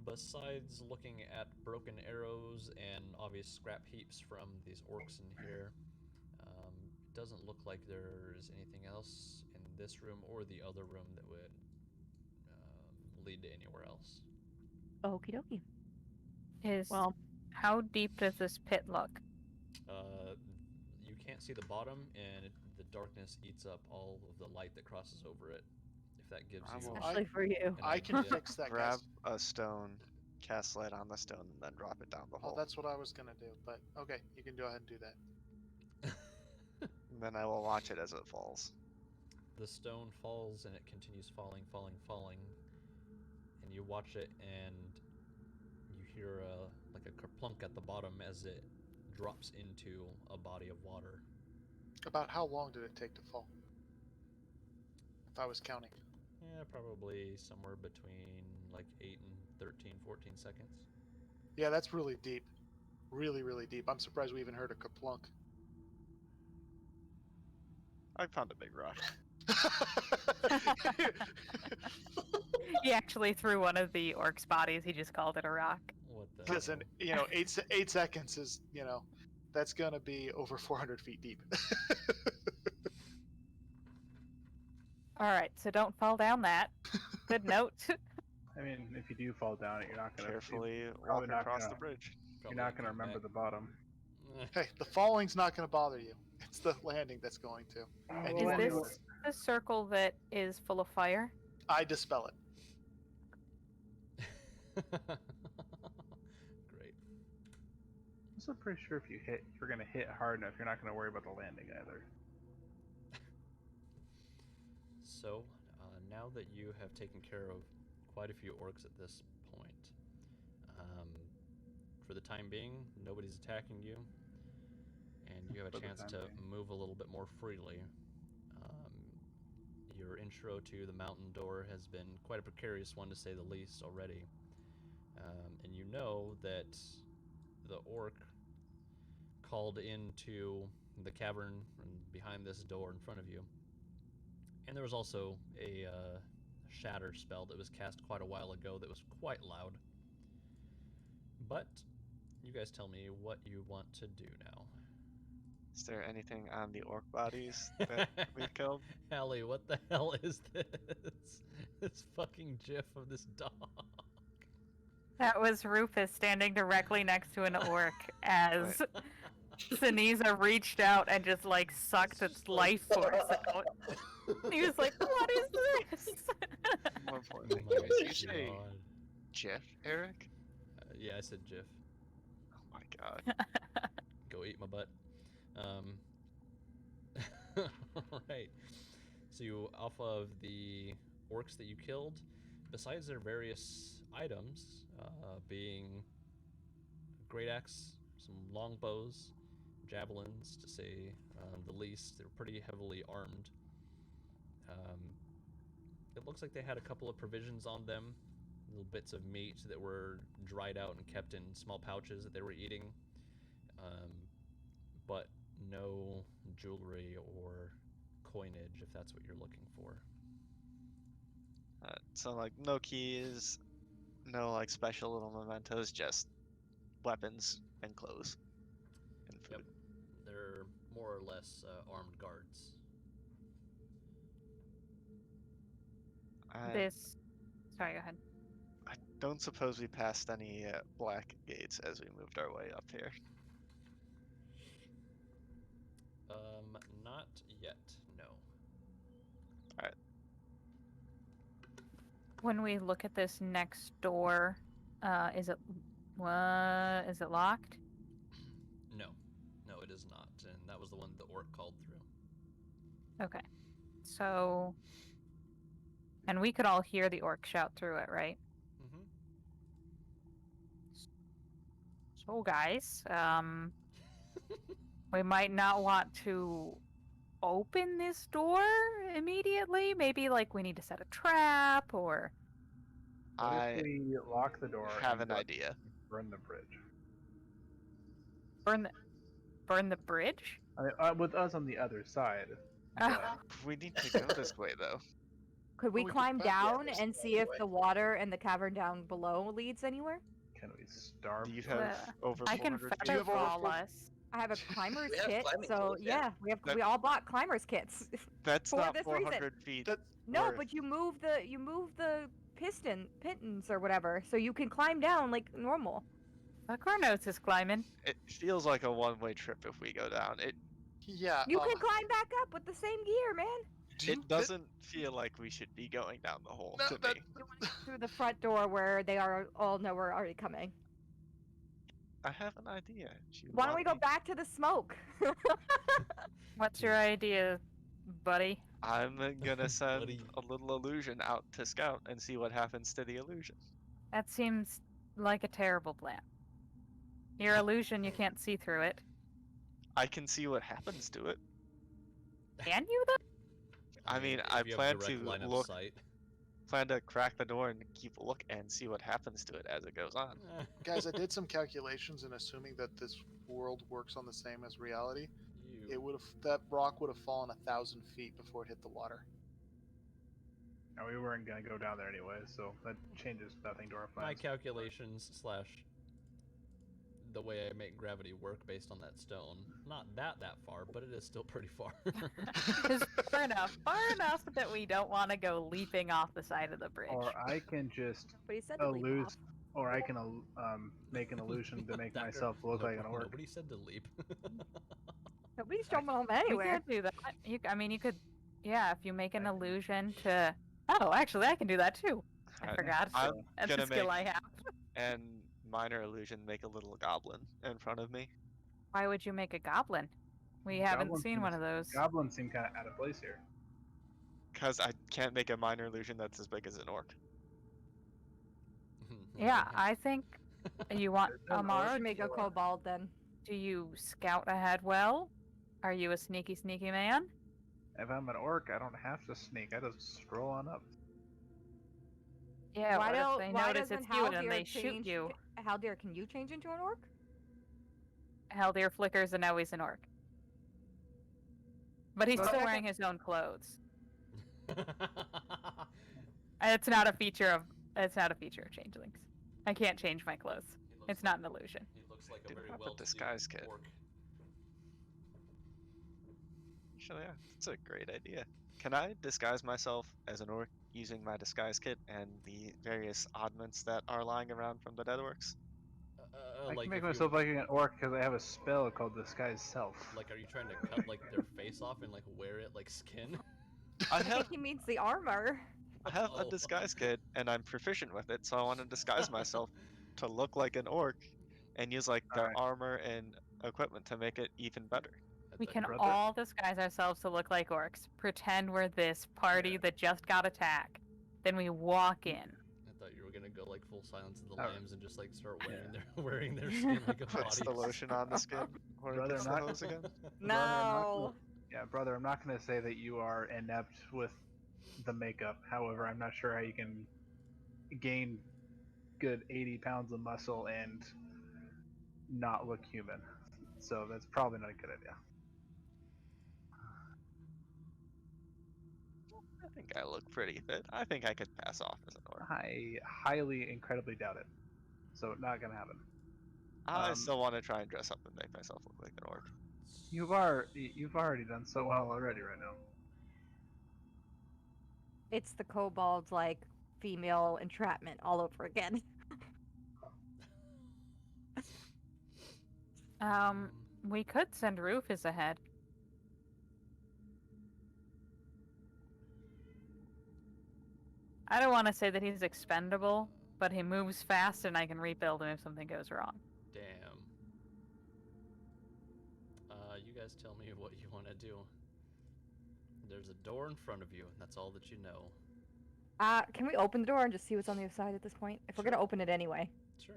Besides looking at broken arrows and obvious scrap heaps from these orcs in here, it doesn't look like there's anything else in this room or the other room that would lead to anywhere else. Okie dokie. Well, how deep does this pit look? You can't see the bottom, and the darkness eats up all of the light that crosses over it. If that gives I you will- Especially for you. an I can idea. fix that, Grab guys. a stone, cast light on the stone, and then drop it down the Oh, hole. that's what I was gonna do. But okay, you can go ahead and do that. And then I will watch it as it falls. The stone falls and it continues falling, falling, and you watch it and you hear like a kerplunk at the bottom as it drops into a body of water. About how long did it take to fall? If I was counting. Yeah, probably somewhere between like 8 and 13, 14 seconds. Yeah, that's really deep. Really, really deep. I'm surprised we even heard a kerplunk. I found a big rock. He actually threw one of the orc's bodies. He just called it a rock. What the Listen, hell? 8 seconds is, that's gonna be over 400 feet deep. All right, so don't fall down that. Good note. I mean, if you do fall down it, you're not gonna Carefully probably walk not across the gonna- bridge. You're not gonna remember the bottom. Hey, the falling's not gonna bother you. It's the landing that's going to. And you Is won't be this able to- the circle that is full of fire? I dispel it. Great. I'm also pretty sure if you're gonna hit hard enough, you're not gonna worry about the landing either. So, now that you have taken care of quite a few orcs at this point, for the time being, nobody's attacking you, and you have For a the chance time to being. move a little bit more freely. Your intro to the mountain door has been quite a precarious one, to say the least, already. And you know that the orc called into the cavern behind this door in front of you. And there was also a shatter spell that was cast quite a while ago that was quite loud. But you guys tell me what you want to do now. Is there anything on the orc bodies that we've killed? Hallie, what the hell is this? This fucking gif of this dog. That was Rufus standing directly next to an orc as Sneeza reached out and just like sucked its life force out. He was like, "What is this?" More Oh importantly, my did you say god. GIF, Eric? Yeah, I said GIF. Oh my god. Go eat my butt. Alright. So you, off of the orcs that you killed, besides their various items, being a great axe, some longbows, javelins, to say the least, they're pretty heavily armed. It looks like they had a couple of provisions on them, little bits of meat that were dried out and kept in small pouches that they were eating, but no jewelry or coinage, if that's what you're looking for. So like no keys, no like special little mementos, just weapons and clothes and food. Yep. They're more or less armed guards. This. Sorry, go ahead. I don't suppose we passed any black gates as we moved our way up here. Not yet, no. Alright. When we look at this next door, is it locked? No. No, it is not. And that was the one the orc called through. Okay. So, and we could all hear the orc shout through it, right? Mm-hmm. So, guys, we might not want to open this door immediately. Maybe like we need to set a trap or. What I if we lock the door? have and an idea. Burn the bridge. Burn the bridge? I mean, with us on the other side. Ah. but- We need to go this way though. Could we Well, we could climb back- yeah, down there's and no see if way. the water in the cavern down below leads anywhere? Can we starve? Do you the- have Well, over I can 400 feet? Do you have over feather fall 4 us. I have a climber's We have kit, climbing so tools, yeah. yeah, That- we all bought climbers kits. That's for not this reason. 400 feet. That- No, worth. but you move the pitons or whatever, so you can climb down like normal. Carnos is climbing. It feels like a one-way trip if we go down. Yeah. You can climb back up with the same gear, man. It doesn't feel like we should be going down the hole No, to that- me. Through the front door where they all know we're already coming. I have an idea. Do you Why don't want we go me- back to the smoke? What's your idea, buddy? I'm gonna send Buddy. a little illusion out to scout and see what happens to the illusion. That seems like a terrible plan. Your illusion, you can't see through it. I can see what happens to it. Can you though? I mean, if I you have plan direct to line of look, sight. plan to crack the door and keep a look and see what happens to it as it goes on. Guys, I did some calculations, and assuming that this world works on the same as reality, that rock would have fallen 1,000 feet before it hit the water. No, we weren't gonna go down there anyway, so that changes nothing to our My plans. calculations / the way I make gravity work based on that stone. Not that far, but it is still pretty far. It's far enough that we don't want to go leaping off the side of the bridge. Or I can just But he said to leave illusion, off. or I can make an illusion to make Doctor, myself look like an orc. Nobody said to leap. Nobody's jumping home We anywhere. can't do that. You could, yeah, if you make an illusion to. Oh, actually, I can do that too. I Alright, forgot. I'm That's a gonna skill make- I have. And minor illusion make a little goblin in front of me. Why would you make a goblin? We haven't Goblin seen seems- one of those. Goblins seem kind of out of place here. Because I can't make a minor illusion that's as big as an orc. Yeah, I think you want no Amaro. Should make a kobold then. Do you scout ahead well? Are you a sneaky man? If I'm an orc, I don't have to sneak. I just stroll on up. Yeah. why what don't? if they Why notice doesn't it's you and then Haldir they shoot change? you? Haldir, can you change into an orc? Haldir flickers and now he's an orc. But he's Well, still that- wearing his own clothes. It's not a feature of changelings. I can't change my clothes. It's not an illusion. He looks like a Didn't very have a well disguise kit. orc. Actually, yeah, that's a great idea. Can I disguise myself as an orc using my disguise kit and the various oddments that are lying around from the dead orcs? I like can make if myself you, like an orc because I have a spell called Disguise Self. like, are you trying to cut like their face off and like wear it like skin? I have He means the armor. I have a Oh. disguise kit and I'm proficient with it, so I want to disguise myself to look like an orc and use like their Alright. armor and equipment to make it even better. I We thought can you were- Brother? all disguise ourselves to look like orcs. Pretend we're this party that just got attacked. Then we walk in. I thought you were gonna go like full Silence of the Alright. Lambs and just like start Yeah. wearing their skin like a Puts body. the lotion on the skin where it Brother, gets I'm the not- hose again. Brother, I'm not No. gonna- Yeah, brother, I'm not going to say that you are inept with the makeup. However, I'm not sure how you can gain good 80 pounds of muscle and not look human. So that's probably not a good idea. I think I look pretty fit. I think I could pass off as an orc. I highly, incredibly doubt it. So not going to happen. I still want to try and dress up and make myself look like an orc. You've already done so well already right now. It's the kobold's like female entrapment all over again. We could send Rufus ahead. I don't want to say that he's expendable, but he moves fast and I can rebuild him if something goes wrong. Damn. You guys tell me what you want to do. There's a door in front of you, and that's all that you know. Can we open the door and just see what's on the other side at this point? If we're gonna open it anyway. Sure.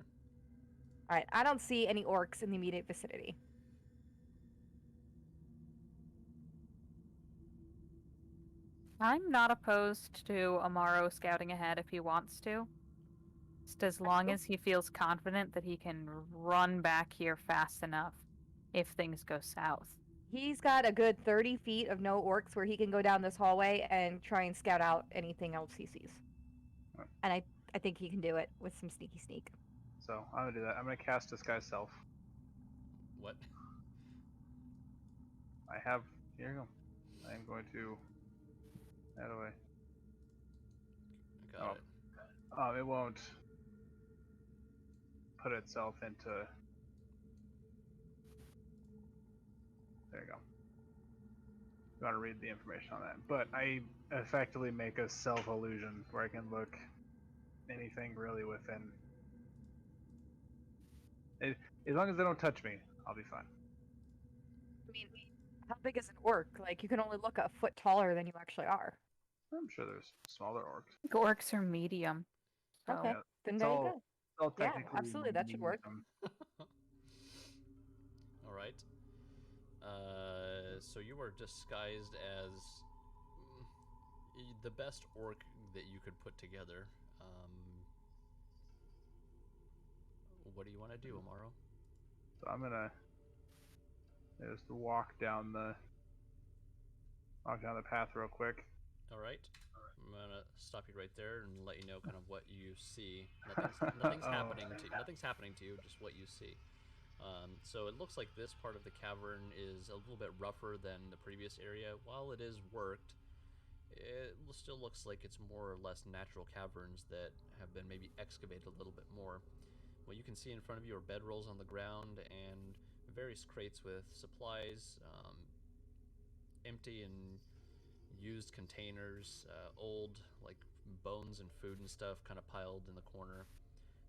Alright, I don't see any orcs in the immediate vicinity. I'm not opposed to Amaro scouting ahead if he wants to. Just as long as he feels confident that he can run back here fast enough if things go south. He's got a good 30 feet of no orcs where he can go down this hallway and try and scout out anything else he sees. Alright. And I think he can do it with some sneaky sneak. So I'm going to do that. I'm going to cast Disguise Self. What? I have. Here you go. I am going to. That away. I got it. It won't put itself into. There you go. You want to read the information on that, but I effectively make a self illusion where I can look anything really within. As long as they don't touch me, I'll be fine. I mean, how big is an orc? Like, you can only look a foot taller than you actually are. I'm sure there's smaller orcs. I think orcs are medium. So. Okay, Yeah, then it's there you all- go. Well, Yeah, technically absolutely, that should work. medium. All right. So you are disguised as the best orc that you could put together. What do you want to do, Amaro? So I'm gonna just walk down the path real quick. All right. I'm gonna stop you right there and let you know kind of what you see. Nothing's Oh. Nothing's happening to you. Just what you see. So it looks like this part of the cavern is a little bit rougher than the previous area. While it is worked, it still looks like it's more or less natural caverns that have been maybe excavated a little bit more. What you can see in front of you are bedrolls on the ground and various crates with supplies, empty and used containers, old like bones and food and stuff kind of piled in the corner.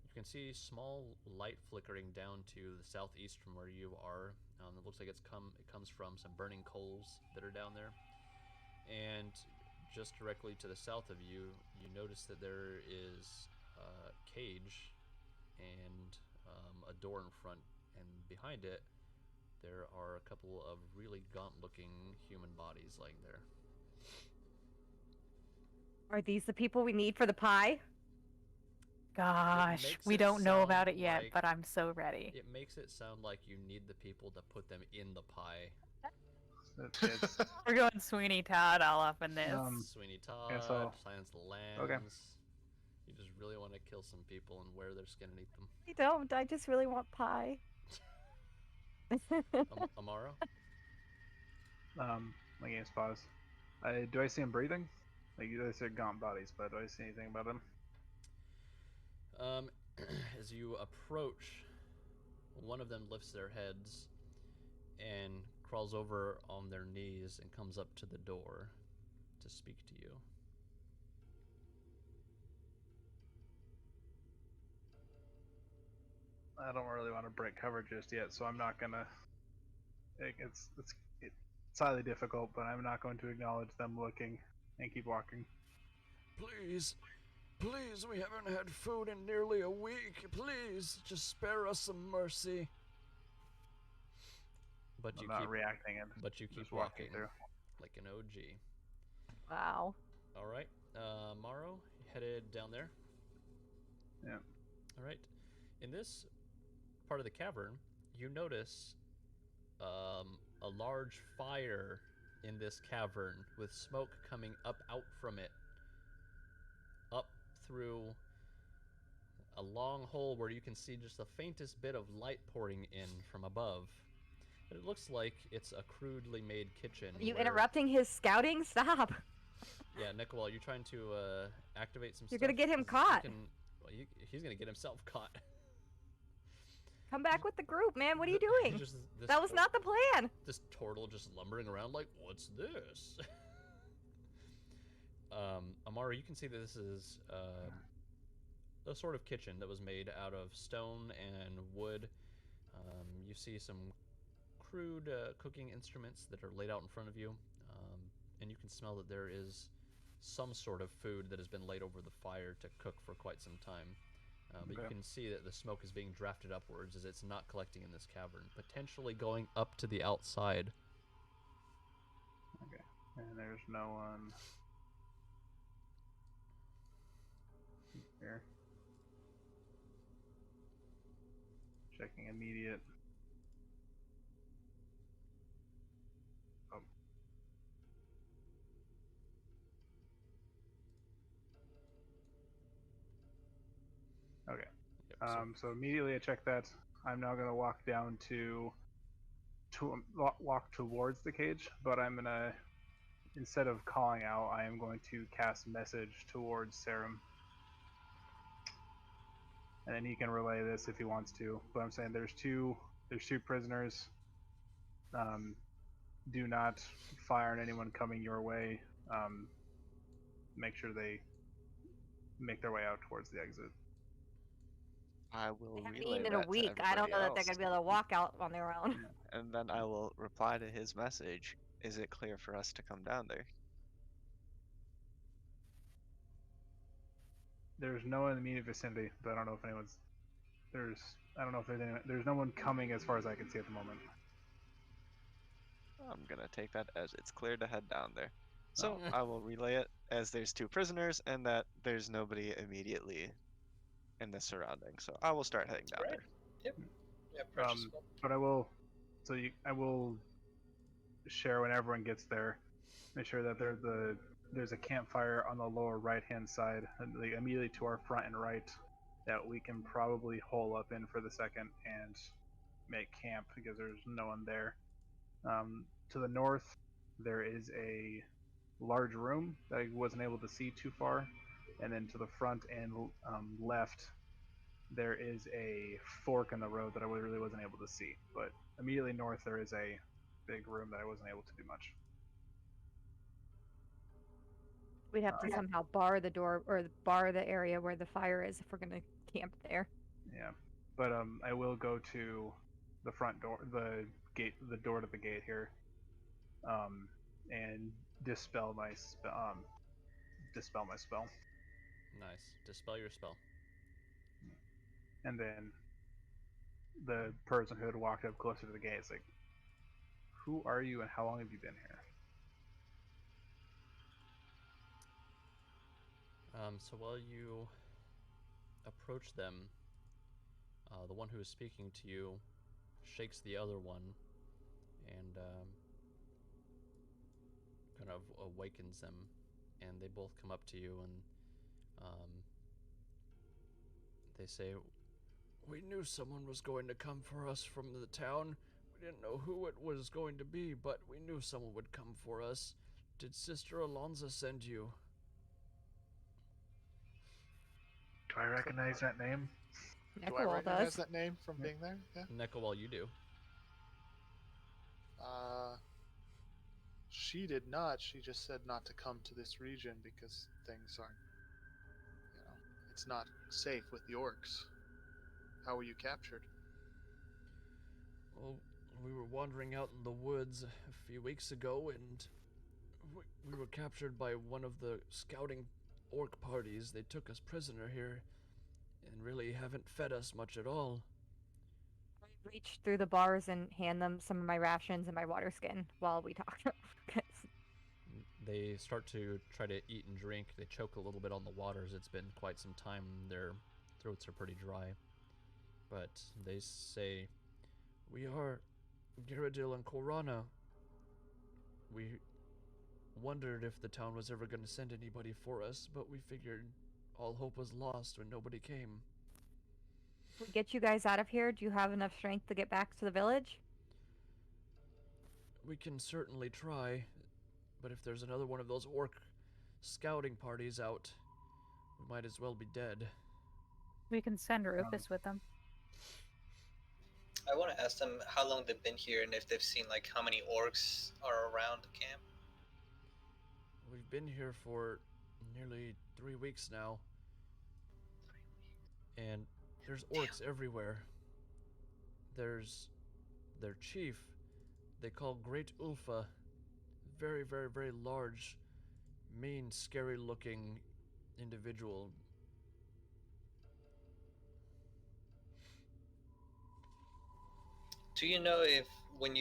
You can see small light flickering down to the southeast from where you are. It looks like it comes from some burning coals that are down there. And just directly to the south of you, you notice that there is a cage and a door in front, and behind it there are a couple of really gaunt-looking human bodies laying there. Are these the people we need for the pie? Gosh, makes we it don't know about sound it yet, like- but I'm so ready. It makes it sound like you need the people to put them in the pie. It's, We're going Sweeney Todd all up in this. Sweeney Todd, yeah, so- Silence of the Lambs. okay. You just really want to kill some people and wear their skin and eat them. I don't. I just really want pie. Amaro? My game's paused. Do I see him breathing? Like you guys said, gaunt bodies, but do I see anything about him? As you approach one of them lifts their heads and crawls over on their knees and comes up to the door to speak to you. I don't really want to break cover just yet, so I'm not gonna. It's highly difficult, but I'm not going to acknowledge them looking and keep walking. Please, please, we haven't had food in nearly a week. Please, just spare us some mercy. But I'm you not keep reacting and but you keep just walking walking through. like an OG. Wow. All right, Morrow, headed down there. Yeah. All right, in this part of the cavern, you notice a large fire in this cavern with smoke coming up out from it, up through a long hole where you can see just the faintest bit of light pouring in from above. It looks like it's a crudely made kitchen. Are you where... interrupting his scouting? Stop. Yeah, Nicole, are you trying to activate some You're stuff? gonna get him 'Cause caught. Well, he's gonna get himself caught. Come back with the group, man. What are you doing? That was not the plan. This turtle just lumbering around like, what's this? Amara, you can see that this is a sort of kitchen that was made out of stone and wood. You see some crude cooking instruments that are laid out in front of you, and you can smell that there is some sort of food that has been laid over the fire to cook for quite some time. But you can see that the smoke is being drafted upwards as it's not collecting in this cavern, potentially going up to the outside. Okay. And there's no one here. Checking immediate. Oh. Okay. Yep, so immediately I check that. I'm now going to walk down to walk towards the cage, but I'm going to, instead of calling out, I am going to cast message towards Serum. And then he can relay this if he wants to. But I'm saying there's two prisoners. Do not fire on anyone coming your way. Make sure they make their way out towards the exit. I will They haven't relay eaten in a that to week. I don't everybody know that they're else, gonna be able to walk out on their own. and then I will reply to his message. Is it clear for us to come down there? There's no one in the immediate vicinity, but I don't know if anyone's I don't know if there's no one coming as far as I can see at the moment. I'm gonna take that as it's clear to head down there. So I will relay it as there's two prisoners and that there's nobody immediately in the surroundings. So I will start heading down there. Yep. Yeah, precious. But I will share when everyone gets there. Make sure that there's a campfire on the lower right hand side, immediately to our front and right, that we can probably hole up in for the second and make camp because there's no one there. To the north, there is a large room that I wasn't able to see too far, and then to the front and left, there is a fork in the road that I really wasn't able to see. But immediately north, there is a big room that I wasn't able to do much. We'd have to somehow bar the door or bar the area where the fire is if we're gonna camp there. Yeah, but I will go to the front door, the door to the gate here, and dispel my spell. Nice. Dispel your spell. And then the person who had walked up closer to the gate is like, "Who are you, and how long have you been here?" So while you approach them, the one who is speaking to you shakes the other one and kind of awakens them, and they both come up to you and they say, We knew someone was going to come for us from the town. We didn't know who it was going to be, but we knew someone would come for us. Did Sister Alonza send you? Do I recognize that name? Do I Nekawal recognize does. that name from Yeah. being there? Yeah. Nekawal, you do. She did not. She just said not to come to this region because things aren't, it's not safe with the orcs. How were you captured? Well, we were wandering out in the woods a few weeks ago, and we were captured by one of the scouting orc parties. They took us prisoner here, and really haven't fed us much at all. I reach through the bars and hand them some of my rations and my water skin while we talk. 'Cause They start to try to eat and drink. They choke a little bit on the waters. It's been quite some time. Their throats are pretty dry. But they say, We are Gyrodil and Korana. We wondered if the town was ever going to send anybody for us, but we figured all hope was lost when nobody came. if we get you guys out of here, do you have enough strength to get back to the village? We can certainly try, but if there's another one of those orc scouting parties out, we might as well be dead. We can send Rufus with them. I want to ask them how long they've been here and if they've seen like how many orcs are around the camp. We've been here for nearly 3 weeks now, and there's orcs everywhere. There's their chief, they call Great Ulfa. Very, very, very large, mean, scary looking individual. Do you know if did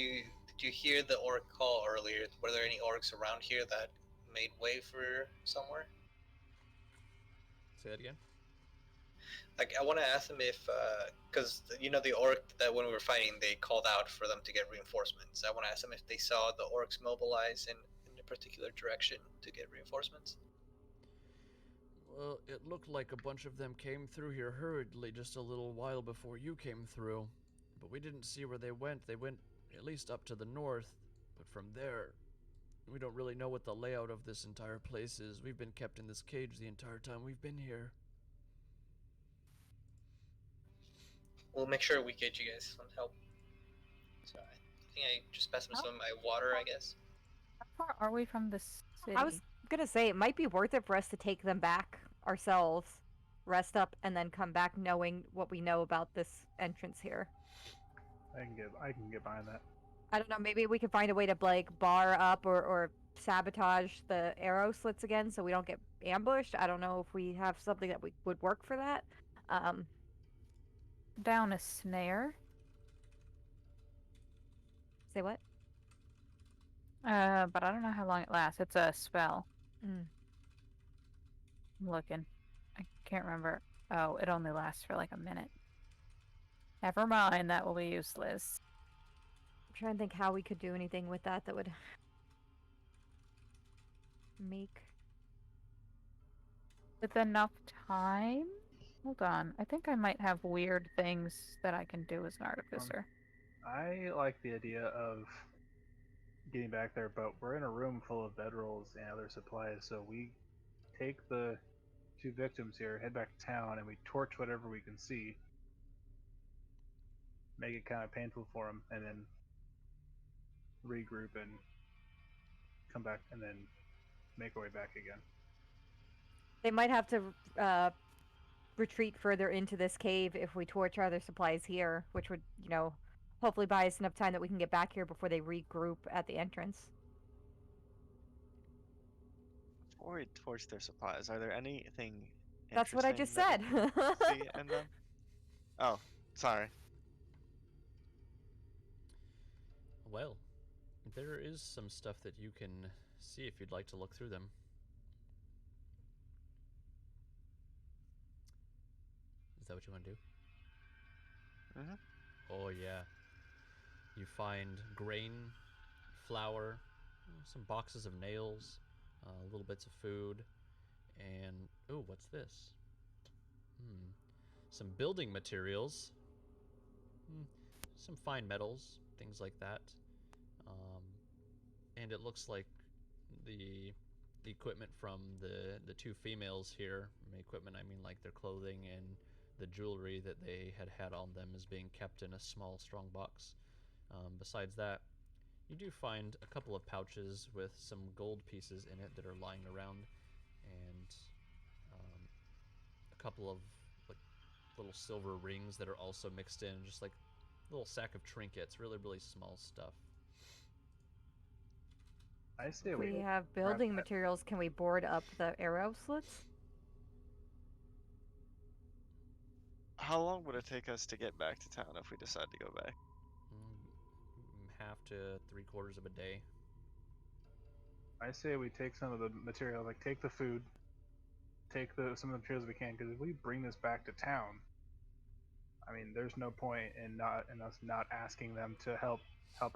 you hear the orc call earlier? Were there any orcs around here that made way for somewhere? say that again? Like I want to ask them if, because the orc that when we were fighting they called out for them to get reinforcements. I want to ask them if they saw the orcs mobilize in a particular direction to get reinforcements. Well, it looked like a bunch of them came through here hurriedly just a little while before you came through, but we didn't see where they went. They went at least up to the north, but from there, we don't really know what the layout of this entire place is. We've been kept in this cage the entire time we've been here. We'll make sure we get you guys some help. So I think I just passed them some of my water, I guess. How far are we from the city? I was gonna say it might be worth it for us to take them back ourselves, rest up, and then come back knowing what we know about this entrance here. I can get behind that. I don't know, maybe we can find a way to like bar up or sabotage the arrow slits again so we don't get ambushed. I don't know if we have something that would work for that. Down a snare. Say what? But I don't know how long it lasts. It's a spell. Mm. I'm looking. I can't remember. Oh, it only lasts for like a minute. Never mind, that will be useless. I'm trying to think how we could do anything with that would make. With enough time? Hold on. I think I might have weird things that I can do as an artificer. I like the idea of getting back there, but we're in a room full of bedrolls and other supplies, so we take the 2 victims here, head back to town, and we torch whatever we can see, make it kind of painful for them, and then regroup and come back and then make our way back again. They might have to retreat further into this cave if we torch other supplies here, which would, hopefully buy us enough time that we can get back here before they regroup at the entrance. Before we torch their supplies, are there anything That's what I just interesting said. that we see in them? Oh, sorry. Well, there is some stuff that you can see if you'd like to look through them. Is that what you want to do? Oh, yeah. You find grain, flour, some boxes of nails, little bits of food, and... oh, what's this? Some building materials. Some fine metals, things like that. And it looks like the equipment from the 2 females here. By equipment, I mean like their clothing and the jewelry that they had on them is being kept in a small, strong box. Besides that, you do find a couple of pouches with some gold pieces in it that are lying around, and a couple of like little silver rings that are also mixed in, just like a little sack of trinkets, really, really small stuff. I say If we we have building materials, can we board up the arrow slits? How long would it take us to get back to town if we decide to go back? Half to 3/4 of a day. I say we take some of the material, like take the food, take some of the materials we can, because if we bring this back to town, I mean, there's no point in us not asking them to help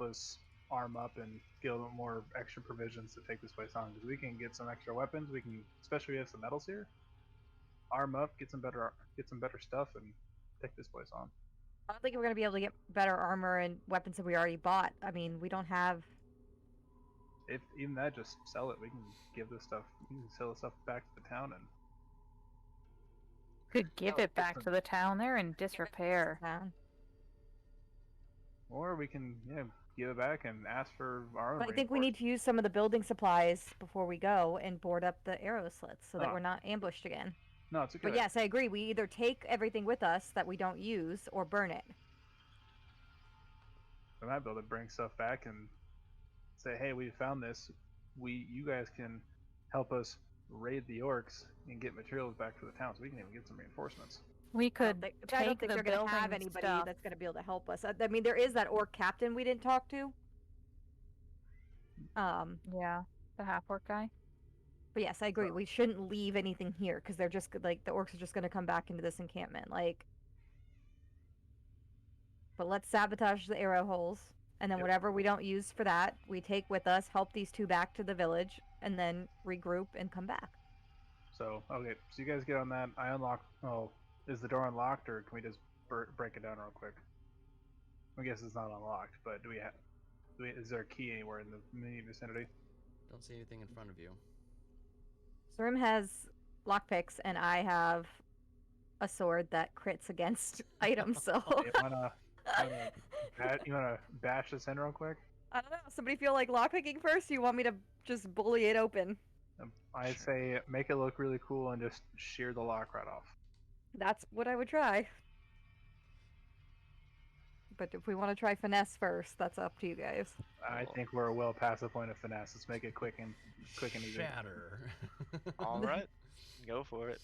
us arm up and get a little more extra provisions to take this place on. Because we can get some extra weapons. We can, especially if we have some metals here, arm up, get some better stuff, and take this place on. I don't think we're gonna be able to get better armor and weapons that we already bought. I mean, we don't have. If even that, just sell it. We can give this stuff. We can sell the stuff back to the town and. Could give it back to the town. They're in disrepair. Or we can, give it back and ask for our own. But I think we need to use some of the building supplies before we go and board up the arrow slits so that we're not ambushed again. No, it's okay. But yes, I agree. We either take everything with us that we don't use or burn it. We might be able to bring stuff back and say, "Hey, we found this. You guys can help us raid the orcs and get materials back to the town, so we can even get some reinforcements." We could I don't take think the they're going to have building anybody stuff. that's going to be able to help us. I mean, there is that orc captain we didn't talk to. Yeah, the half-orc guy. But yes, I agree. We shouldn't leave anything here because they're just like the orcs are just going to come back into this encampment. But let's sabotage the arrow holes, and then whatever we don't use for that, we take with us. Help these two back to the village, and then regroup and come back. So okay, so you guys get on that. I unlock. Oh, is the door unlocked, or can we just break it down real quick? I guess it's not unlocked, but is there a key anywhere in the immediate vicinity? Don't see anything in front of you. Zorim has lockpicks, and I have a sword that crits against items. So you wanna bash this in real quick? I don't know. Somebody feel like lockpicking first? Or you want me to just bully it open? I say make it look really cool and just shear the lock right off. That's what I would try. But if we want to try finesse first, that's up to you guys. I think we're well past the point of finesse. Let's make it quick and easy. Shatter. All right, go for it.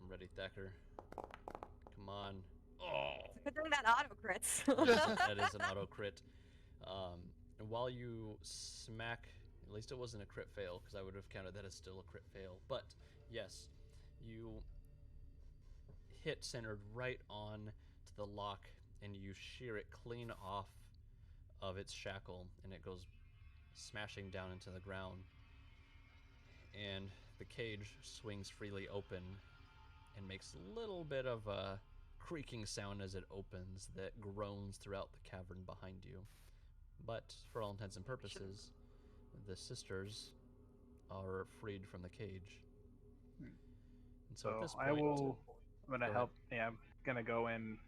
I'm ready, Thacker. Come on. Oh! Good thing that auto crits. That is an auto crit. And while you smack, at least it wasn't a crit fail, because I would have counted that as still a crit fail. But yes, you hit centered right on to the lock, and you shear it clean off of its shackle, and it goes smashing down into the ground. And the cage swings freely open and makes a little bit of a creaking sound as it opens that groans throughout the cavern behind you. But for all intents and purposes, the sisters are freed from the cage. And so at this point, I'm gonna help. Yeah, I'm gonna go in.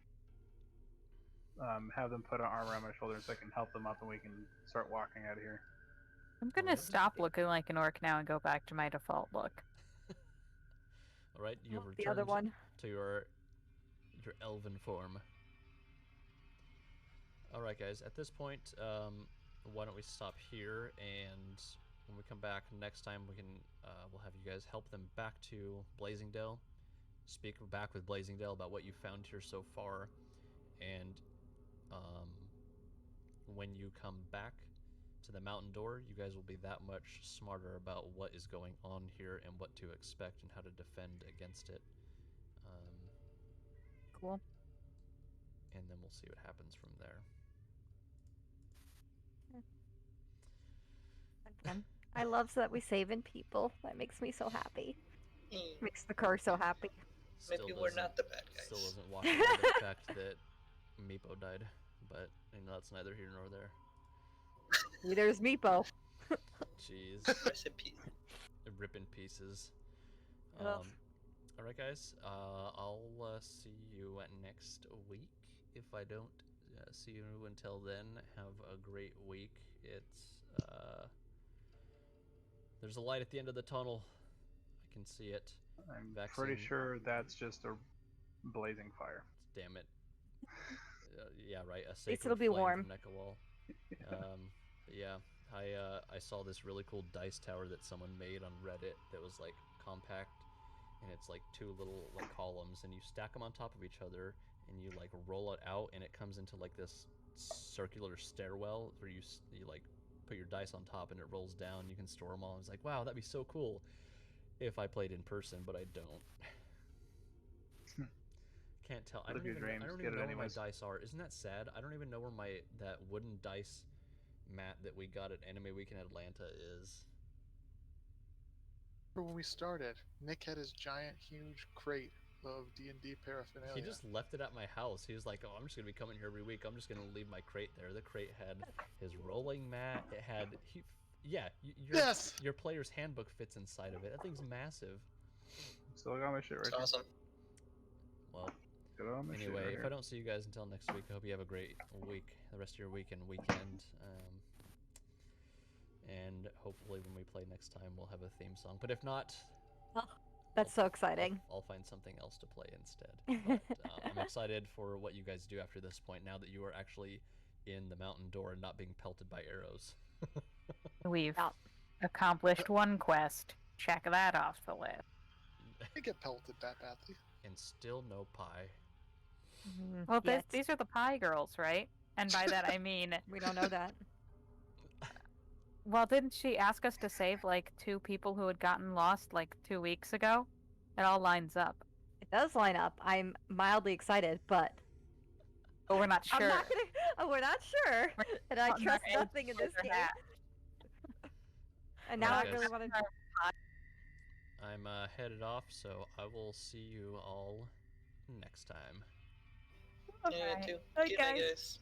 Have them put an arm around my shoulders so I can help them up, and we can start walking out of here. I'm gonna stop looking like an orc now and go back to my default look. All right, you have the other returned one. to your elven form. All right, guys. At this point, why don't we stop here, and when we come back next time, we'll have you guys help them back to Blazingdale, speak back with Blazingdale about what you found here so far, and when you come back to the mountain door, you guys will be that much smarter about what is going on here and what to expect and how to defend against it. Cool. And then we'll see what happens from there. I love that we saving people. That makes me so happy. Makes the car so happy. Maybe we're not the bad guys. Still doesn't walk around the fact that Meepo died, but that's neither here nor there. There's Meepo. Jeez. Rest in peace. Rip in pieces. Ugh. Alright, guys. I'll see you next week. If I don't see you until then, have a great week. It's there's a light at the end of the tunnel. I can see it. I'm Vaccine. pretty sure that's just a blazing fire. Damn it. Yeah, right. A least sacred it'll be flame warm. from Nekawal. But yeah, I saw this really cool dice tower that someone made on Reddit that was like compact, and it's like two little like columns, and you stack them on top of each other, and you like roll it out, and it comes into like this circular stairwell where you like put your dice on top, and it rolls down. You can store them all. I was like, wow, that'd be so cool if I played in person, but I don't. Can't tell. I Live don't your even, dreams, I don't get even it know where my anyways. dice are. Isn't that sad? I don't even know where that wooden dice mat that we got at Anime Week in Atlanta is. When we started, Nick had his giant, huge crate of D&D paraphernalia. He just left it at my house. He was like, "Oh, I'm just gonna be coming here every week. I'm just gonna leave my crate there." The crate had his rolling mat. It had your player's handbook fits inside of it. That thing's massive. Still got my shit right It's awesome. Well, here. Got all my shit anyway, right if here. I don't see you guys until next week, I hope you have a great week, the rest of your week and weekend. And hopefully when we play next time, we'll have a theme song. But if not, That's so exciting. I'll find something else to play instead. But I'm excited for what you guys do after this point, now that you are actually in the mountain door and not being pelted by arrows. We've accomplished one quest. Check that off the list. I get pelted that badly. And still no pie. Well, Yet. these are the pie girls, right? And by that I mean, We don't know that. well, didn't she ask us to save like 2 people who had gotten lost like 2 weeks ago? It all lines up. It does line up. I'm mildly excited, but But we're not sure. I'm not gonna. We're not sure, and I not trust gonna nothing in this answer game. that. And now Alright, I really guys. want to. I'm headed off, so I will see you all next time. Yeah, Bye. too. Bye, Good night, guys. guys.